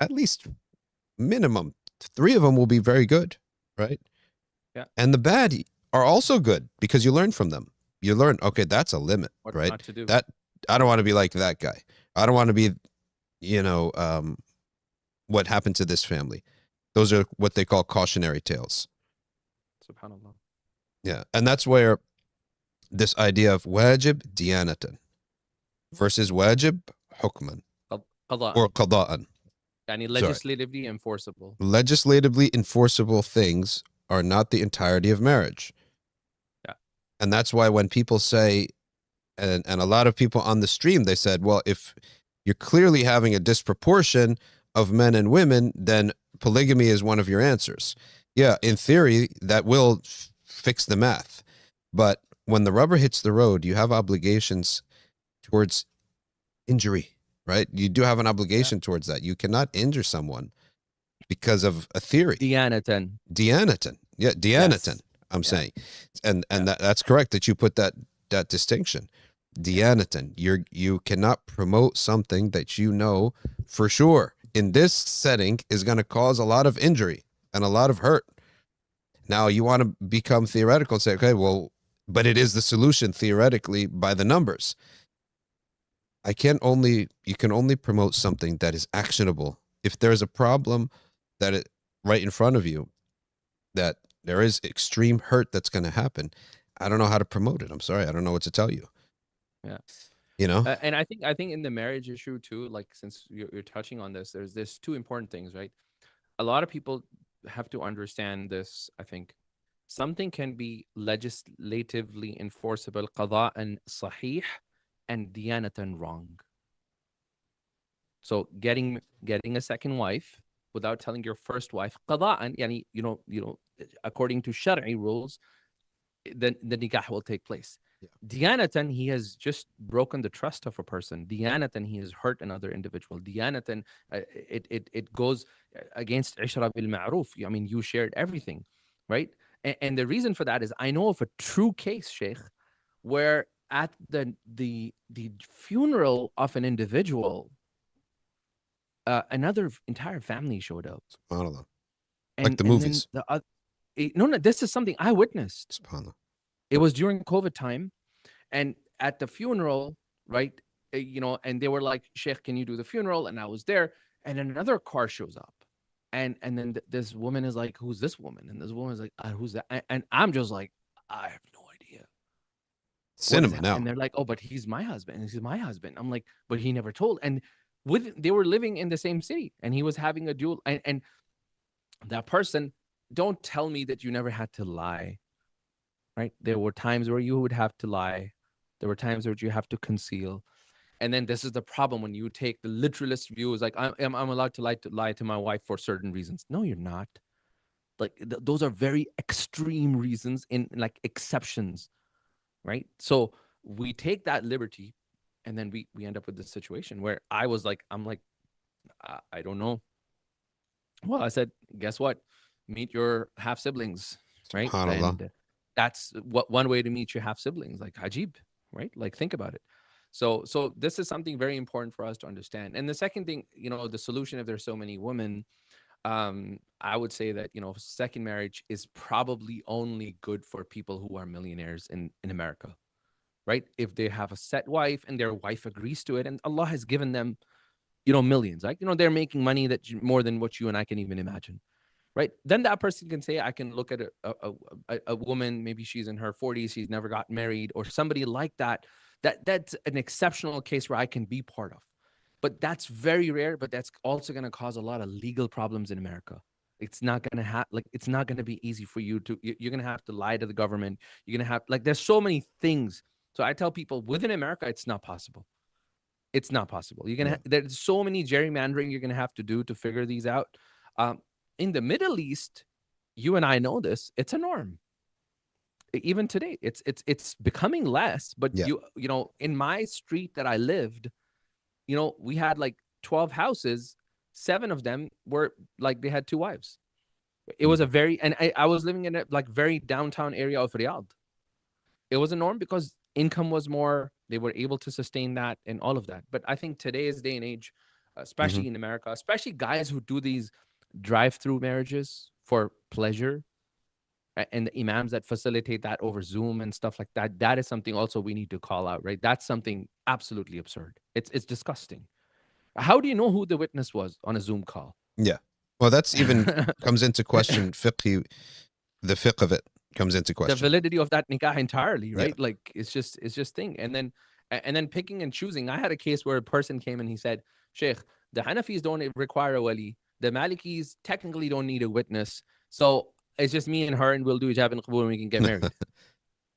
at least minimum 3 of them will be very good, right? Yeah. And the bad are also good because you learn from them. You learn, okay, that's a limit, What right? not to do. That I don't want to be like that guy. I don't want to be, what happened to this family. Those are what they call cautionary tales. Subhanallah. Yeah. And that's where this idea of wajib diyanatan versus wajib hukman Qada. or qada'an. Yani Sorry. legislatively enforceable. Legislatively enforceable things are not the entirety of marriage. Yeah. And that's why when people say, and a lot of people on the stream, they said, well, if you're clearly having a disproportion of men and women, then polygamy is one of your answers. Yeah, in theory, that will fix the math. But when the rubber hits the road, you have obligations towards injury, right? You do have an obligation towards that. You cannot injure someone because of a theory. Diyanatan. Yeah, Diyanatan, Yes. I'm saying. And that's correct that you put that distinction. Diyanatan. You cannot promote something that you know for sure in this setting is going to cause a lot of injury and a lot of hurt. Now you want to become theoretical and say, okay, well, but it is the solution theoretically by the numbers. You can only promote something that is actionable. If there's a problem that right in front of you, that there is extreme hurt that's going to happen, I don't know how to promote it. I'm sorry. I don't know what to tell you. Yeah. You know? And I think in the marriage issue too, like since you're touching on this, there's two important things, right? A lot of people have to understand this. I think something can be legislatively enforceable, qada'an sahih, and diyanatan wrong. So getting a second wife without telling your first wife, qada'an, yani, you know, according to Shar'i rules, then the nikah will take place. Diyanatan, he has just broken the trust of a person. Diyanatan, he has hurt another individual. Diyanatan, it goes against ishra bil ma'ruf. I mean, you shared everything, right? And the reason for that is I know of a true case, Shaykh, where at the funeral of an individual, another entire family showed up. SubhanAllah. Like the movies. No, this is something I witnessed. SubhanAllah. It was during COVID time, and at the funeral, right, you know, and they were like, Sheikh, can you do the funeral? And I was there, and then another car shows up, and then this woman is like, who's this woman? And this woman is like, who's that? And I'm just like, I have no idea. Cinema now. And they're like, oh, but he's my husband. And he's my husband. I'm like, but he never told. And they were living in the same city, and he was having a dual. And that person, don't tell me that you never had to lie. Right? There were times where you would have to lie. There were times where you have to conceal. And then this is the problem when you take the literalist view, is like, I'm allowed to lie to my wife for certain reasons. No, you're not. Like those are very extreme reasons in like exceptions, right? So we take that liberty, and then we end up with this situation where I'm like, I don't know. Well, I said, guess what? Meet your half siblings, right? And that's one way to meet your half siblings, like ajib, right? Like think about it. So this is something very important for us to understand. And the second thing, you know, the solution, if there's so many women, I would say that, you know, second marriage is probably only good for people who are millionaires in America, right? If they have a set wife and their wife agrees to it, and Allah has given them, you know, millions, like, you know, they're making money that more than what you and I can even imagine. Right. Then that person can say, I can look at a woman, maybe she's in her 40s, she's never got married, or somebody like that. That's an exceptional case where I can be part of. But that's very rare. But that's also going to cause a lot of legal problems in America. It's not going to it's not going to be easy for you to, you're going to have to lie to the government. You're going to have, like, there's so many things. So I tell people within America, it's not possible. It's not possible. You're going to, there's so many gerrymandering you're going to have to do to figure these out. In the Middle East, you and I know this, it's a norm. Even today, it's becoming less. But you know, in my street that I lived, you know, we had like 12 houses, 7 of them were like, they had 2 wives. It was a very, and I was living in a like very downtown area of Riyadh. It was a norm because income was more, they were able to sustain that and all of that. But I think today's day and age, especially in America, especially guys who do these drive-through marriages for pleasure, and the imams that facilitate that over Zoom and stuff like that, that is something also we need to call out, right? That's something absolutely absurd. It's disgusting. How do you know who the witness was on a Zoom call? Yeah. Well, that's even comes into question. The fiqh of it comes into question. The validity of that nikah entirely, right? Like it's just thing. And then picking and choosing. I had a case where a person came and he said, Sheikh, The Hanafis don't require a wali. The Malikis technically don't need a witness. So it's just me and her, and we'll do ijab and qabul, and we can get married.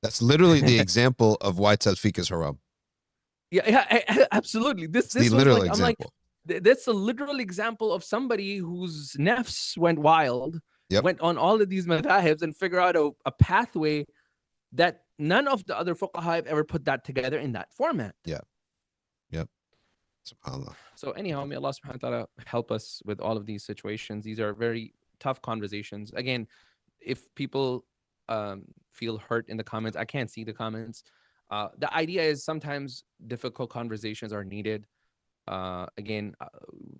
That's literally the example of why talfiq is haram. Yeah, absolutely. This The was literal like, I'm like, example. that's a literal example of somebody whose nafs went wild, Yep. went on all of these madhahibs and figure out a pathway that none of the other fuqaha have ever put that together in that format. Yep. SubhanAllah. So anyhow, may Allah subhanahu wa ta'ala help us with all of these situations. These are very tough conversations. Again, if people feel hurt in the comments, I can't see the comments. The idea is sometimes difficult conversations are needed. Again,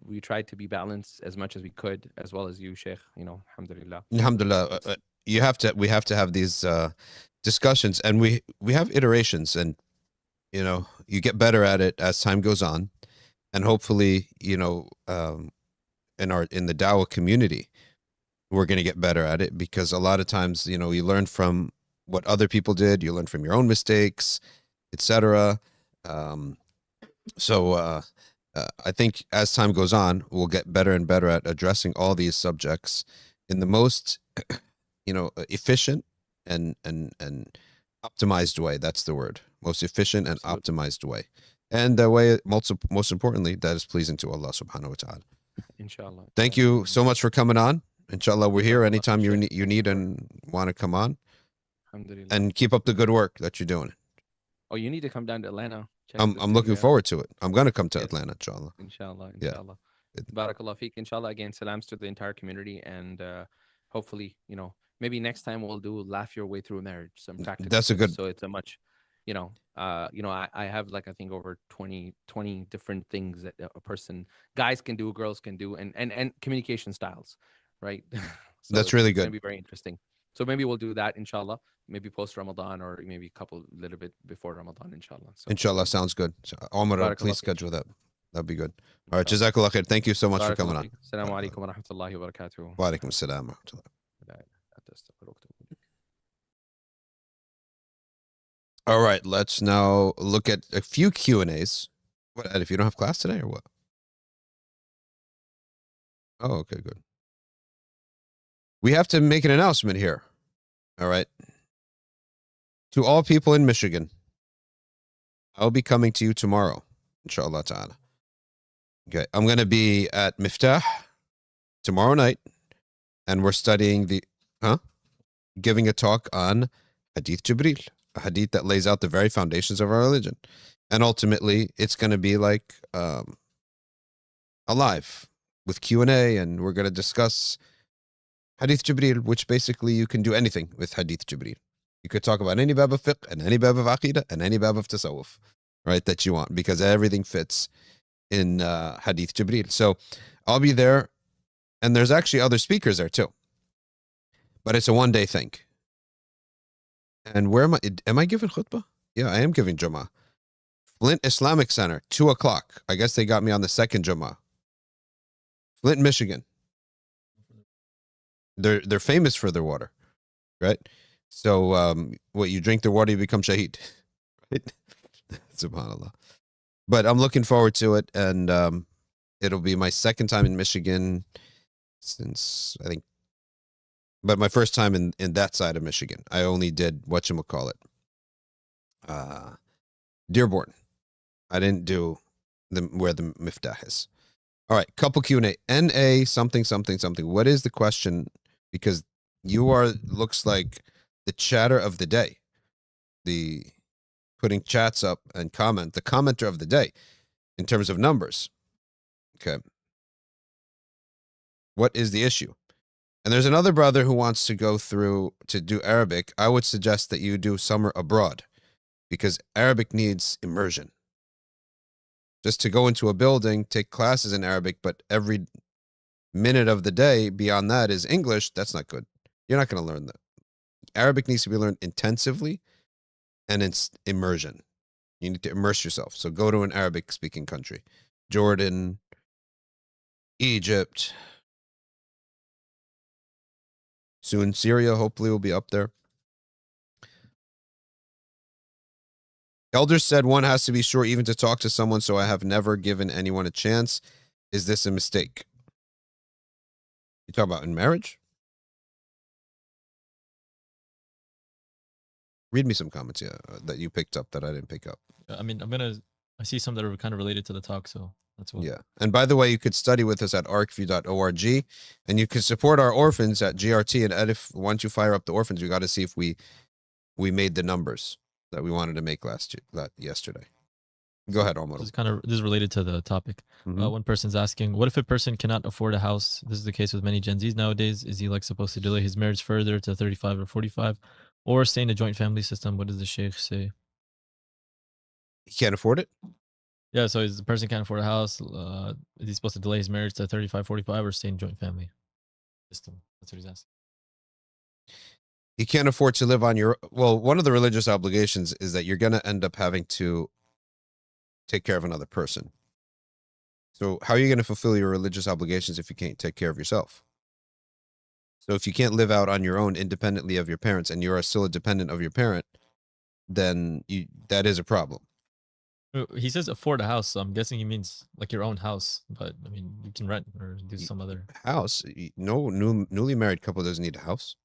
we tried to be balanced as much as we could, as well as you, Shaykh. You know, alhamdulillah. Alhamdulillah. We have to have these discussions, and we have iterations, and you know, you get better at it as time goes on, and hopefully, you know, in the Dawah community, we're going to get better at it, because a lot of times, you know, you learn from what other people did, you learn from your own mistakes, etc. So I think as time goes on, we'll get better and better at addressing all these subjects in the most, you know, efficient and optimized way. That's the word. Most efficient and optimized way. And the way, most importantly, that is pleasing to Allah subhanahu wa ta'ala. Inshallah. Thank you so much for coming on. Inshallah, we're here anytime you need and want to come on. Alhamdulillah. And keep up the good work that you're doing. Oh, you need to come down to Atlanta. I'm looking forward to it. I'm going to come to Atlanta, inshallah. Inshallah. Yeah. Inshallah. Barakallah feek. Inshallah. Again, salams to the entire community. And hopefully, you know, maybe next time we'll do laugh your way through a marriage. Some practical. That's a good. So it's a much, you know, I have like, I think over 20 different things that a person, guys can do, girls can do, and communication styles, right? So that's really it's good. Going to be very interesting. So maybe we'll do that, inshallah. Maybe post Ramadan, or maybe a little bit before Ramadan, inshallah. So, inshallah, sounds good. So, Ahmad, please schedule that. That'd be good. All right, Jazakallah khair. Thank you so much for coming on. Assalamu alaikum wa rahmatullahi wa barakatuh. Wa alaikum assalam wa rahmatullah. All right, let's now look at a few Q&As. What, Ed, if you don't have class today or what? Oh, okay, good. We have to make an announcement here. All right. To all people in Michigan, I'll be coming to you tomorrow, inshallah ta'ala. Okay, I'm going to be at Miftaah tomorrow night, and we're studying giving a talk on Hadith Jibreel, a hadith that lays out the very foundations of our religion. And ultimately, it's going to be like alive with Q&A, and we're going to discuss Hadith Jibreel, which basically you can do anything with Hadith Jibreel. You could talk about any bab of fiqh, and any bab of aqidah, and any bab of tasawwuf, right, that you want, because everything fits in Hadith Jibreel. So I'll be there, and there's actually other speakers there too. But it's a one-day thing. And where am I giving khutbah? Yeah, I am giving Jummah. Flint Islamic Center, 2 o'clock. I guess they got me on the second Jummah. Flint, Michigan. They're famous for their water, right? So what, you drink their water, you become shaheed, right? Subhanallah. But I'm looking forward to it, and it'll be my second time in Michigan since, I think, but my first time in that side of Michigan. I only did whatchamacallit, Dearborn. I didn't do where the Miftaah is. All right, couple Q&A. NA something something something. What is the question? Because you are, looks like, the chatter of the day, the putting chats up and the commenter of the day in terms of numbers. Okay. What is the issue? And there's another brother who wants to go through to do Arabic. I would suggest that you do summer abroad, because Arabic needs immersion. Just to go into a building, take classes in Arabic, but every minute of the day beyond that is English, that's not good. You're not going to learn that. Arabic needs to be learned intensively and in immersion. You need to immerse yourself. So go to an Arabic-speaking country. Jordan, Egypt. Soon Syria, hopefully, will be up there. Elders said one has to be sure even to talk to someone, so I have never given anyone a chance. Is this a mistake? You talking about in marriage? Read me some comments, that you picked up that I didn't pick up. I mean, I see some that are kind of related to the talk, so that's what. Yeah. And by the way, you could study with us at arcview.org, and you can support our orphans at GRT. And Edif, once you fire up the orphans, we got to see if we made the numbers that we wanted to make yesterday. Go ahead, Omar. This is related to the topic. Mhm. One person's asking, what if a person cannot afford a house? This is the case with many Gen Zs nowadays. Is he like supposed to delay his marriage further to 35 or 45, or stay in a joint family system? What does the Shaykh say? He can't afford it? Yeah, so the person can't afford a house. Is he supposed to delay his marriage to 35, 45, or stay in joint family system? That's what he's asking. He can't afford to live on one of the religious obligations is that you're going to end up having to take care of another person. So how are you going to fulfill your religious obligations if you can't take care of yourself? So if you can't live out on your own independently of your parents and you are still a dependent of your parent, then that is a problem. He says afford a house, so I'm guessing he means like your own house. But I mean, you can rent or do some other house. No newly married couple doesn't need a house.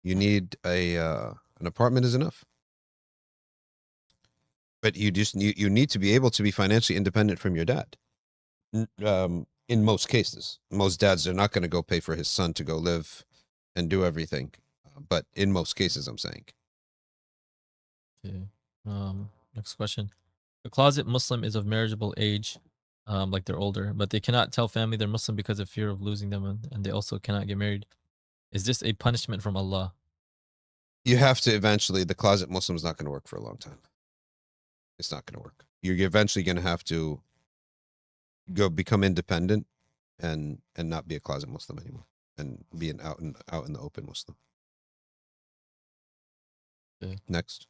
You need an apartment is enough. But you need to be able to be financially independent from your dad. In most cases, most dads are not going to go pay for his son to go live and do everything. But in most cases, I'm saying. Okay. Next question. A closet Muslim is of marriageable age, like they're older, but they cannot tell family they're Muslim because of fear of losing them, and they also cannot get married. Is this a punishment from Allah? You have to eventually. The closet Muslim is not going to work for a long time. It's not going to work. You're eventually going to have to become independent and not be a closet Muslim anymore and be an out in the open Muslim. Okay. Next.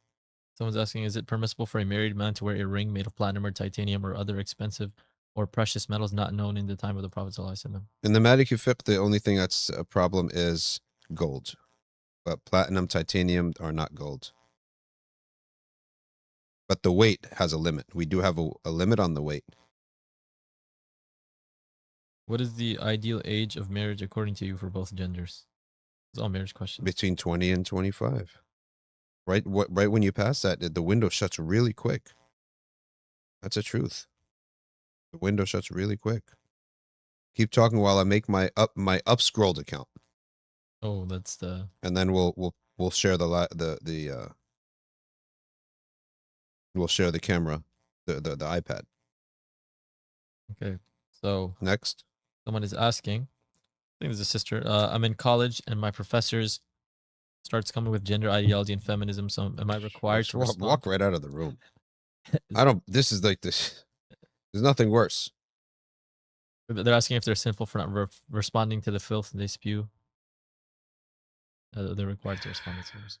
Someone's asking, is it permissible for a married man to wear a ring made of platinum or titanium or other expensive or precious metals not known in the time of the Prophet ﷺ? In the Maliki fiqh, the only thing that's a problem is gold. But platinum, titanium are not gold. But the weight has a limit. We do have a limit on the weight. What is the ideal age of marriage according to you for both genders? It's all marriage questions. Between 20 and 25. Right when you pass that, the window shuts really quick. That's a truth. The window shuts really quick. Keep talking while I make my Upscrolled account. Oh, that's the. And then we'll share we'll share the camera, the iPad. Okay. So next, someone is asking. I think there's a sister. I'm in college and my professors starts coming with gender ideology and feminism. So am I required to walk right out of the room? This is like this. There's nothing worse. They're asking if they're sinful for not responding to the filth they spew. They're required to respond to this.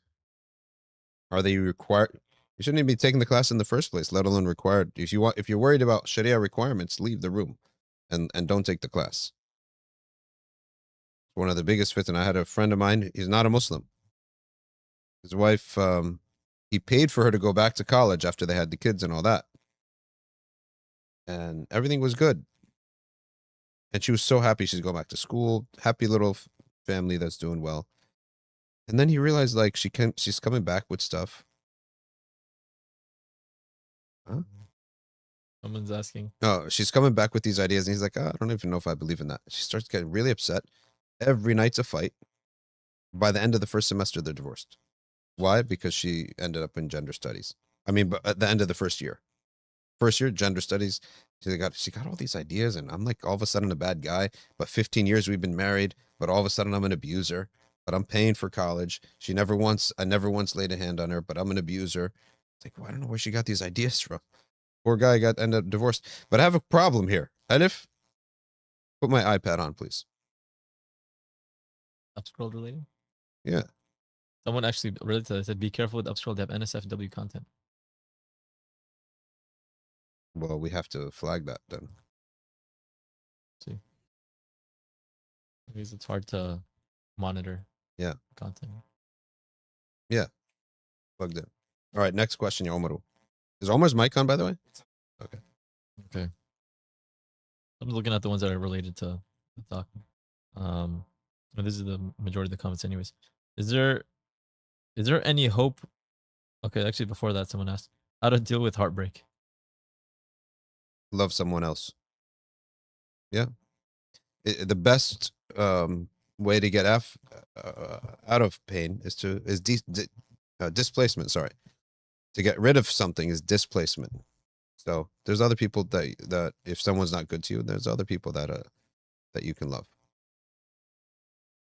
Are they required? You shouldn't even be taking the class in the first place, let alone required. If you're worried about Sharia requirements, leave the room, and don't take the class. One of the biggest fitna. I had a friend of mine. He's not a Muslim. His wife, he paid for her to go back to college after they had the kids and all that. And everything was good. And she was so happy she's going back to school. Happy little family that's doing well. And then he realized like she's coming back with stuff. Huh? Someone's asking. No, she's coming back with these ideas. And he's like, I don't even know if I believe in that. She starts getting really upset. Every night's a fight. By the end of the first semester, they're divorced. Why? Because she ended up in gender studies. I mean, but at the end of the first year, gender studies, she got all these ideas, and I'm like all of a sudden a bad guy. But 15 years we've been married, but all of a sudden I'm an abuser. But I'm paying for college. I never once laid a hand on her, but I'm an abuser. It's like, well, I don't know where she got these ideas from. Poor guy ended up divorced. But I have a problem here. Alif, put my iPad on, please. Upscrolled related? Yeah. Someone actually related to that said, be careful with Upscrolled. They have NSFW content. Well, we have to flag that then. See. Because it's hard to monitor content. Yeah. Plugged in. All right, next question, Omaru. Is Omar's mic on, by the way? Okay. Okay. I'm looking at the ones that are related to the talk. And this is the majority of the comments, anyways. Is there any hope? Okay, actually, before that, someone asked how to deal with heartbreak. Love someone else. Yeah. The best way to get out of pain is displacement. Sorry, to get rid of something is displacement. So there's other people that if someone's not good to you, there's other people that you can love.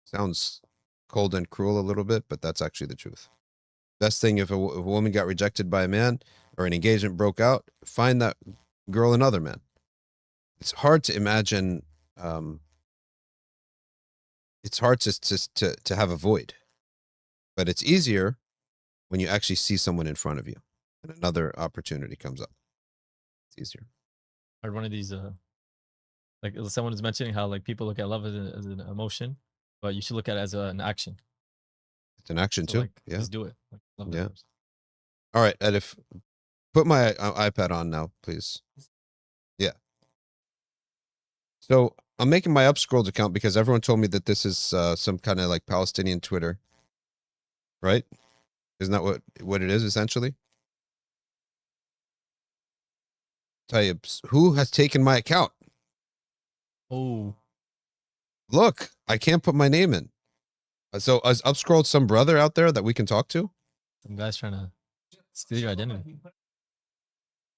Sounds cold and cruel a little bit, but that's actually the truth. Best thing if a woman got rejected by a man or an engagement broke out, find that girl another man. It's hard to imagine. It's hard to have a void, but it's easier when you actually see someone in front of you and another opportunity comes up. It's easier. I heard one of these, like someone is mentioning how like people look at love as an emotion, but you should look at it as an action. It's an action So, too. like, Yeah. just do it. Like, love that Yeah. person. All right, Edif, put my iPad on now, please. Yeah. So I'm making my Upscrolled account because everyone told me that this is some kind of like Palestinian Twitter, right? Isn't that what it is essentially? Tayyib, who has taken my account? Oh, Look, I can't put my name in. So is Upscrolled some brother out there that we can talk to? some guy's trying to steal your identity.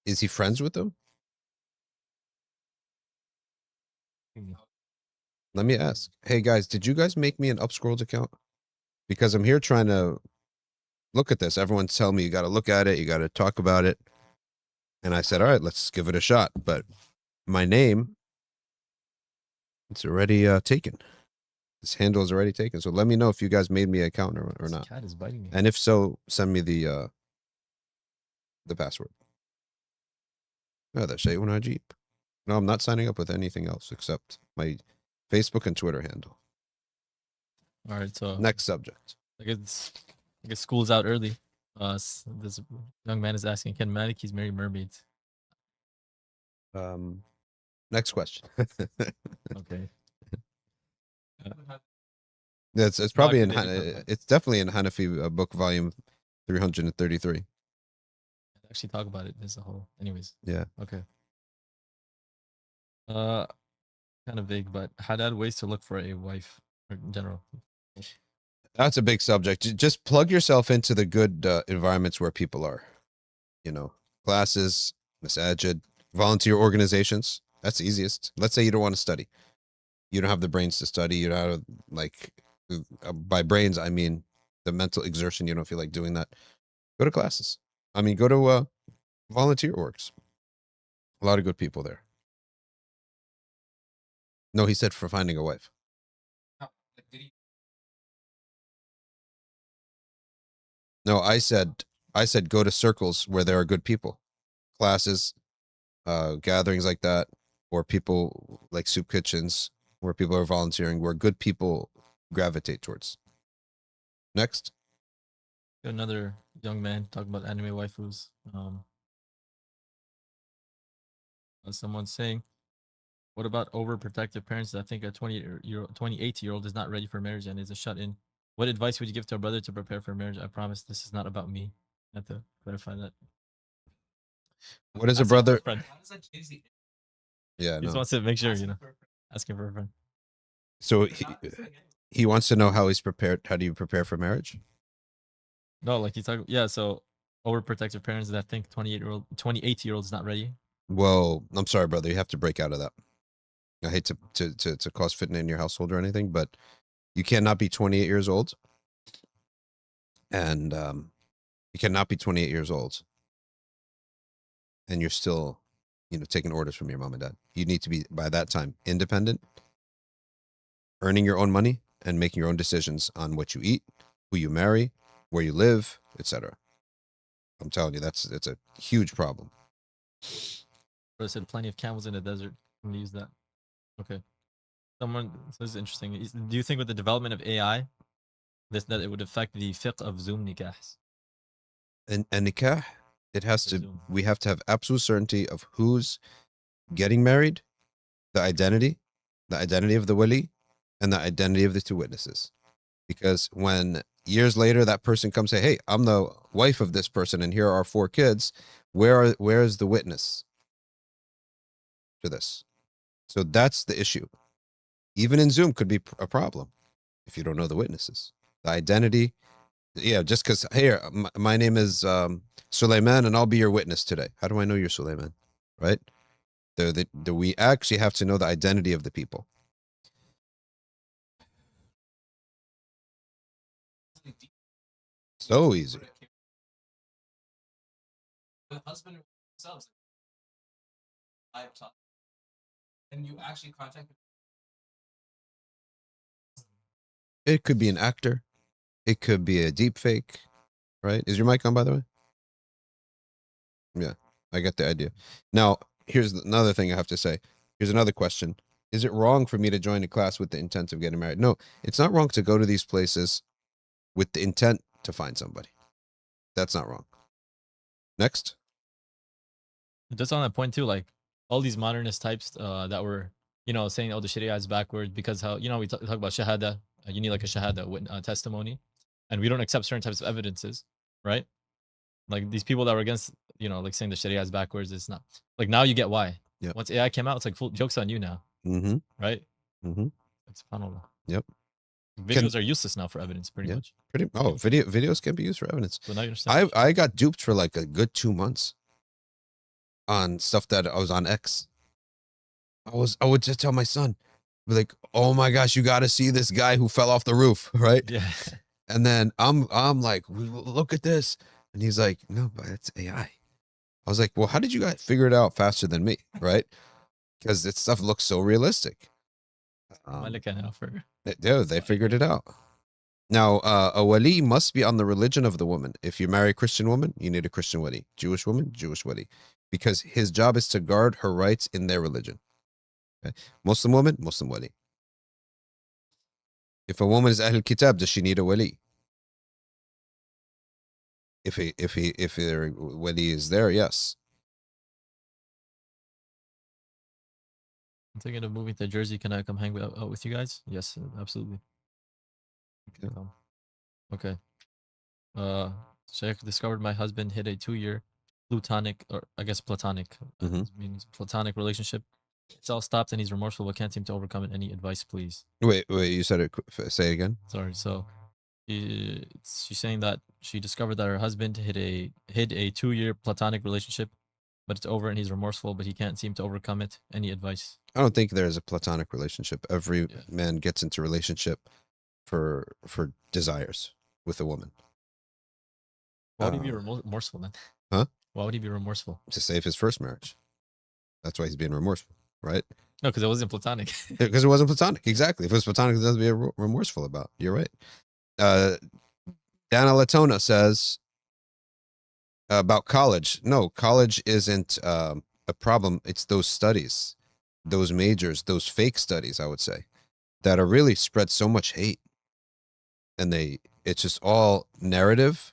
Is he friends with them? Let me ask. Hey guys, did you guys make me an Upscrolled account? Because I'm here trying to look at this. Everyone's telling me you got to look at it, you got to talk about it. And I said, all right, let's give it a shot. But my name, it's already taken. This handle is already taken. So let me know if you guys made me an account or This not. cat is biting me. And if so, send me the password. هذا شيء عجيب. No, I'm not signing up with anything else except my Facebook and Twitter handle. All right, so Next subject. I guess school's out early. This young man is asking, can Malikis marry mermaids? Next question. Okay. It's probably in Documented. it's definitely in Hanafi book volume 333. Actually talk about it as a whole. Anyways. Yeah. Okay. Kind of vague, but halal ways to look for a wife in general. That's a big subject. Just plug yourself into the good environments where people are. You know, classes, masajid, volunteer organizations. That's the easiest. Let's say you don't want to study. You don't have the brains to study. You don't have, like, by brains, I mean the mental exertion. You don't feel like doing that. Go to classes. I mean, go to volunteer orgs. A lot of good people there. No, he said for finding a wife. No, I said go to circles where there are good people. Classes, gatherings like that, or people like soup kitchens where people are volunteering, where good people gravitate towards. Next. Another young man talking about anime waifus. Someone's saying, what about overprotective parents that think a 28-year-old is not ready for marriage and is a shut-in? What advice would you give to a brother to prepare for marriage? I promise this is not about me. I have to clarify that. What is a Asking for brother? friend. Yeah, He just no. wants to make sure, asking for a friend. So he wants to know how he's prepared. How do you prepare for marriage? No, like he's talking. Yeah, so overprotective parents that think 28-year-old is not ready. Well, I'm sorry, brother. You have to break out of that. I hate to cause fitna in your household or anything, but you cannot be 28 years old, and you cannot be 28 years old, and you're still, taking orders from your mom and dad. You need to be, by that time, independent, earning your own money, and making your own decisions on what you eat, who you marry, where you live, etc. I'm telling you, it's a huge problem. I said plenty of camels in the desert. I'm gonna use that. Okay. So this is interesting. Do you think with the development of AI, that it would affect the fiqh of Zoom nikahs? And nikah, Zoom. we have to have absolute certainty of who's getting married the identity of the wali, and the identity of the two witnesses. Because when years later that person comes say, hey, I'm the wife of this person and here are our 4 kids, where is the witness to this? So that's the issue. Even in Zoom could be a problem if you don't know the witnesses. The identity, yeah, just because, hey, my name is Suleiman and I'll be your witness today. How do I know you're Suleiman? Right? We actually have to know the identity of the people. So easy. The husband themselves. And you actually contact. It could be an actor. It could be a deep fake, right? Is your mic on, by the way? Yeah, I get the idea. Now, here's another thing I have to say. Here's another question. Is it wrong for me to join a class with the intent of getting married? No, it's not wrong to go to these places with the intent to find somebody. That's not wrong. Next. Just on that point too, like all these modernist types that were, saying, oh, the Sharia is backwards because how, we talk about shahada. You need like a shahada testimony, and we don't accept certain types of evidences, right? Like these people that were against, like saying the Sharia is backwards. It's not like now you get why. Yeah. Once AI came out, it's like full jokes on you now, right? Mm-hmm. Like, subhanAllah. Yep. Videos are useless now for evidence, pretty much. Videos can be used for evidence. So now you understand. I got duped for like a good 2 months on stuff that I was on X. I would just tell my son, like, oh my gosh, you got to see this guy who fell off the roof, right? Yeah. And then I'm like, look at this, and he's like, no, but it's AI. I was like, well, how did you guys figure it out faster than me, right? Because this stuff looks so realistic. They figured it out. Now, a wali must be on the religion of the woman. If you marry a Christian woman, you need a Christian wali. Jewish woman, Jewish wali. Because his job is to guard her rights in their religion. Okay? Muslim woman, Muslim wali. If a woman is Ahl Kitab, does she need a wali? If their wali is there, yes. I'm thinking of moving to Jersey. Can I come hang out with you guys? Yes, absolutely. Okay. Shaykh discovered my husband hid a 2-year platonic, or I guess platonic, means platonic relationship. It's all stopped and he's remorseful but can't seem to overcome it. Any advice, please? Wait, you said it. Say it again. Sorry. So she's saying that she discovered that her husband hid a 2-year platonic relationship, but it's over and he's remorseful, but he can't seem to overcome it. Any advice? I don't think there's a platonic relationship. Every man gets into relationship for desires with a woman. Why would he be remorseful then? Huh? Why would he be remorseful? To save his first marriage. That's why he's being remorseful, right? No, because it wasn't platonic. Because it wasn't platonic. Exactly. If it was platonic, it doesn't be remorseful about. You're right. Dana Latona says about college. No, college isn't a problem. It's those studies, those majors, those fake studies, I would say, that are really spread so much hate. And it's just all narrative,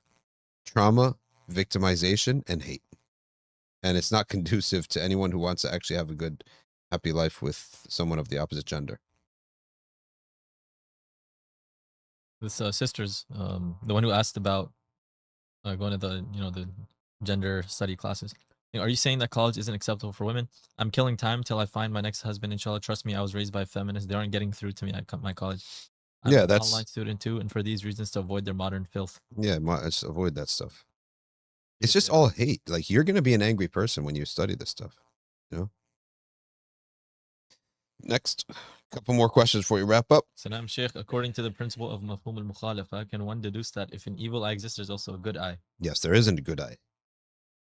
trauma, victimization, and hate. And it's not conducive to anyone who wants to actually have a good, happy life with someone of the opposite gender. This sisters, the one who asked about going to the gender study classes. Are you saying that college isn't acceptable for women? I'm killing time till I find my next husband. Inshallah, trust me, I was raised by feminists. They aren't getting through to me at my college. I'm an online student too, and for these reasons to avoid their modern filth. Yeah, just avoid that stuff. It's just all hate. Like, you're gonna be an angry person when you study this stuff. Next, couple more questions before we wrap up. Salam, Shaykh. According to the principle of mafhum al-mukhalafa, can one deduce that if an evil eye exists, there's also a good eye? Yes, there isn't a good eye.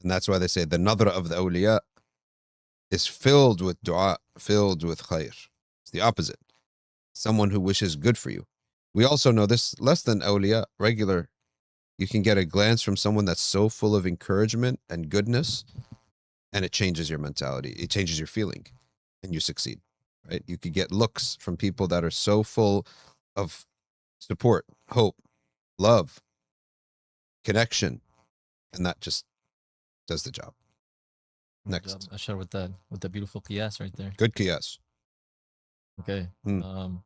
And that's why they say the nadra of the awliya is filled with dua, filled with khair. It's the opposite. Someone who wishes good for you. We also know this less than awliya, regular. You can get a glance from someone that's so full of encouragement and goodness, and it changes your mentality. It changes your feeling, and you succeed, right? You could get looks from people that are so full of support, hope, love, connection, and that just does the job. Next. I share with that beautiful qiyas right there. Good qiyas. Okay. Hmm.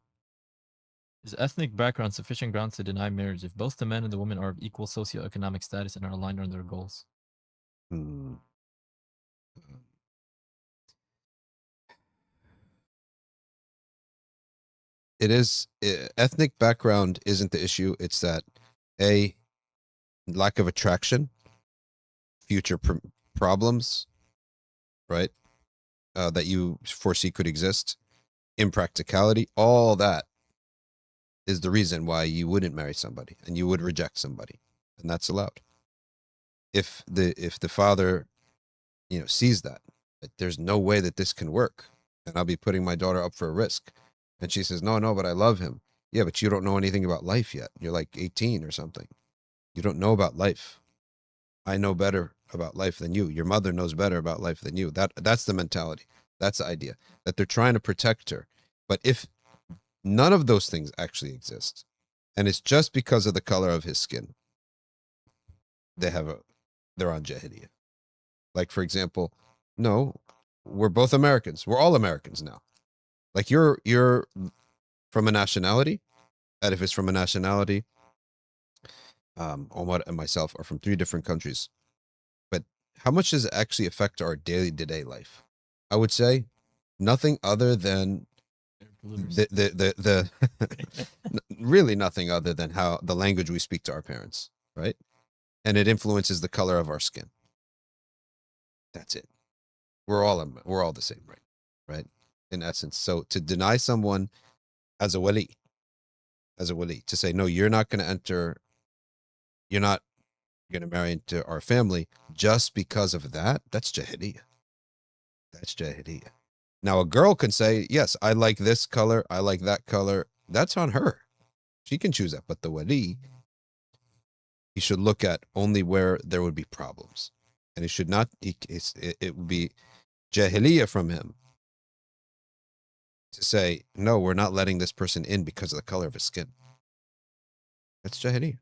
Is ethnic background sufficient grounds to deny marriage if both the man and the woman are of equal socioeconomic status and are aligned on their goals? Hmm. It is ethnic background isn't the issue. It's that a lack of attraction, future problems, right? That you foresee could exist, impracticality, all that is the reason why you wouldn't marry somebody and you would reject somebody, and that's allowed. If the father, sees that there's no way that this can work, and I'll be putting my daughter up for a risk, and she says, no, but I love him. Yeah, but you don't know anything about life yet. You're like 18 or something. You don't know about life. I know better about life than you. Your mother knows better about life than you. That's the mentality. That's the idea, that they're trying to protect her. But if none of those things actually exist, and it's just because of the color of his skin, they're on Jahiliyyah. Like, for example, no, we're both Americans. We're all Americans now. Like, you're from a nationality, and if it's from a nationality, Omar and myself are from 3 different countries. But how much does it actually affect our daily to-day life? I would say nothing other than the really nothing other than how the language we speak to our parents, right? And it influences the color of our skin. That's it. We're all the same, right? In essence. So to deny someone as a wali, to say, no, you're not going to enter, you're not going to marry into our family just because of that, that's Jahiliyyah. That's Jahiliyyah. Now, a girl can say, yes, I like this color, I like that color. That's on her. She can choose that. But the wali, he should look at only where there would be problems. And it should not, it would be Jahiliyyah from him to say, no, we're not letting this person in because of the color of his skin. That's Jahiliyyah.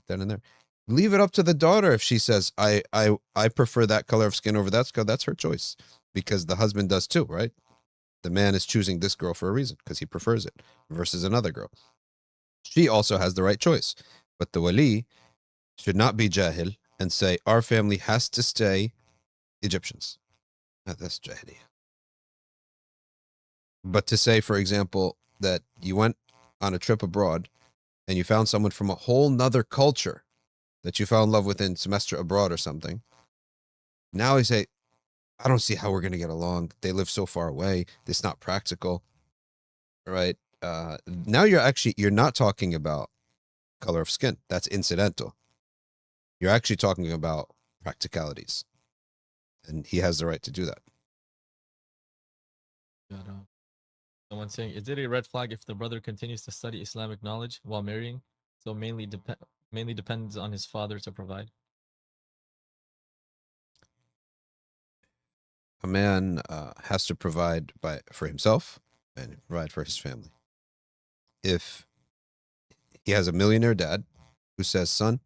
Then and there. Leave it up to the daughter. If she says, I prefer that color of skin over that color, that's her choice. Because the husband does too, right? The man is choosing this girl for a reason, because he prefers it, versus another girl. She also has the right choice. But the wali should not be jahil and say, our family has to stay Egyptians. That's Jahiliyyah. But to say, for example, that you went on a trip abroad and you found someone from a whole nother culture that you fell in love with in semester abroad or something. Now you say, I don't see how we're going to get along. They live so far away. It's not practical. Right? Now you're not talking about color of skin. That's incidental. You're actually talking about practicalities. And he has the right to do that. Someone saying, is it a red flag if the brother continues to study Islamic knowledge while marrying? So mainly depends on his father to provide. A man has to provide for himself and provide for his family. If he has a millionaire dad who says, son,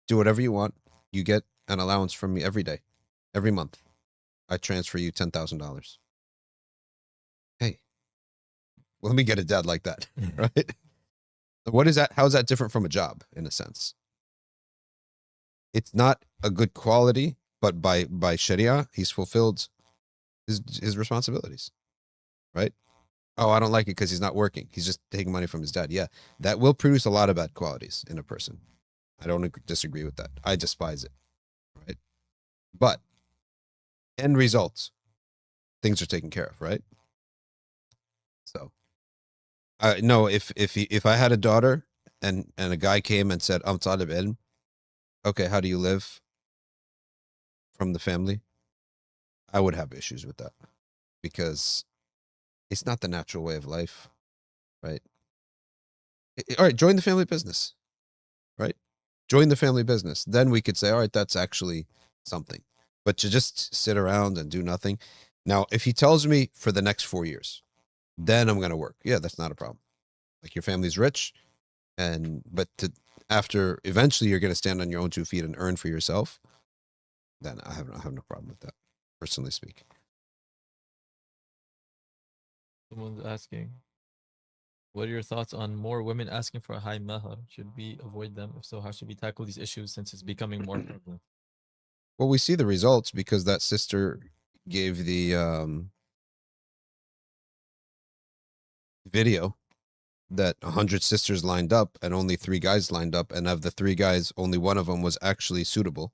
do whatever you want. You get an allowance from me every day, every month. I transfer you $10,000. Hey, well, let me get a dad like that, right? What is that? How is that different from a job in a sense? It's not a good quality, but by Sharia, he's fulfilled his responsibilities, right? Oh, I don't like it because he's not working. He's just taking money from his dad. Yeah, that will produce a lot of bad qualities in a person. I don't disagree with that. I despise it, right? But end results, things are taken care of, right? So, no, if I had a daughter and a guy came and said, I'm talib ilm, okay, how do you live from the family? I would have issues with that because it's not the natural way of life, right? All right, join the family business, right? Join the family business. Then we could say, all right, that's actually something. But to just sit around and do nothing. Now, if he tells me for the next 4 years, then I'm going to work. Yeah, that's not a problem. Like, your family's rich, but after eventually you're going to stand on your own 2 feet and earn for yourself, then I have no problem with that, personally speaking. Someone's asking, what are your thoughts on more women asking for a high mahar? Should we avoid them? If so, how should we tackle these issues since it's becoming more prevalent? Well, we see the results because that sister gave the video that 100 sisters lined up and only 3 guys lined up, and of the 3 guys, only one of them was actually suitable.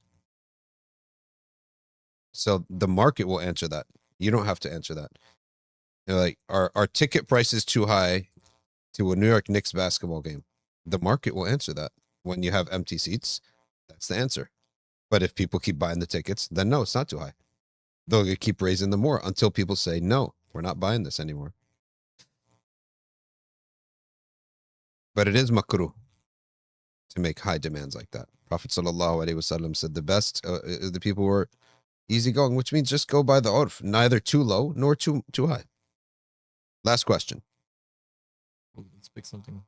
So the market will answer that. You don't have to answer that. You know, like, our ticket price is too high to a New York Knicks basketball game. The market will answer that. When you have empty seats, that's the answer. But if people keep buying the tickets, then no, it's not too high. They'll keep raising them more until people say, no, we're not buying this anymore. But it is makruh to make high demands like that. Prophet sallallahu alaihi wasallam said the best, the people were easygoing, which means just go by the urf, neither too low nor too high. Last question. Let's pick something.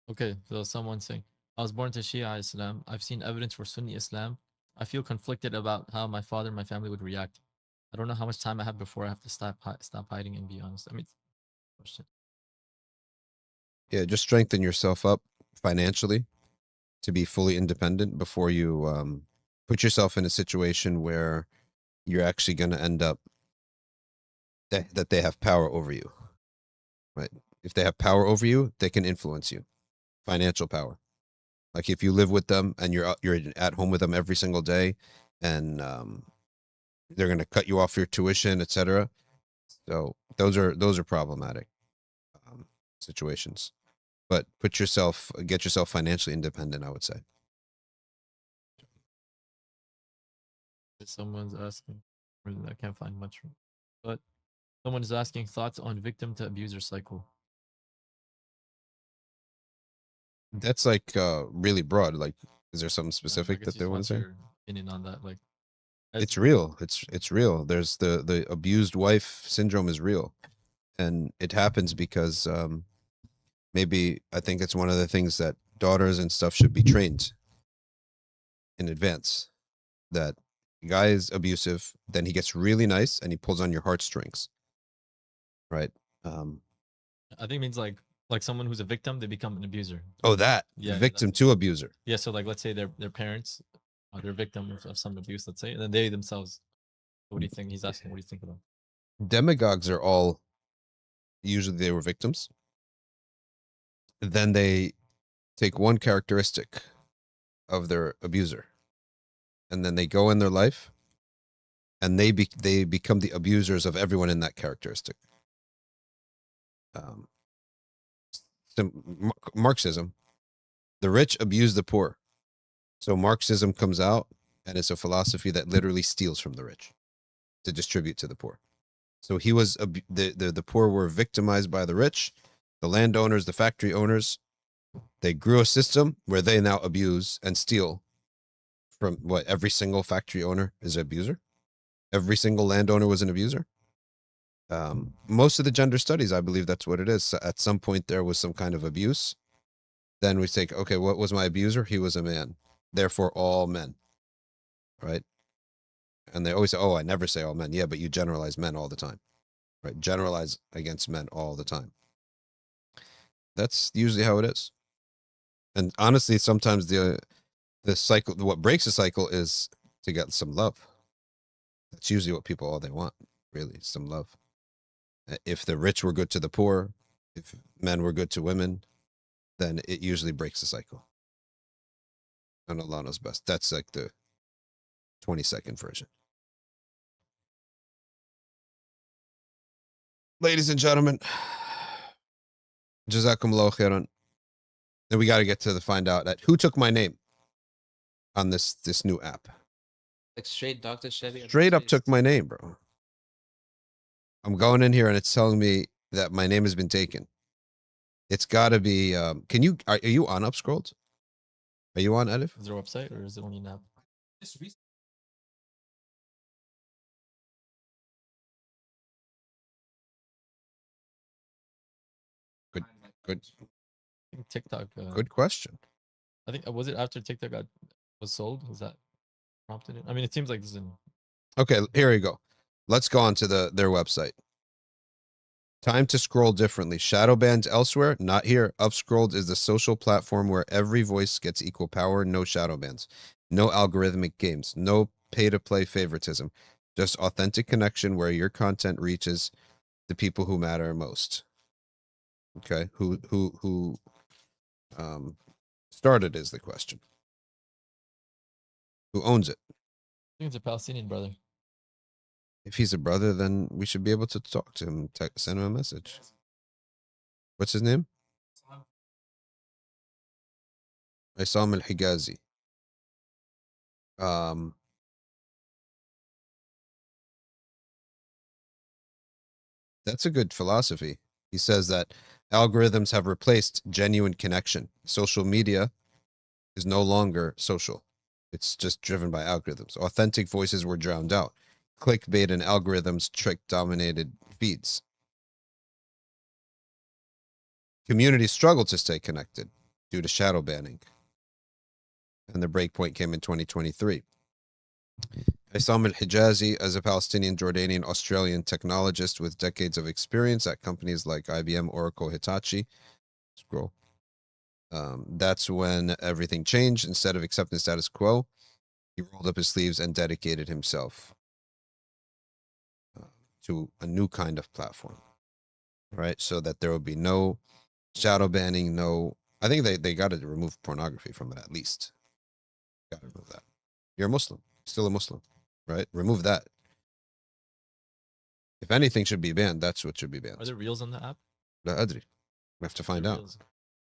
Okay, so someone's saying, I was born to Shia Islam. I've seen evidence for Sunni Islam. I feel conflicted about how my father and my family would react. I don't know how much time I have before I have to stop hiding and be honest. I mean, question. Yeah, just strengthen yourself up financially to be fully independent before you put yourself in a situation where you're actually going to end up that they have power over you, right? If they have power over you, they can influence you. Financial power. Like if you live with them and you're at home with them every single day, and they're going to cut you off your tuition, etc. So those are problematic situations. But get yourself financially independent, I would say. Someone's asking, I can't find much, but someone is asking thoughts on victim to abuser cycle. That's like really broad. Like, is there something specific that they want to say? Your opinion on that, like, it's real. It's real. There's the abused wife syndrome is real, and it happens because maybe I think it's one of the things that daughters and stuff should be trained in advance. That guy is abusive, then he gets really nice and he pulls on your heartstrings, right? I think it means like someone who's a victim, they become an abuser. Oh, that victim to abuser. Yeah, so like let's say their parents are they're victim of some abuse, let's say, and then they themselves. What do you think? He's asking, what do you think about? Demagogues are all usually they were victims. Then they take one characteristic of their abuser, and then they go in their life, and they become the abusers of everyone in that characteristic. Marxism, the rich abuse the poor. So Marxism comes out, and it's a philosophy that literally steals from the rich to distribute to the poor. So he was the poor were victimized by the rich, the landowners, the factory owners. They grew a system where they now abuse and steal from every single factory owner is an abuser. Every single landowner was an abuser. Most of the gender studies, I believe that's what it is. So at some point there was some kind of abuse. Then we say, okay, what was my abuser? He was a man. Therefore, all men. Right? And they always say, oh, I never say all men. Yeah, but you generalize men all the time. Right? Generalize against men all the time. That's usually how it is. And honestly, sometimes the cycle, what breaks the cycle is to get some love. That's usually what people, all they want, really, some love. If the rich were good to the poor, if men were good to women, then it usually breaks the cycle. And Allah knows best. That's like the 20-second version. Ladies and gentlemen, Jazakumullah khairan. Then we got to get to find out that who took my name on this new app. Like straight Dr. Shadee. Straight up took my name, bro. I'm going in here and it's telling me that my name has been taken. It's got to be. Are you on Upscrolled? Are you on Edif? Is there a website or is it only an app? Good. I think TikTok. Good question. I think was it after TikTok was sold? Was that? prompted it. I mean, it seems like this is in. Okay, here we go. Let's go on to their website. Time to scroll differently. Shadow bans elsewhere, not here. Upscrolled is the social platform where every voice gets equal power. No shadow bans. No algorithmic games. No pay-to-play favoritism. Just authentic connection where your content reaches the people who matter most. Okay, who started is the question. Who owns it? I think it's a Palestinian brother. If he's a brother, then we should be able to talk to him, send him a message. What's his name? Isam al-Higazi. That's a good philosophy. He says that algorithms have replaced genuine connection. Social media is no longer social. It's just driven by algorithms. Authentic voices were drowned out. Clickbait and algorithms trick-dominated feeds. Communities struggle to stay connected due to shadow banning. And the breakpoint came in 2023. Isam al-Hijazi, as a Palestinian, Jordanian, Australian technologist with decades of experience at companies like IBM, Oracle, Hitachi. Scroll. That's when everything changed. Instead of accepting status quo, he rolled up his sleeves and dedicated himself to a new kind of platform, right? So that there will be no shadow banning, no... I think they got to remove pornography from it at least. Got to remove that. You're a Muslim, still a Muslim, right? Remove that. If anything should be banned, that's what should be banned. Are there reels on the app? La adri. We have to find out. Reels.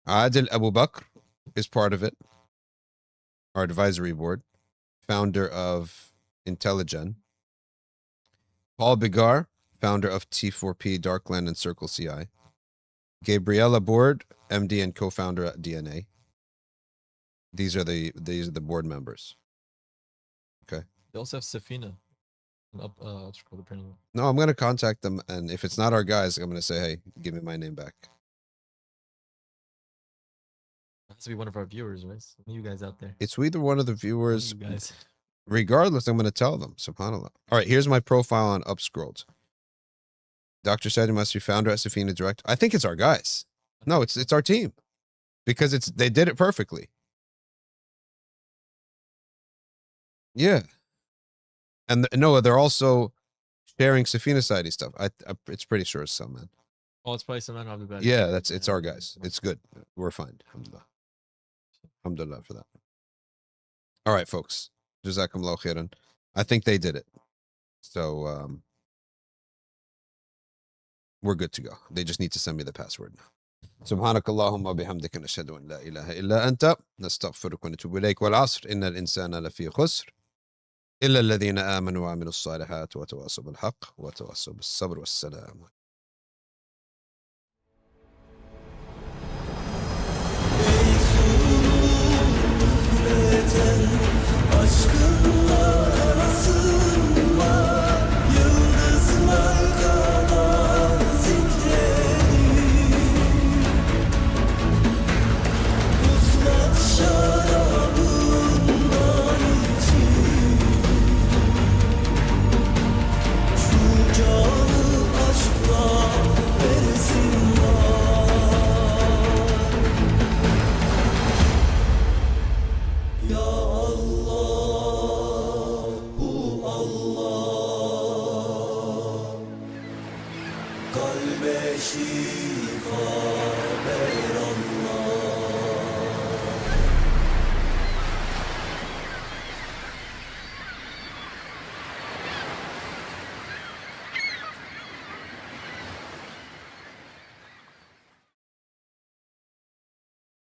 Adil Abu Bakr is part of it. Our advisory board. Founder of Intelligen. Paul Bigar, founder of T4P, Darkland, and Circle CI. Gabriella Board, MD and co-founder at DNA. These are the board members. Okay. They also have Safina. Upscrolled apparently. No, I'm gonna contact them, and if it's not our guys, I'm gonna say, hey, give me my name back. It has to be one of our viewers, right? You guys out there. It's either one of the viewers. You guys. Regardless, I'm gonna tell them. Subhanallah. All right, here's my profile on Upscrolled. Dr. Shadee must be founder at Safina Direct. I think it's our guys. No, it's our team, because they did it perfectly. Yeah. And no, they're also sharing Safina Society stuff. It's pretty sure it's some man. Oh, it's probably some man of the bed. Yeah, it's our guys. It's good. We're fine. Alhamdulillah. Alhamdulillah for that. All right, folks. Jazakumullah khairan. I think they did it. So we're good to go. They just need to send me the password now. سبحانك اللهم وبحمدك نشهد أن لا إله إلا أنت نستغفرك ونتوب إليك والعصر إن الإنسان لفي خسر إلا الذين آمنوا وعملوا الصالحات وتواصوا بالحق وتواصوا بالصبر والسلام. Kalbe şifa ver Allah.